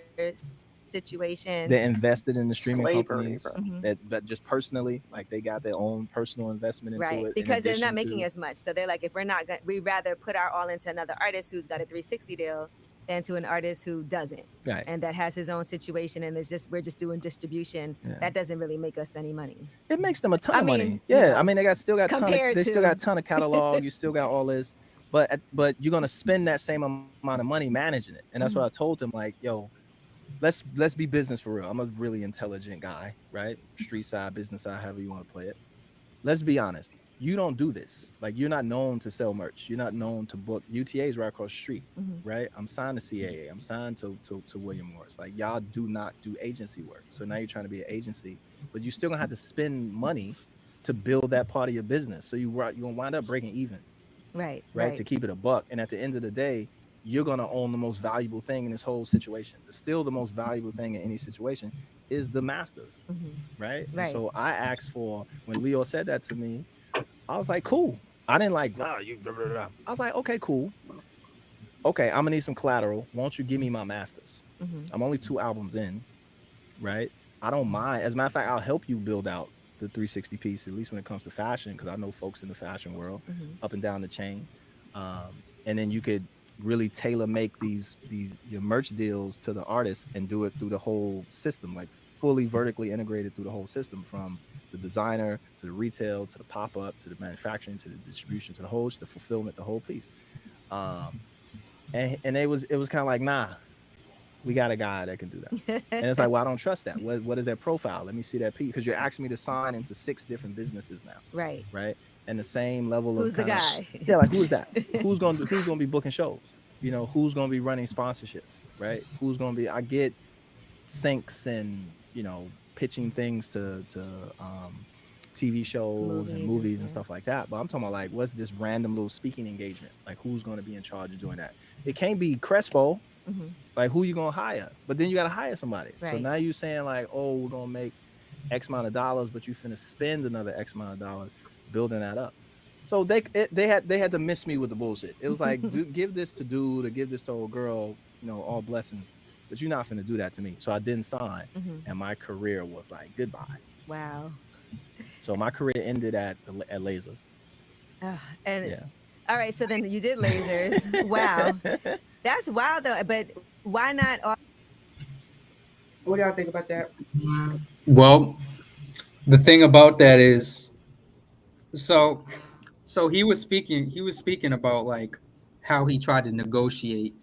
situation. They're invested in the streaming companies that just personally, like they got their own personal investment into it. Because they're not making as much. So they're like, if we're not going, we'd rather put our all into another artist who's got a 360 deal than to an artist who doesn't. Right. And that has his own situation and we're just doing distribution. That doesn't really make us any money. It makes them a ton of money. Yeah. I mean, they still got a ton of catalog. You still got all this, but you're going to spend that same amount of money managing it. And that's what I told them, like, yo, let's be business for real. I'm a really intelligent guy, right? Street side, business side, however you want to play it. Let's be honest. You don't do this. Like, you're not known to sell merch. You're not known to book. UTA's right across the street, right? I'm signed to CAA. I'm signed to William Morris. Like, y'all do not do agency work. So now you're trying to be an agency, but you still gonna have to spend money to build that part of your business. So you're gonna wind up breaking even, right? To keep it a buck. And at the end of the day, you're gonna own the most valuable thing in this whole situation. Still, the most valuable thing in any situation is the masters, right? And so I asked for, when Lyor said that to me, I was like, cool. I didn't like, you. Blah, blah, blah. I was like, okay, cool. Okay, I'm gonna need some collateral. Won't you give me my masters? I'm only 2 albums in. right? I don't mind. As a matter of fact, I'll help you build out the 360 piece, at least when it comes to fashion, because I know folks in the fashion world up and down the chain. And then you could really tailor make these your merch deals to the artists and do it through the whole system, like fully vertically integrated through the whole system, from the designer to the retail to the pop-up to the manufacturing to the distribution to the whole, the fulfillment, the whole piece. And it was kind of like, nah, we got a guy that can do that. And it's like, well, I don't trust that. What is that profile? Let me see that piece, because you're asking me to sign into 6 different businesses now. Right. And the same level Who's of the guy? Yeah, like, who is that? Who's gonna be booking shows? You know, who's gonna be running sponsorships, right? Who's gonna be? I get syncs and, you know, pitching things to TV shows and movies and stuff like that. But I'm talking about, like, what's this random little speaking engagement? Like, who's gonna be in charge of doing that? It can't be Crespo. Like, who you gonna hire? But then you gotta hire somebody. So Right. now you saying, like, oh, we're gonna make X amount of dollars, but you finna spend another X amount of dollars building that up. So they had to miss me with the bullshit. It was like, give this to dude or give this to old girl, you know, all blessings, but you're not finna do that to me. So I didn't sign, and my career was like, goodbye. Wow. So my career ended at Lasers. All right, so then you did Lasers. Wow, that's wild though. But why not? What do y'all think about that? Well, the thing about that is, so he was speaking about, like, how he tried to negotiate,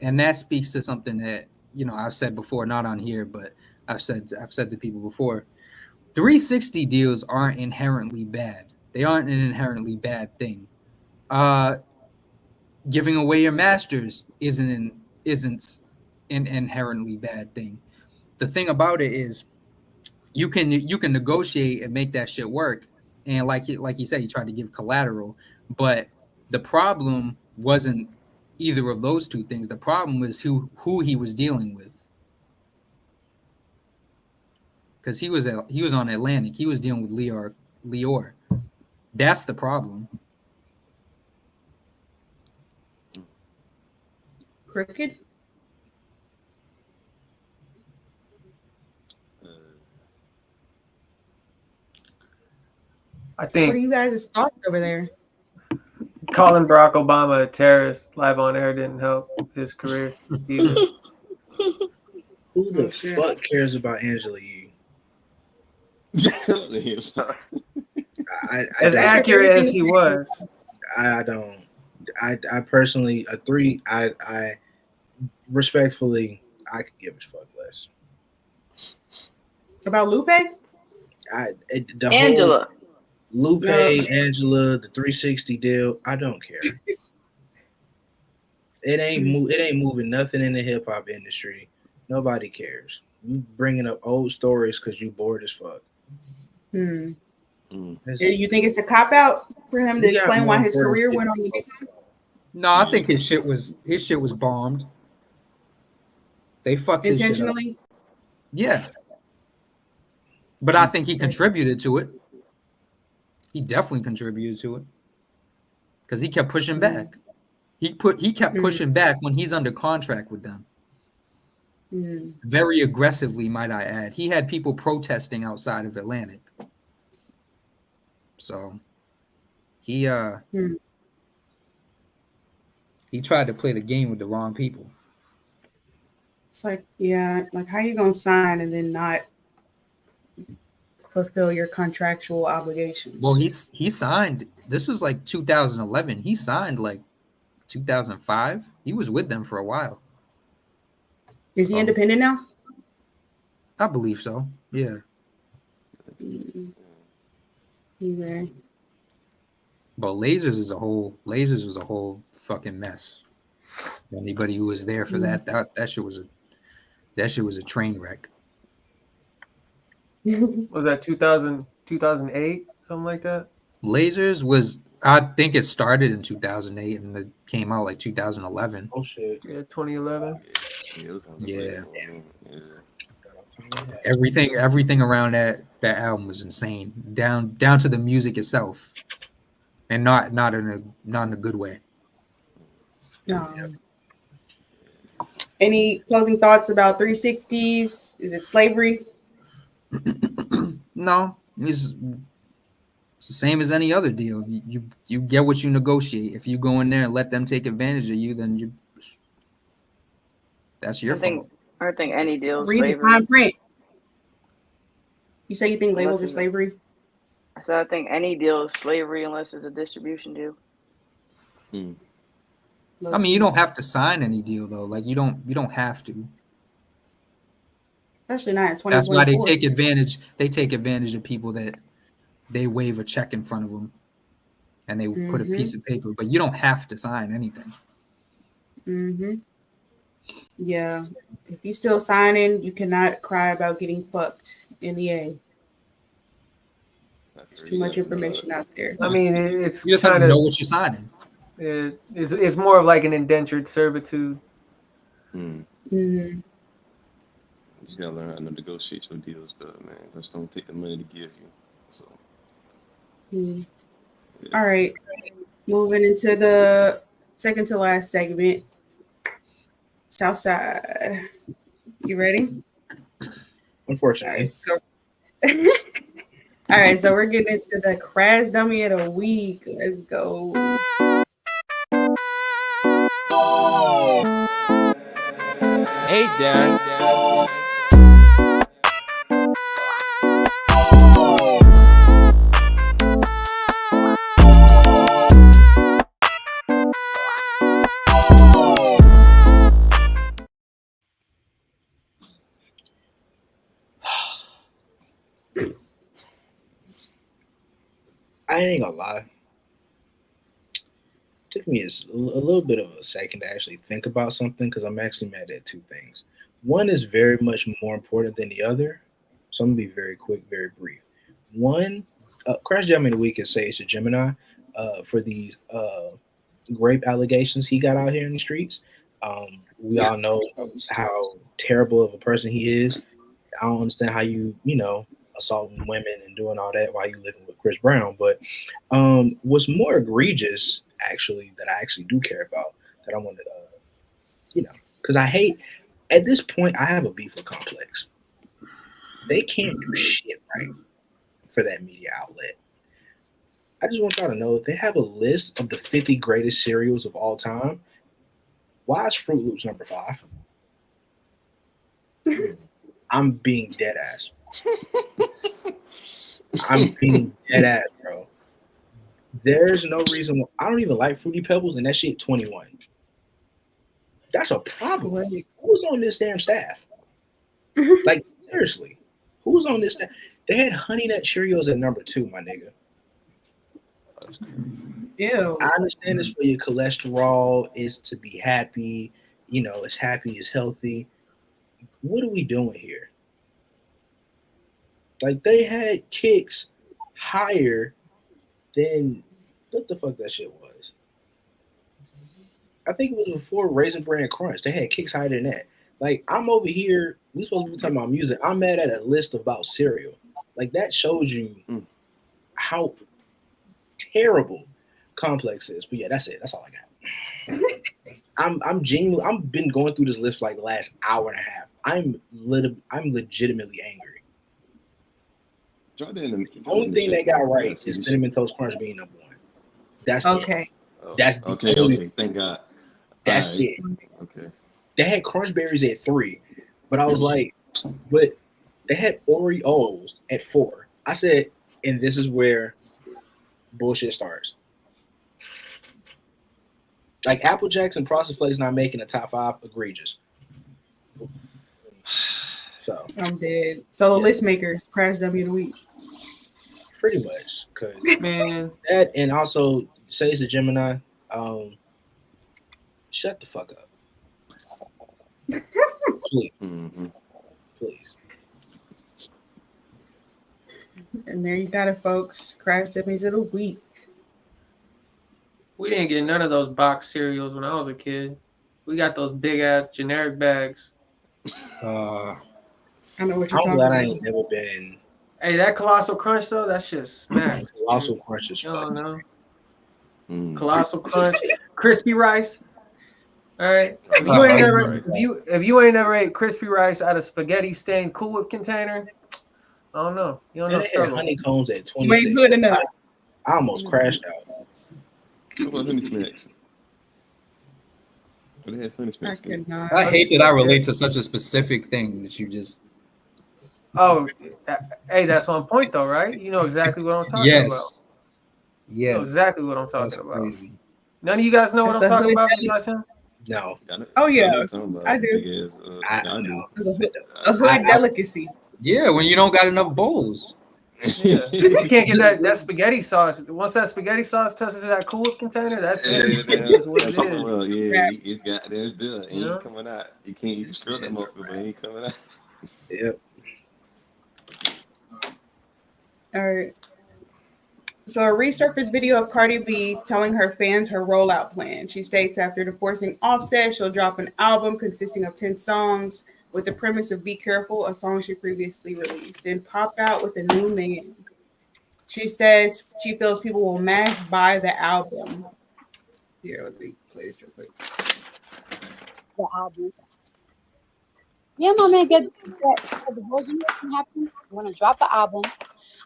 and that speaks to something that, you know, I've said before, not on here, but I've said to people before. 360 deals aren't inherently bad. They aren't an inherently bad thing. Giving away your masters isn't an inherently bad thing. The thing about it is, you can negotiate and make that shit work. And like you said, he tried to give collateral, but the problem wasn't either of those two things. The problem was who he was dealing with. Because he was on Atlantic. He was dealing with Lyor. That's the problem. Crooked? I think. What are you guys' thoughts over there? Calling Barack Obama a terrorist live on air didn't help his career either. Who the fuck cares about Angela Yee? As accurate as he was. I don't. I personally, a 3, I respectfully, I could give a fuck less. About Lupe? Angela. Lupe, Angela, the 360 deal, I don't care. It ain't moving nothing in the hip hop industry. Nobody cares. You bringing up old stories because you bored as fuck. You think it's a cop out for him to explain why his career went on the decline? No, I think his shit was bombed. They fucked his shit up. Intentionally? Yeah. But I think he contributed to it. He definitely contributed to it. Because he kept pushing back. He kept pushing back when he's under contract with them. Very aggressively, might I add. He had people protesting outside of Atlantic. So he tried to play the game with the wrong people. It's like, yeah, like, how you gonna sign and then not fulfill your contractual obligations? Well, he signed. This was like 2011. He signed like 2005. He was with them for a while. Is he independent now? I believe so. Yeah. Okay. But Lasers was a whole fucking mess. Anybody who was there for that shit was a train wreck. Was that 2008, something like that? Lasers was, I think it started in 2008 and it came out like 2011. Oh shit. Yeah, 2011. Yeah. Everything around that album was insane. Down to the music itself. And not in a good way. No. Any closing thoughts about 360s? Is it slavery? No, it's the same as any other deal. You get what you negotiate. If you go in there and let them take advantage of you, then that's your fault. I don't think any deal is Read the slavery. fine print. You say you think Unless labels are it's slavery? So I think any deal is slavery unless it's a distribution deal. I mean, you don't have to sign any deal though. Like you don't have to. Especially not in 2024. That's why they take advantage. They take advantage of people that they wave a check in front of them, and they put a piece of paper. But you don't have to sign anything. Yeah. If you still signing, you cannot cry about getting fucked in the A. There's too much information out there. I mean, it's You just have kind to of know what you're signing. It's more of like an indentured servitude. You gotta learn how to negotiate your deals, but man, just don't take the money to give you. So. All right. Moving into the second to last segment. Southside. You ready? Unfortunately. All right, so we're getting into the crash dummy of the week. Let's go. Hey, Darren. I ain't gonna lie. It took me a little bit of a second to actually think about something because I'm actually mad at two things. One is very much more important than the other, so I'm gonna be very quick, very brief. One, Crash Jam of the Week is Sage the Gemini for these rape allegations he got out here in the streets. We all know how terrible of a person he is. I don't understand how you assaulting women and doing all that while you living with Chris Brown. But what's more egregious, actually, that I actually do care about, that I wanted to, because I hate, at this point, I have a beef with Complex. They can't do shit right for that media outlet. I just want y'all to know they have a list of the 50 greatest cereals of all time. Why is Fruit Loops number 5? I'm being dead ass. I'm being dead ass, bro. There's no reason I don't even like Fruity Pebbles, and that shit 21. That's a problem. Who's on this damn staff? Like, seriously, who's on this staff? They had Honey Nut Cheerios at number 2, my nigga. Ew. I understand it's for your cholesterol, is to be happy, it's happy, it's healthy. What are we doing here? Like, they had kicks higher than what the fuck that shit was. I think it was before Raisin Bran Crunch. They had kicks higher than that. Like, I'm over here, we supposed to be talking about music. I'm mad at a list about cereal. Like, that shows you how terrible Complex is. But yeah, that's it. That's all I got. I'm genuinely, I've been going through this list for like the last hour and a half. I'm legitimately angry. The only thing they got right is Cinnamon Toast Crunch being number 1. That's okay. It. That's the okay. Thank God. That's it. Okay. They had Crunch Berries at 3, but I was like, but they had Oreos at 4. I said, and this is where bullshit starts. Like, Apple Jacks and Frosted Flakes not making the top 5, egregious. So I'm dead. So the list makers, Crash W of the Week. Pretty much, cause man, that, and also Sage the Gemini. Shut the fuck up, please. Please. And there you got it, folks. Crash Dummies of the Week. We didn't get none of those box cereals when I was a kid. We got those big ass generic bags. I know what you're I'm talking glad about. I ain't never been. Hey, that Colossal Crunch though, that shit smacked. Colossal Crunch is You don't fun. know. Colossal Crunch, crispy rice. All right. If you ain't never ate crispy rice out of spaghetti stained Cool Whip container, I don't know. You don't know They had struggle. honeycombs at You ain't 26. good enough. I almost crashed out. What about Honey Smacks? They had Honey Smacks. I hate that I relate to such a specific thing that you just. Oh, hey, that's on point though, right? You know exactly what I'm talking about. Yes. You know exactly what I'm talking about. Crazy. None of you guys know what That's I'm a talking hood about deli- besides him? No. Oh yeah, I do. I do. It's a hood delicacy. Yeah, when you don't got enough bowls. Yeah. You can't get that spaghetti sauce. Once that spaghetti sauce touches that Cool Whip container, that's it. That's what it is. Well, yeah, it's got there's still it Yeah. ain't coming out. You can't even screw that motherfucker, but it ain't coming out. Yep. All right. So a resurfaced video of Cardi B telling her fans her rollout plan. She states after divorcing Offset, she'll drop an album consisting of 10 songs with the premise of Be Careful, a song she previously released, and pop out with a new man. She says she feels people will mass buy the album. Here, let me play this real quick. The album. Yeah, my man, get the divorce. You know what's gonna happen? I'm gonna drop the album.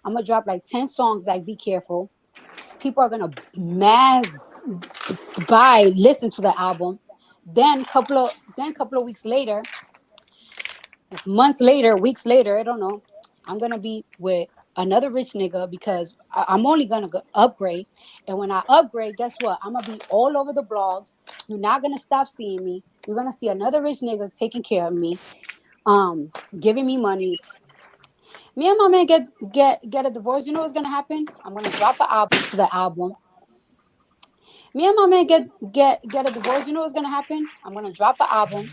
I'm gonna drop like 10 songs like Be Careful. People are gonna mass buy, listen to the album. Then couple of weeks later, months later, weeks later, I don't know. I'm gonna be with another rich nigga because I'm only gonna upgrade. And when I upgrade, guess what? I'm gonna be all over the blogs. You're not gonna stop seeing me. You're gonna see another rich nigga taking care of me, giving me money. Me and my man get a divorce. You know what's gonna happen? I'm gonna drop an album to the album. Me and my man get a divorce. You know what's gonna happen? I'm gonna drop an album.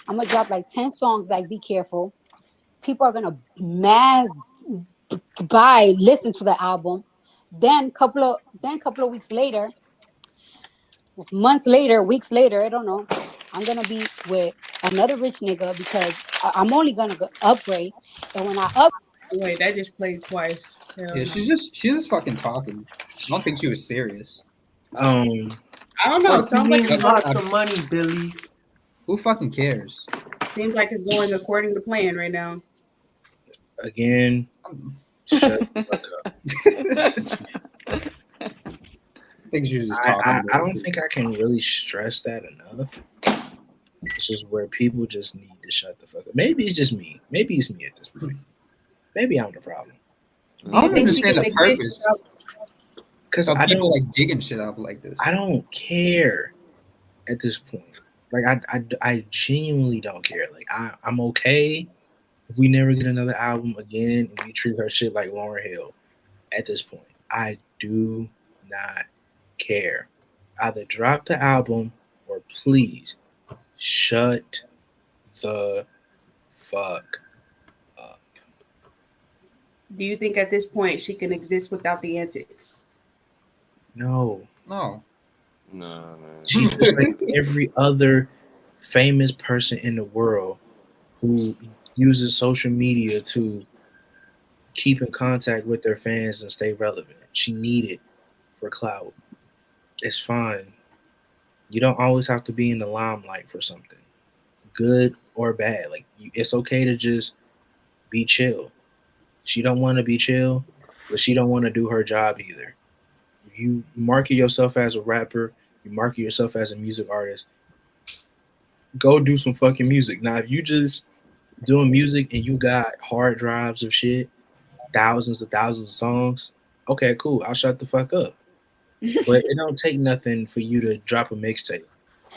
I'm gonna drop like 10 songs like Be Careful. People are gonna mass buy, listen to the album. Then couple of weeks later, months later, weeks later, I don't know. I'm gonna be with another rich nigga because I'm only gonna upgrade. And when I Wait, that just played twice. Yeah, she's just fucking talking. I don't think she was serious. I don't know. What Sounds you like mean it's lots of money, Billy? Who fucking cares? Seems like it's going according to plan right now. Again, shut the fuck up. I think she was just I talking. I don't think I can really stress that enough. It's just where people just need to shut the fuck up. Maybe it's just me. Maybe it's me at this point. Maybe I'm the problem. I don't understand the purpose. Because of I people don't like digging shit up like this. I don't care at this point. Like I genuinely don't care. Like I'm okay if we never get another album again and we treat her shit like Lauryn Hill. At this point, I do not care. Either drop the album or please shut the fuck up. Do you think at this point she can exist without the antics? No. No, man. She's just like every other famous person in the world who uses social media to keep in contact with their fans and stay relevant. She needed it for clout. It's fine. You don't always have to be in the limelight for something, good or bad. Like it's okay to just be chill. She don't want to be chill, but she don't want to do her job either. You market yourself as a rapper, you market yourself as a music artist, go do some fucking music. Now, if you just doing music and you got hard drives of shit, thousands of songs, okay, cool, I'll shut the fuck up. But it don't take nothing for you to drop a mixtape.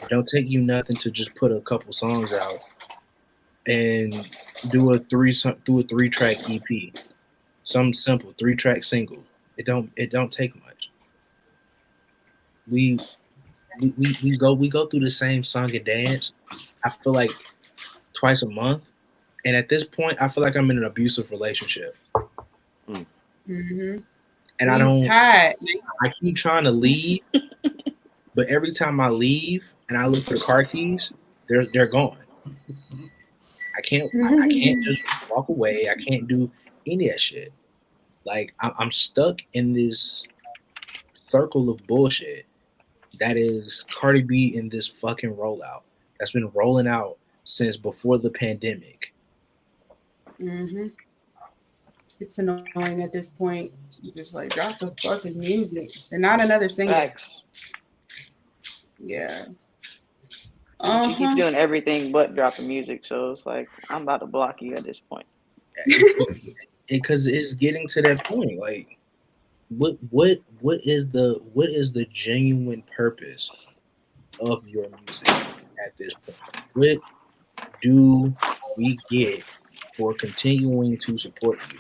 It don't take you nothing to just put a couple songs out and do a 3-track EP. Some simple 3-track single. It don't take much. We go through the same song and dance. I feel like twice a month, and at this point, I feel like I'm in an abusive relationship. Mm-hmm. And I don't. I keep trying to leave, but every time I leave and I look for the car keys, they're gone. I can't just walk away. I can't do any of that shit. Like I'm stuck in this circle of bullshit. That is Cardi B in this fucking rollout that's been rolling out since before the pandemic. Mm-hmm. It's annoying at this point. You just like drop the fucking music. They're not another singer. Facts. Yeah. She keeps doing everything but dropping music, so it's like I'm about to block you at this point. Because it's getting to that point. Like, what is the genuine purpose of your music at this point? What do we get for continuing to support you?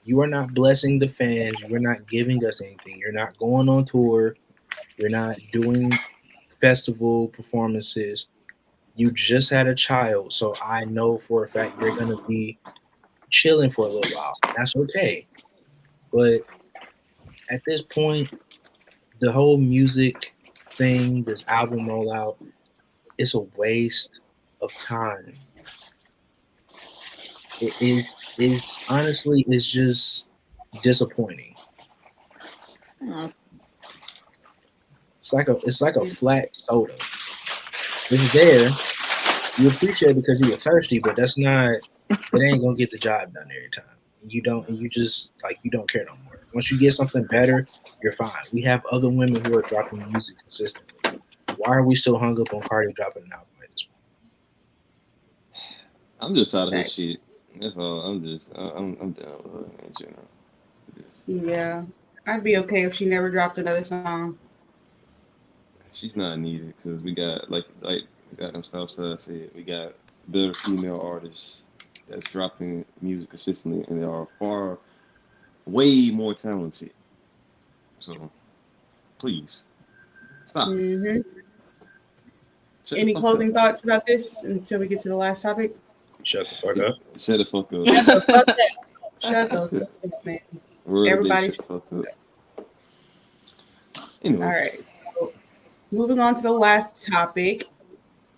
You are not blessing the fans. You are not giving us anything. You're not going on tour. You're not doing festival performances. You just had a child, so I know for a fact you're gonna be chilling for a little while. That's okay. But at this point, the whole music thing, this album rollout, it's a waste of time. It is honestly, it's just disappointing. It's like a flat soda. It's there. You appreciate it because you're thirsty, but that's not. It ain't gonna get the job done every time. You don't care no more. Once you get something better, you're fine. We have other women who are dropping music consistently. Why are we still hung up on Cardi dropping an album at this point? I'm just tired of her shit. That's all. I'm done with her in general. Yeah. I'd be okay if she never dropped another song. She's not needed because we got like them Southside said, we got better female artists that's dropping music consistently, and they are way more talented. So please stop. Mm-hmm. Any closing thoughts about this until we get to the last topic? Shut the fuck up. Shut the fuck up. Shut the fuck up. Shut the fuck up, man. Everybody shut the fuck up. Anyway. All right. So, moving on to the last topic.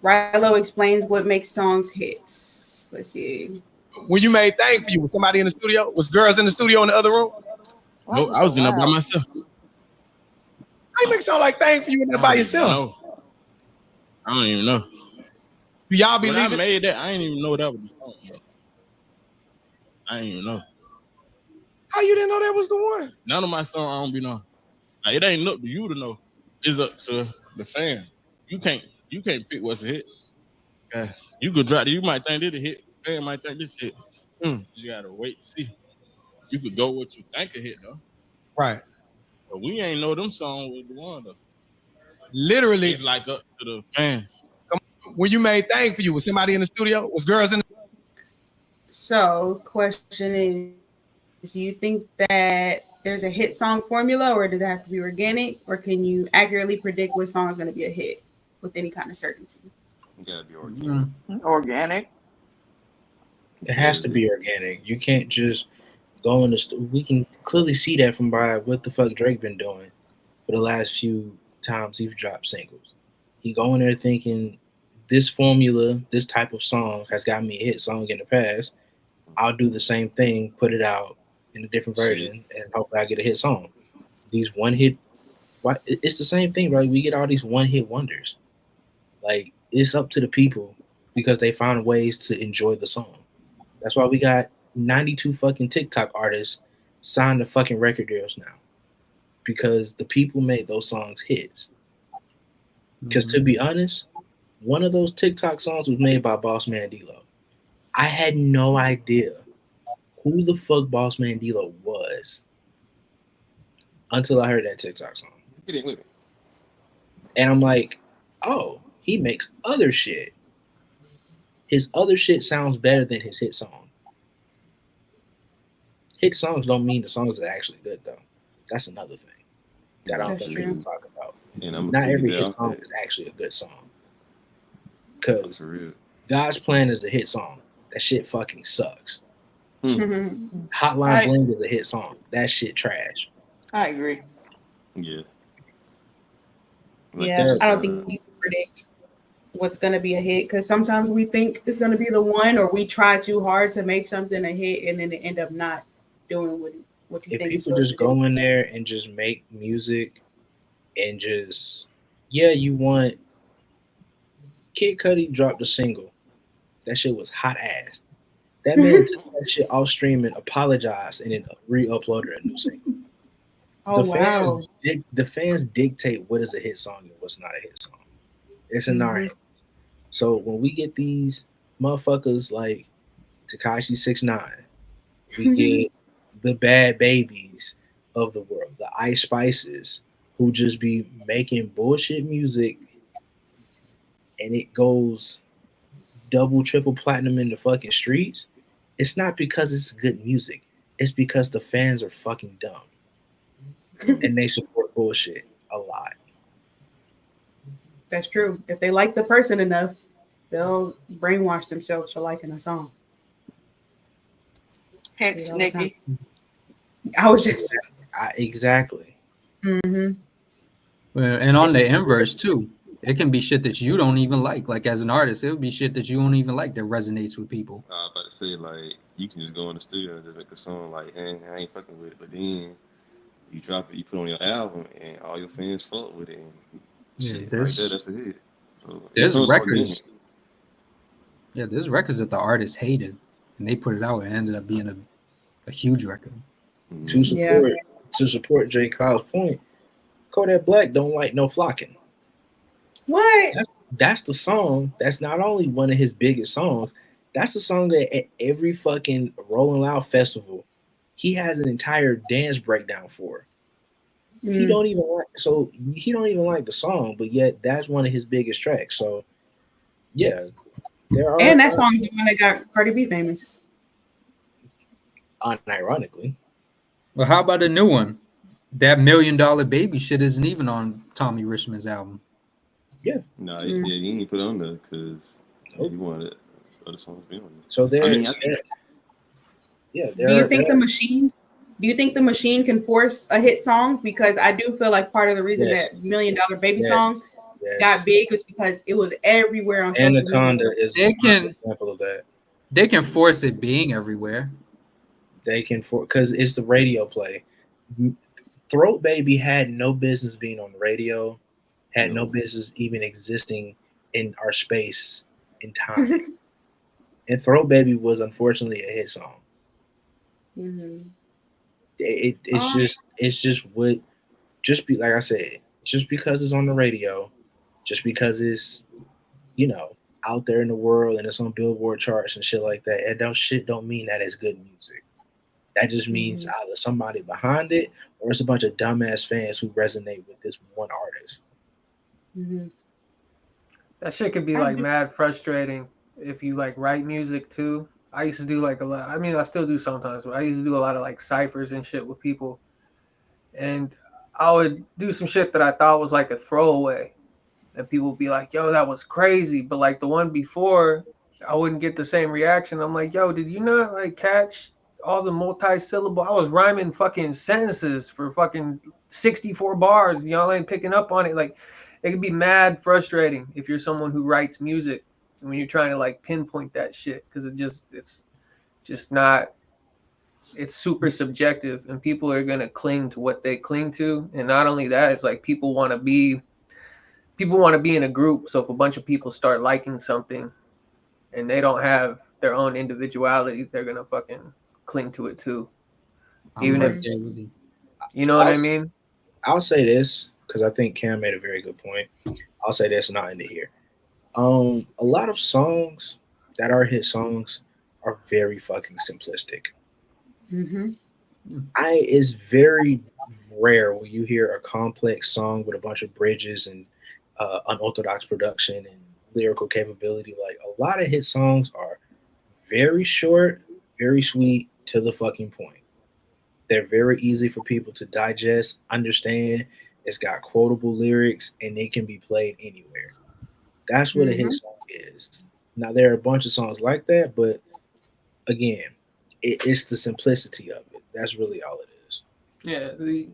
Rilo explains what makes songs hits. Let's see. When you made Thing For You, was somebody in the studio? Was girls in the studio in the other room? Nope, I was in there by myself. How you make a song like Thing For You in there by yourself? I don't even know. Do y'all be when leaving? I made that, I didn't even know that was the song. Bro. I didn't even know. How you didn't know that was the one? None of my songs I don't be know. Like, it ain't up to you to know. It's up to the fan. You can't pick what's a hit. You could drop it. You might think this a hit. Fan might think this hit. You gotta wait and see. You could go what you think a hit though. Right. But we ain't know them songs was the one though. Literally, it's like up to the fans. When you made Thing For You, was somebody in the studio? Was girls in the So, question is, do you think that there's a hit song formula, or does it have to be organic, or can you accurately predict what song is going to be a hit with any kind of certainty? It gotta be organic. Organic. It has to be organic. You can't just go in the we can clearly see that from by what the fuck Drake been doing for the last few times he's dropped singles. He go in there thinking this formula, this type of song has got me a hit song in the past. I'll do the same thing, put it out in a different version, and hopefully I get a hit song. These one hit, it's the same thing, right? We get all these one hit wonders. Like, it's up to the people because they find ways to enjoy the song. That's why we got 92 fucking TikTok artists signed to fucking record deals now, because the people made those songs hits. Because to be honest, one of those TikTok songs was made by Boss Man D-Lo. I had no idea who the fuck Boss Man D-Lo was until I heard that TikTok song. Get in with me. And I'm like, oh, he makes other shit. His other shit sounds better than his hit song. Hit songs don't mean the songs are actually good, though. That's another thing that I don't think people talk about. Not every hit song is actually a good song. Because God's Plan is a hit song. That shit fucking sucks. Hotline Bling is a hit song. That shit trash. I agree. Yeah. Yeah, I don't think you can predict what's going to be a hit, because sometimes we think it's going to be the one, or we try too hard to make something a hit and then it end up not doing what you think it's supposed to do. If people just go in there and just make music and just you want Kid Cudi dropped a single. That shit was hot ass. That man took that shit off stream and apologized and then re-uploaded a new single. Oh, wow. The fans dictate what is a hit song and what's not a hit song. It's in our hands. So when we get these motherfuckers like Tekashi 6ix9ine, we get the Bad Babies of the world, the Ice Spices, who just be making bullshit music, and it goes double, triple platinum in the fucking streets. It's not because it's good music. It's because the fans are fucking dumb, and they support bullshit a lot. That's true. If they like the person enough, they'll brainwash themselves to liking a song. Hence, Nikki. I was just exactly. Well, and on the inverse too, it can be shit that you don't even like. Like as an artist, it would be shit that you don't even like that resonates with people. I was about to say, like, you can just go in the studio and just make a song like, hey, I ain't fucking with it, but then you drop it, you put it on your album, and all your fans fuck with it. And shit, right there, that's the hit. So, there's records. Yeah, there's records that the artist hated, and they put it out and it ended up being a huge record. To support J. Kyle's point, Kodak Black don't like no flocking. What? That's the song. That's not only one of his biggest songs. That's the song that at every fucking Rolling Loud festival, he has an entire dance breakdown for. He don't even like the song, but yet that's one of his biggest tracks. So yeah, and that song is the one that got Cardi B famous. Unironically. Well, how about a new one? That $1 Million Baby shit isn't even on Tommy Richmond's album. Yeah. No, he didn't put it on there because he wanted other songs to be on there. So there. Do you think the machine can force a hit song? Because I do feel like part of the reason that $1 Million Baby song got big is because it was everywhere on social media. Anaconda is an example of that. They can force it being everywhere. They can because it's the radio play. Throat Baby had no business being on the radio, had no business even existing in our space in time. And Throat Baby was unfortunately a hit song. It's just like I said, just because it's on the radio, just because it's out there in the world and it's on Billboard charts and shit like that, and don't mean that it's good music. That just means either somebody behind it or it's a bunch of dumbass fans who resonate with this one artist. That shit could be like mad frustrating if you like write music too. I used to do like a lot. I mean, I still do sometimes, but I used to do a lot of like ciphers and shit with people. And I would do some shit that I thought was like a throwaway. And people would be like, yo, that was crazy. But like the one before, I wouldn't get the same reaction. I'm like, yo, did you not like catch all the multi-syllable? I was rhyming fucking sentences for fucking 64 bars. Y'all ain't picking up on it. Like, it could be mad frustrating if you're someone who writes music and when you're trying to like pinpoint that shit, because it's just not, it's super subjective and people are going to cling to what they cling to. And not only that, it's like people want to be in a group. So if a bunch of people start liking something and they don't have their own individuality, they're going to fucking cling to it too. Even if, you know what I mean? I'll say this because I think Cam made a very good point. I'll say this and I'll end it here. A lot of songs that are hit songs are very fucking simplistic. It's very rare when you hear a complex song with a bunch of bridges and unorthodox production and lyrical capability. Like a lot of hit songs are very short, very sweet, to the fucking point. They're very easy for people to digest, understand. It's got quotable lyrics and they can be played anywhere. That's what a hit song is. Now there are a bunch of songs like that, but again, it's the simplicity of it. That's really all it is. Yeah,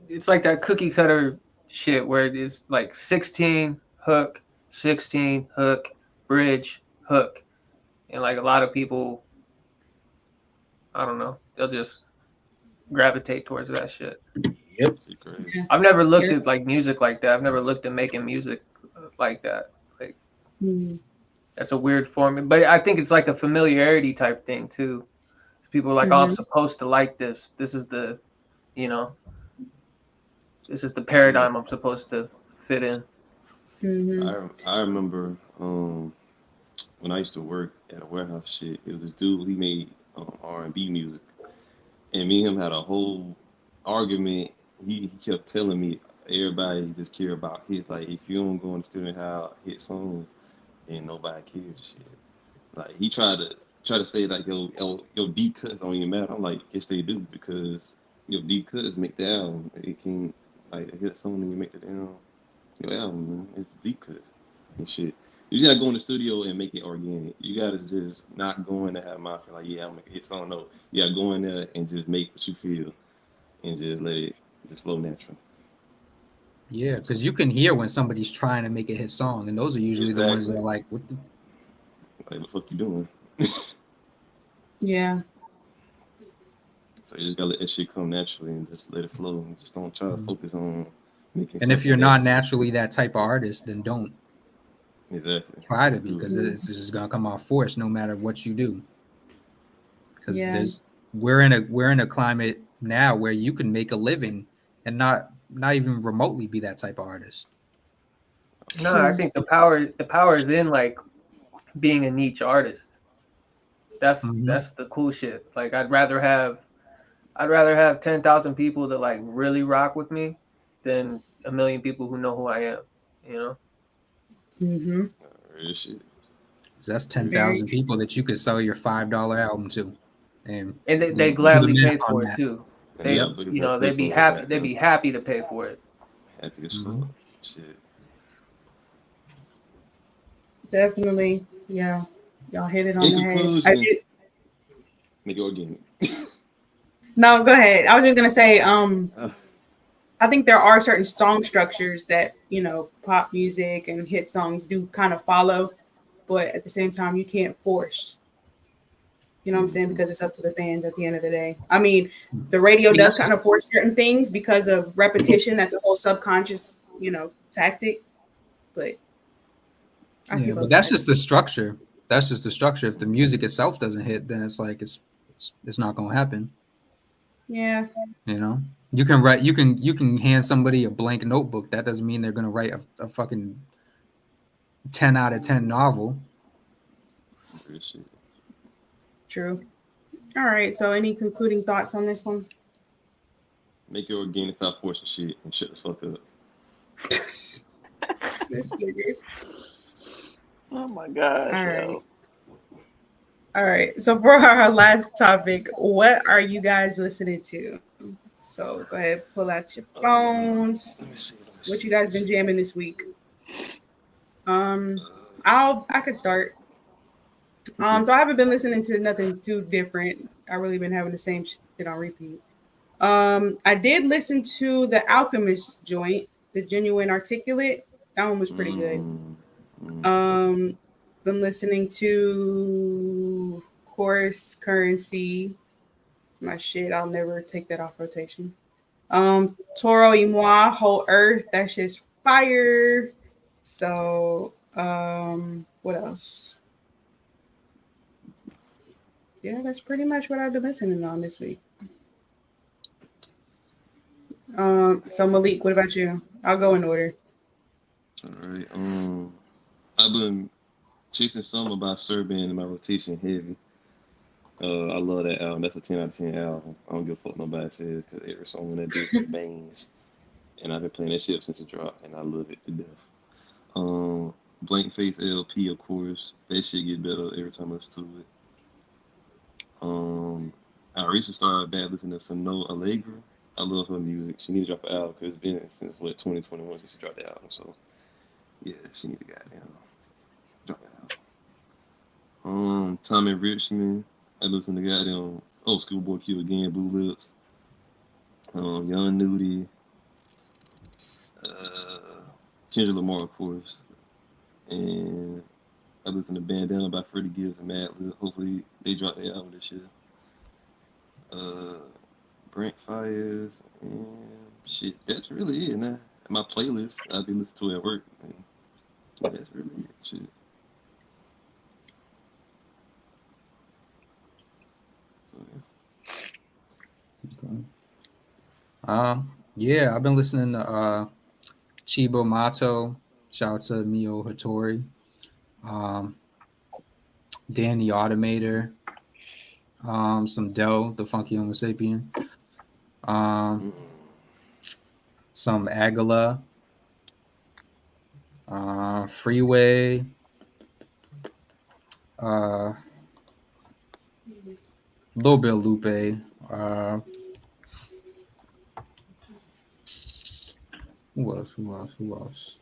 it's like that cookie cutter shit where it's like 16 hook, 16 hook, bridge, hook. And like a lot of people, I don't know, they'll just gravitate towards that shit. Yep. Yeah. I've never looked at like music like that. I've never looked at making music like that. Like that's a weird form, but I think it's like a familiarity type thing too. People are like, oh, I'm supposed to like this. This is the, you know, this is the paradigm I'm supposed to fit in. I remember when I used to work at a warehouse shit, it was this dude, he made R&B music. And me and him had a whole argument. He kept telling me, everybody just care about hits. Like, if you don't go in the studio and have hit songs, then nobody cares shit. Like, he tried to say, like, yo, deep cuts don't even matter. I'm like, yes, they do, because your deep cuts make the album. It can, like, a hit song and you make the your album, man. It's deep cuts and shit. You just gotta go in the studio and make it organic. You gotta just not go in to have my feel like, yeah, I'm make a hit song. No, you gotta go in there and just make what you feel and just let it just flow natural. Yeah, because you can hear when somebody's trying to make a hit song, and those are usually the ones that are like, what the fuck you doing? Yeah. So you just gotta let that shit come naturally and just let it flow and just don't try to focus on making. And if you're not naturally that type of artist, then don't. Exactly. Try to be, because it's just gonna come off forced no matter what you do. Because we're in a climate now where you can make a living and not even remotely be that type of artist. No, I think the power is in like being a niche artist. That's the cool shit. Like I'd rather have 10,000 people that like really rock with me than a million people who know who I am, you know? That's 10,000 people that you could sell your $5 album to, and they gladly pay for it too. They, you know, they'd be happy. They'd be happy to pay for it. Happy as fuck. Shit. Definitely, yeah. Y'all hit it on the head. I did. Make it organic. No, go ahead. I was just gonna say, I think there are certain song structures that, you know, pop music and hit songs do kind of follow, but at the same time, you can't force. You know what I'm saying? Because it's up to the fans at the end of the day. I mean, the radio does kind of force certain things because of repetition. That's a whole subconscious, you know, tactic. But but that's just the structure. That's just the structure. If the music itself doesn't hit, then it's like it's not gonna happen. Yeah. You know, you can write. You can hand somebody a blank notebook. That doesn't mean they're gonna write a fucking 10 out of 10 novel. True. All right. So, any concluding thoughts on this one? Make it organic, stop forcing shit, and shut the fuck up. This nigga. Oh my gosh. All right. All right. So for our last topic, what are you guys listening to? So go ahead, pull out your phones. Let me see. What you guys been jamming this week? I could start. So I haven't been listening to nothing too different. I really been having the same shit on repeat. I did listen to the Alchemist joint, the Genuine Articulate. That one was pretty good. Been listening to Chorus Currency. It's my shit. I'll never take that off rotation. Toro y Moi, Whole Earth. That shit's fire. So, what else? Yeah, that's pretty much what I've been listening on this week. So Malik, what about you? I'll go in order. All right. I've been chasing Summer by Serbian in my rotation heavy. I love that album. That's a 10 out of 10 album. I don't give a fuck nobody says, because every song on that bitch bangs. And I've been playing that shit since it dropped, and I love it to death. Blank Face LP, of course. That shit get better every time I listen to it. I recently started back listening to Sano Allegra. I love her music. She needs to drop an album because it's been since 2021 since she dropped the album. So yeah, she needs to goddamn drop the album. Tommy Richmond. I listen to goddamn Schoolboy Q again, Blue Lips. Young Nudie. Kendrick Lamar, of course. And I listen to Bandana by Freddie Gibbs and Mad Lib. Hopefully they drop their album this year. Brent Fires and Shit, that's really it now. My playlist, I've been listening to at work. Man. Yeah, that's really it. Shit. Yeah, I've been listening to Chibo Mato. Shout out to Mio Hattori. Dan the Automator. Some Dell, the Funky Homo Sapien. Some Agala. Freeway. A little bit of Lupe. Who else?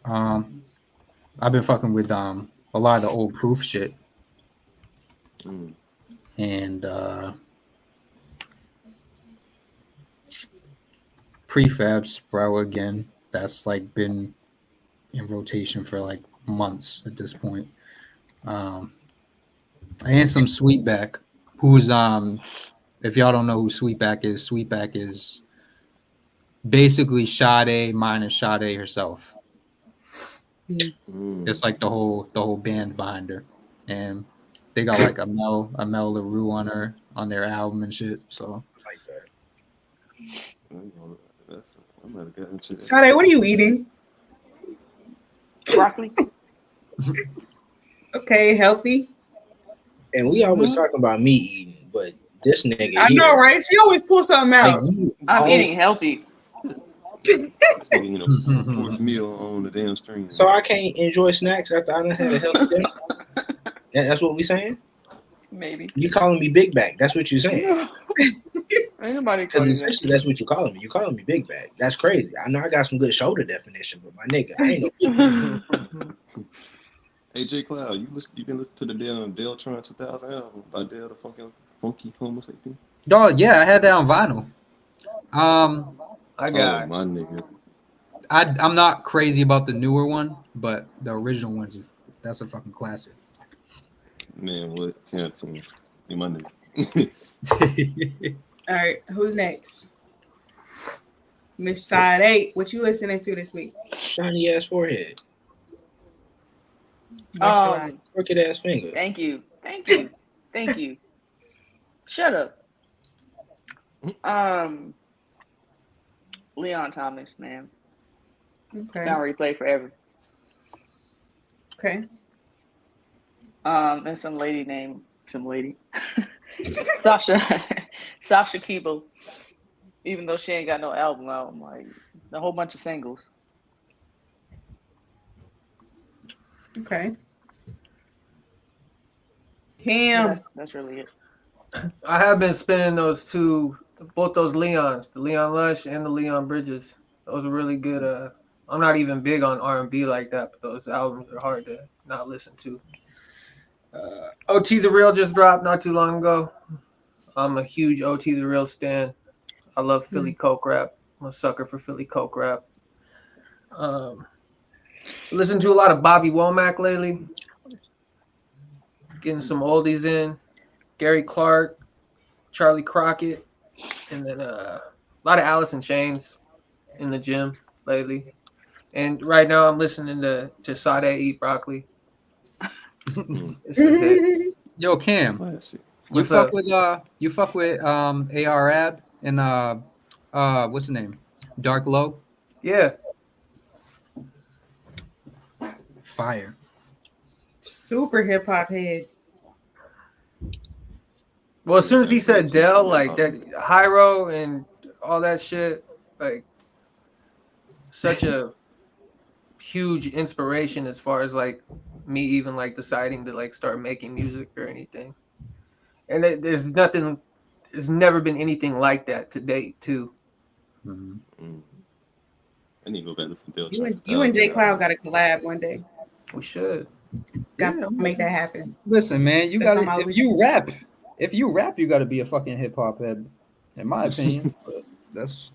I've been fucking with a lot of the old Proof shit. And Prefab Sprout again. That's like been in rotation for like months at this point. And some Sweetback, who's if y'all don't know who Sweetback is basically Sade minus Sade herself. It's like the whole band behind her, and they got like Amel LaRue on their album and shit. So, Sade, what are you eating? Broccoli. Okay, healthy. And we always talking about me eating, but this nigga. I know, right? She always pulls something out. I'm eating healthy. Getting a fourth meal on the damn stream. So I can't enjoy snacks after I done had a healthy day. That's what we saying? Maybe. You calling me Big Bag? That's what you're saying. Ain't nobody Because calling essentially that's what you're calling me. You're calling me Big Bag. That's crazy. I know I got some good shoulder definition, but my nigga, I ain't no Big Bag. Hey J Cloud, you been listening to the Deltron 2000 album by Del the Funky Homo Sapien? Oh yeah, I had that on vinyl. I got my nigga. I'm not crazy about the newer one, but the original one's that's a fucking classic. Man, what 10 out of 10? You my nigga. All right, who's next? Miss Side 8, what you listening to this week? Shiny ass forehead. Crooked ass finger. Thank you. Shut up. Leon Thomas, man. Okay. Gonna replay forever. Okay. And some lady. Sasha Kibo. Even though she ain't got no album out, like a whole bunch of singles. Okay. Cam. That's really it. I have been spinning both those Leons, the Leon Lush and the Leon Bridges. Those are really good. I'm not even big on R&B like that, but those albums are hard to not listen to. OT The Real just dropped not too long ago. I'm a huge OT The Real stan. I love Philly Coke rap. I'm a sucker for Philly Coke rap. Listen to a lot of Bobby Womack lately. Getting some oldies in. Gary Clark, Charlie Crockett, and then a lot of Alice in Chains in the gym lately. And right now I'm listening to Sade Eat Broccoli. It's a hit. Yo, Cam, you fuck with A.R.Ab and what's the name? Dark Low? Yeah. Fire. Super hip hop head. Well, as soon as he said Dell, like that Hyro and all that shit, like such a huge inspiration as far as like me even like deciding to like start making music or anything. And there's never been anything like that to date too. Mm-hmm. I need to go back to Del. You and J Cloud got to collab one day. We should. Got to make that happen. Listen, man, you got to if you rap, you got to be a fucking hip hop head, in my opinion. But that's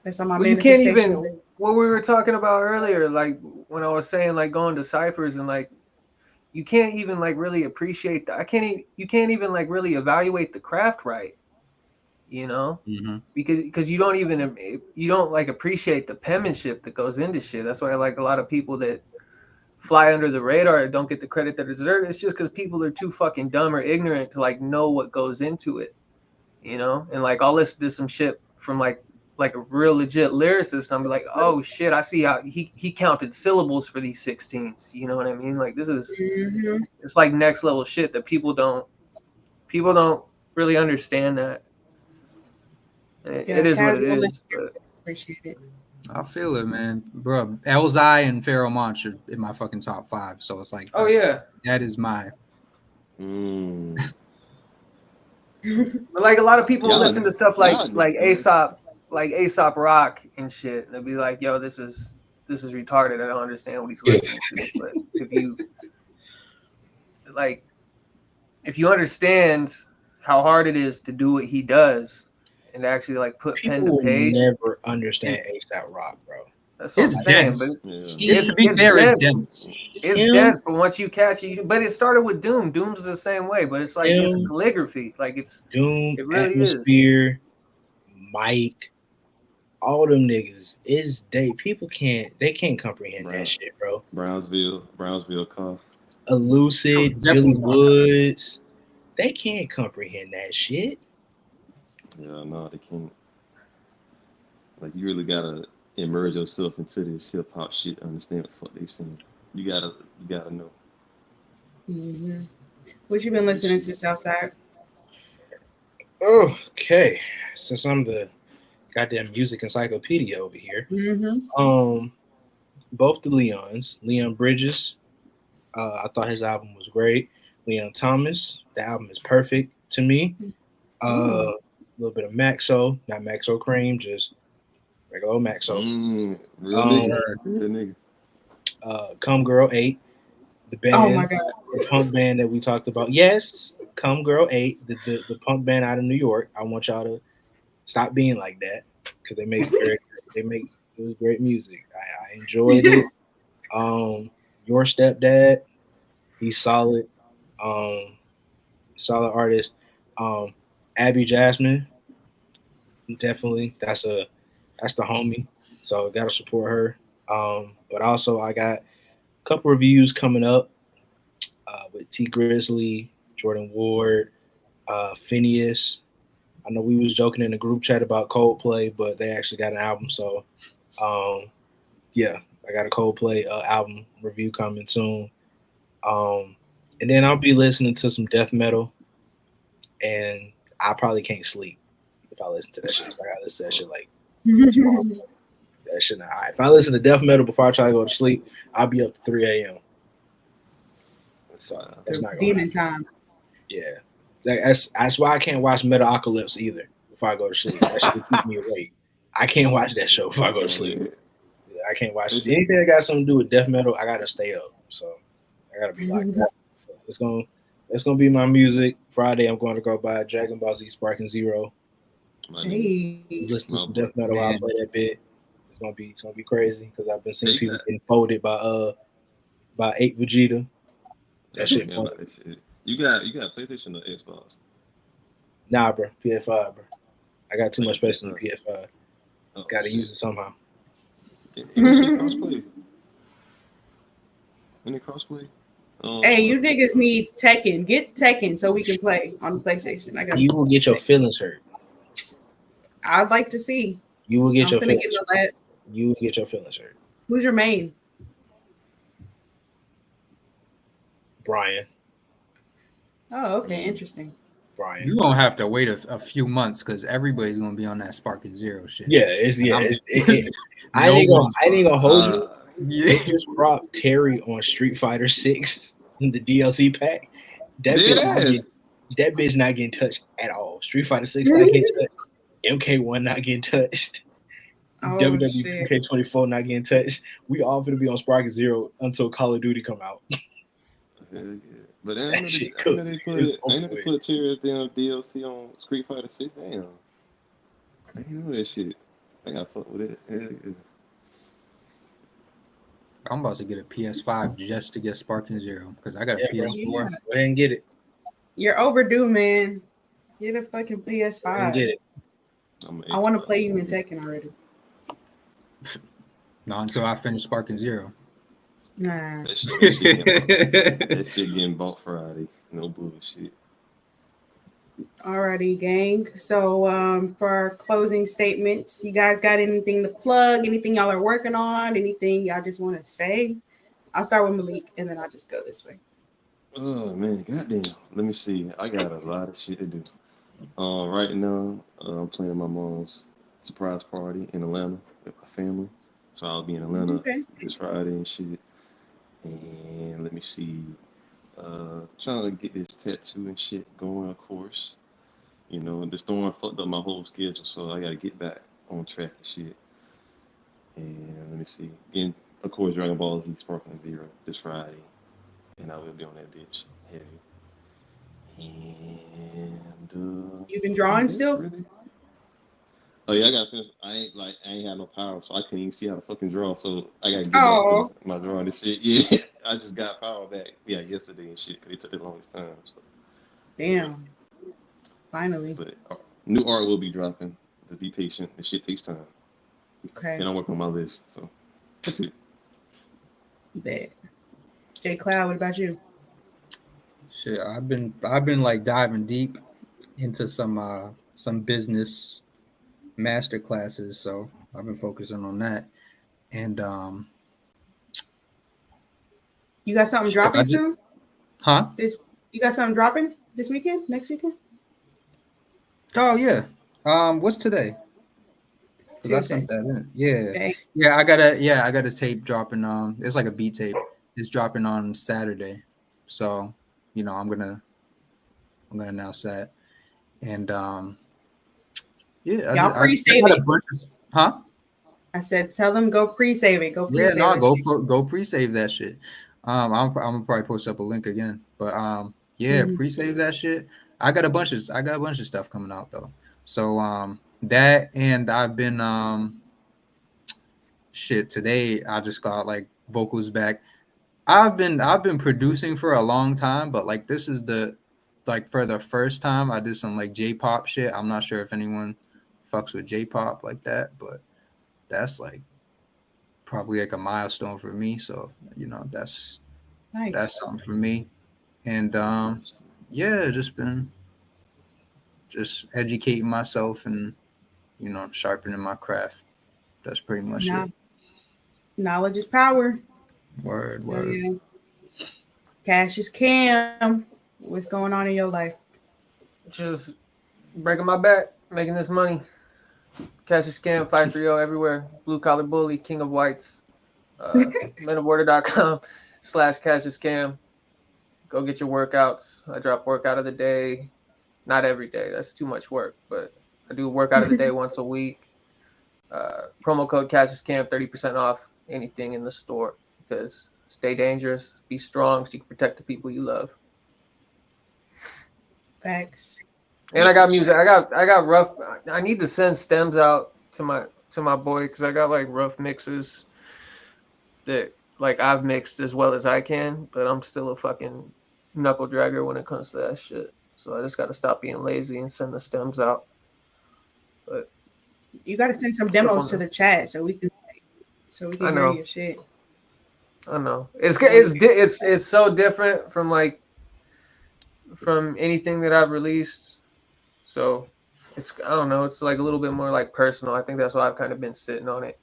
that's on my. Well, you can't even. What we were talking about earlier, like when I was saying like going to ciphers and like you can't even like really appreciate that. You can't even like really evaluate the craft right. you know, Mm-hmm. because you don't like appreciate the penmanship that goes into shit. That's why like a lot of people that fly under the radar and don't get the credit they deserve. It's just because people are too fucking dumb or ignorant to like know what goes into it, you know. And like I'll listen to some shit from like a real legit lyricist, and I'm like, oh shit, I see how he counted syllables for these 16s. You know what I mean? Like this is it's like next level shit that people don't really understand that. It is what it is. But appreciate it. I feel it, man, bro. Elzai and Pharoah Monch are in my fucking top 5, so it's like, that is my. But like a lot of people listen to stuff like Aesop Rock and shit, and they'll be like, "Yo, this is retarded. I don't understand what he's listening to." But if you understand how hard it is to do what he does and actually like put pen to page, never understand Aesop Rock, bro. That's what I'm saying. But to be fair, it's dense. It's dense, but once you catch it, but it started with Doom. Doom's the same way, but it's like it's calligraphy. Like it's Doom, it really Atmosphere, Mike, all them niggas people can't comprehend that shit, bro. Brownsville Cough. Elucid, Billy Woods, they can't comprehend that shit. Yeah, no, they can't. Like you really gotta immerse yourself into this hip hop shit to understand what the fuck they saying. You gotta know. Mm-hmm. What you been listening to, Southside? Okay, since I'm the goddamn music encyclopedia over here, both the Leon Bridges, I thought his album was great. Leon Thomas, the album is perfect to me. A little bit of Maxo, not Maxo Cream, just regular old Maxo. Real nigga. Come Girl 8, the band, oh my God, the punk band that we talked about. Yes, Come Girl 8, the punk band out of New York. I want y'all to stop being like that because they make great music. I enjoyed it. Your Stepdad, he's solid. Solid artist. Abby Jasmine, definitely. That's the homie. So gotta support her. But also I got a couple reviews coming up with T Grizzly, Jordan Ward, Phineas. I know we was joking in the group chat about Coldplay, but they actually got an album. So yeah, I got a Coldplay album review coming soon. And then I'll be listening to some death metal, and I probably can't sleep if I listen to that shit. I gotta listen to that shit like tomorrow. That shit not right. If I listen to death metal before I try to go to sleep, I'll be up to 3 a.m. So that's not demon time. Yeah, that's why I can't watch Metalocalypse either before I go to sleep. That shit keep me awake. I can't watch that show before I go to sleep. Yeah, I can't watch it. Anything that got something to do with death metal, I gotta stay up. So I gotta be like that. It's gonna be my music. Friday, I'm going to go buy Dragon Ball Z Sparking Zero. Hey. Listen to some death metal. I'll play that bit. It's gonna be crazy because I've been seeing people getting folded by 8 Vegeta. That shit fun. You got PlayStation or Xbox? Nah, bro. PS5, bro. I got too much space on the PS5. Gotta use it somehow. Any crossplay? Hey, you niggas need Tekken. Get Tekken so we can play on the PlayStation. You will get your feelings hurt. I'd like to see. You will get your feelings hurt. You will get your feelings hurt. Who's your main? Brian. Oh, okay, interesting. Brian. You're gonna have to wait a few months because everybody's gonna be on that Sparking Zero shit. Yeah, I ain't gonna hold you. They just brought Terry on Street Fighter 6 in the DLC pack. That bitch not getting touched at all. Street Fighter 6 not getting touched. MK1 not getting touched. WWE 2K24 not getting touched. We all gonna be on Sparking Zero until Call of Duty come out. But ain't they put Terry as damn DLC on Street Fighter 6? Damn. I didn't know that shit. I gotta fuck with it. Yeah. I'm about to get a PS5 just to get Sparking Zero because I got a PS4. Go ahead and get it. You're overdue, man. Get a fucking PS5. Get it. I want to play you in Tekken already. Not until I finish Sparking Zero. Nah. That shit getting bought Friday. No bullshit. Alrighty, gang. So for our closing statements, you guys got anything to plug? Anything y'all are working on? Anything y'all just want to say? I'll start with Malik, and then I'll just go this way. Oh man, goddamn. Let me see. I got a lot of shit to do. Right now, I'm playing my mom's surprise party in Atlanta with my family. So I'll be in Atlanta this Friday and shit. And let me see. Trying to get this tattoo and shit going, of course. You know, the storm fucked up my whole schedule, so I gotta get back on track and shit. And let me see. Again, of course, Dragon Ball Z Sparkling Zero this Friday. And I will be on that bitch heavy. And You've been drawing still? Really? Oh yeah, I gotta finish. I ain't had no power, so I couldn't even see how to fucking draw. So I gotta get back to my drawing and shit. Yeah, I just got power back. Yeah, yesterday and shit, because it took the longest time. So. Damn. Finally. But new art will be dropping. Just be patient. This shit takes time. Okay. And I'm working on my list. So that's it. Bet. J Cloud, what about you? Shit, I've been like diving deep into some business master classes, so I've been focusing on that. And you got something dropping soon? Huh? You got something dropping this weekend? Next weekend? Oh yeah. What's today? Because I sent that in. Yeah. Okay. Yeah, I got a tape dropping. It's like a beat tape. It's dropping on Saturday. So, you know, I'm gonna announce that. And yeah, y'all pre-save it. Huh? I said, tell them go pre-save it. Go pre-save it. Yeah, no, go pre-save that shit. I'm gonna probably post up a link again. But yeah, pre-save that shit. I got a bunch of stuff coming out though. So that, and I've been today I just got like vocals back. I've been producing for a long time, but like this is for the first time I did some like J-pop shit. I'm not sure if anyone fucks with J-pop like that, but that's like probably like a milestone for me. So, you know, that's nice. That's something for me. And yeah, just educating myself and, you know, sharpening my craft. That's pretty much it. Knowledge is power. Word. Yeah. Cash is Cam. What's going on in your life? Just breaking my back, making this money. Cash is Scam 530 everywhere. Blue Collar Bully, King of Whites. menofwater.com/cash is Scam. Go get your workouts. I drop workout of the day. Not every day. That's too much work, but I do workout of the day once a week. Promo code cash is Scam, 30% off anything in the store. Because stay dangerous, be strong, so you can protect the people you love. Thanks. And I got music. I got rough. I need to send stems out to my boy because I got like rough mixes that like I've mixed as well as I can, but I'm still a fucking knuckle dragger when it comes to that shit. So I just got to stop being lazy and send the stems out. But you got to send some demos to the chat so we can hear your shit. I know it's so different from anything that I've released. So I don't know, it's like a little bit more like personal. I think that's why I've kind of been sitting on it.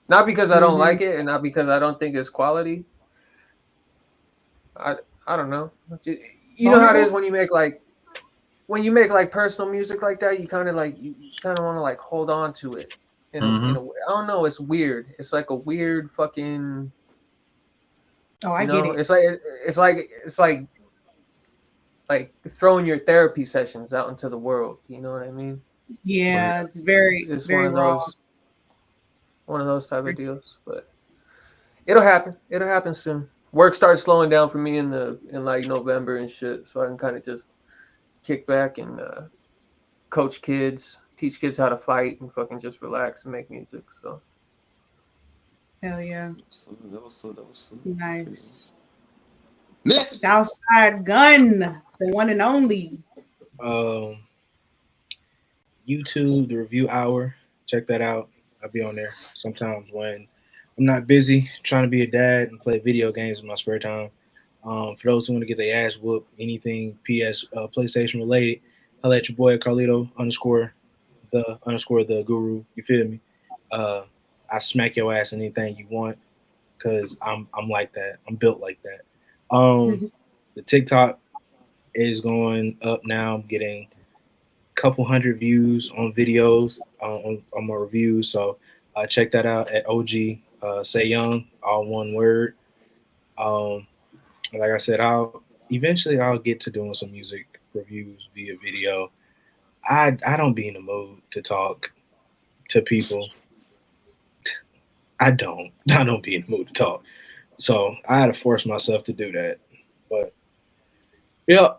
Not because I don't like it and not because I don't think it's quality. I don't know. You know how it is when you make like personal music like that, you kind of want to like hold on to it in a way. I don't know, it's weird. It's like a weird fucking I get it. It's like throwing your therapy sessions out into the world. You know what I mean? Yeah, it's very raw. One of those type of deals, but it'll happen. It'll happen soon. Work starts slowing down for me in like November and shit, so I can kind of just kick back and coach kids, teach kids how to fight, and fucking just relax and make music. So. Hell yeah. That was so nice. Southside Gun, the one and only. YouTube, the Review Hour. Check that out. I'll be on there sometimes when I'm not busy trying to be a dad and play video games in my spare time. For those who want to get their ass whooped, anything PlayStation related, I'll let your boy Carlito _the guru. You feel me? I smack your ass in anything you want because I'm like that. I'm built like that. The TikTok is going up now. I'm getting a couple hundred views on videos on my reviews. So check that out at OG Say Young, all one word. Like I said, I'll get to doing some music reviews via video. I don't be in the mood to talk to people. I don't be in the mood to talk. So I had to force myself to do that. But yeah,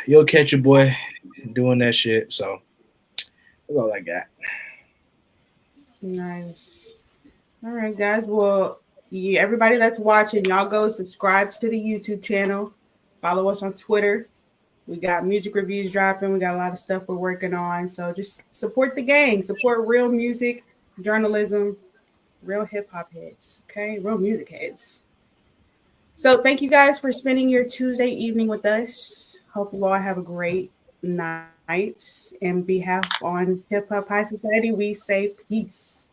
you'll catch your boy doing that shit. So that's all I got. Nice. All right, guys. Well, everybody that's watching, y'all go subscribe to the YouTube channel. Follow us on Twitter. We got music reviews dropping. We got a lot of stuff we're working on. So just support the gang. Support real music, journalism, real hip-hop heads. Okay? Real music heads. So thank you guys for spending your Tuesday evening with us. Hope you all have a great night. In behalf on Hip Hop High Society, we say peace.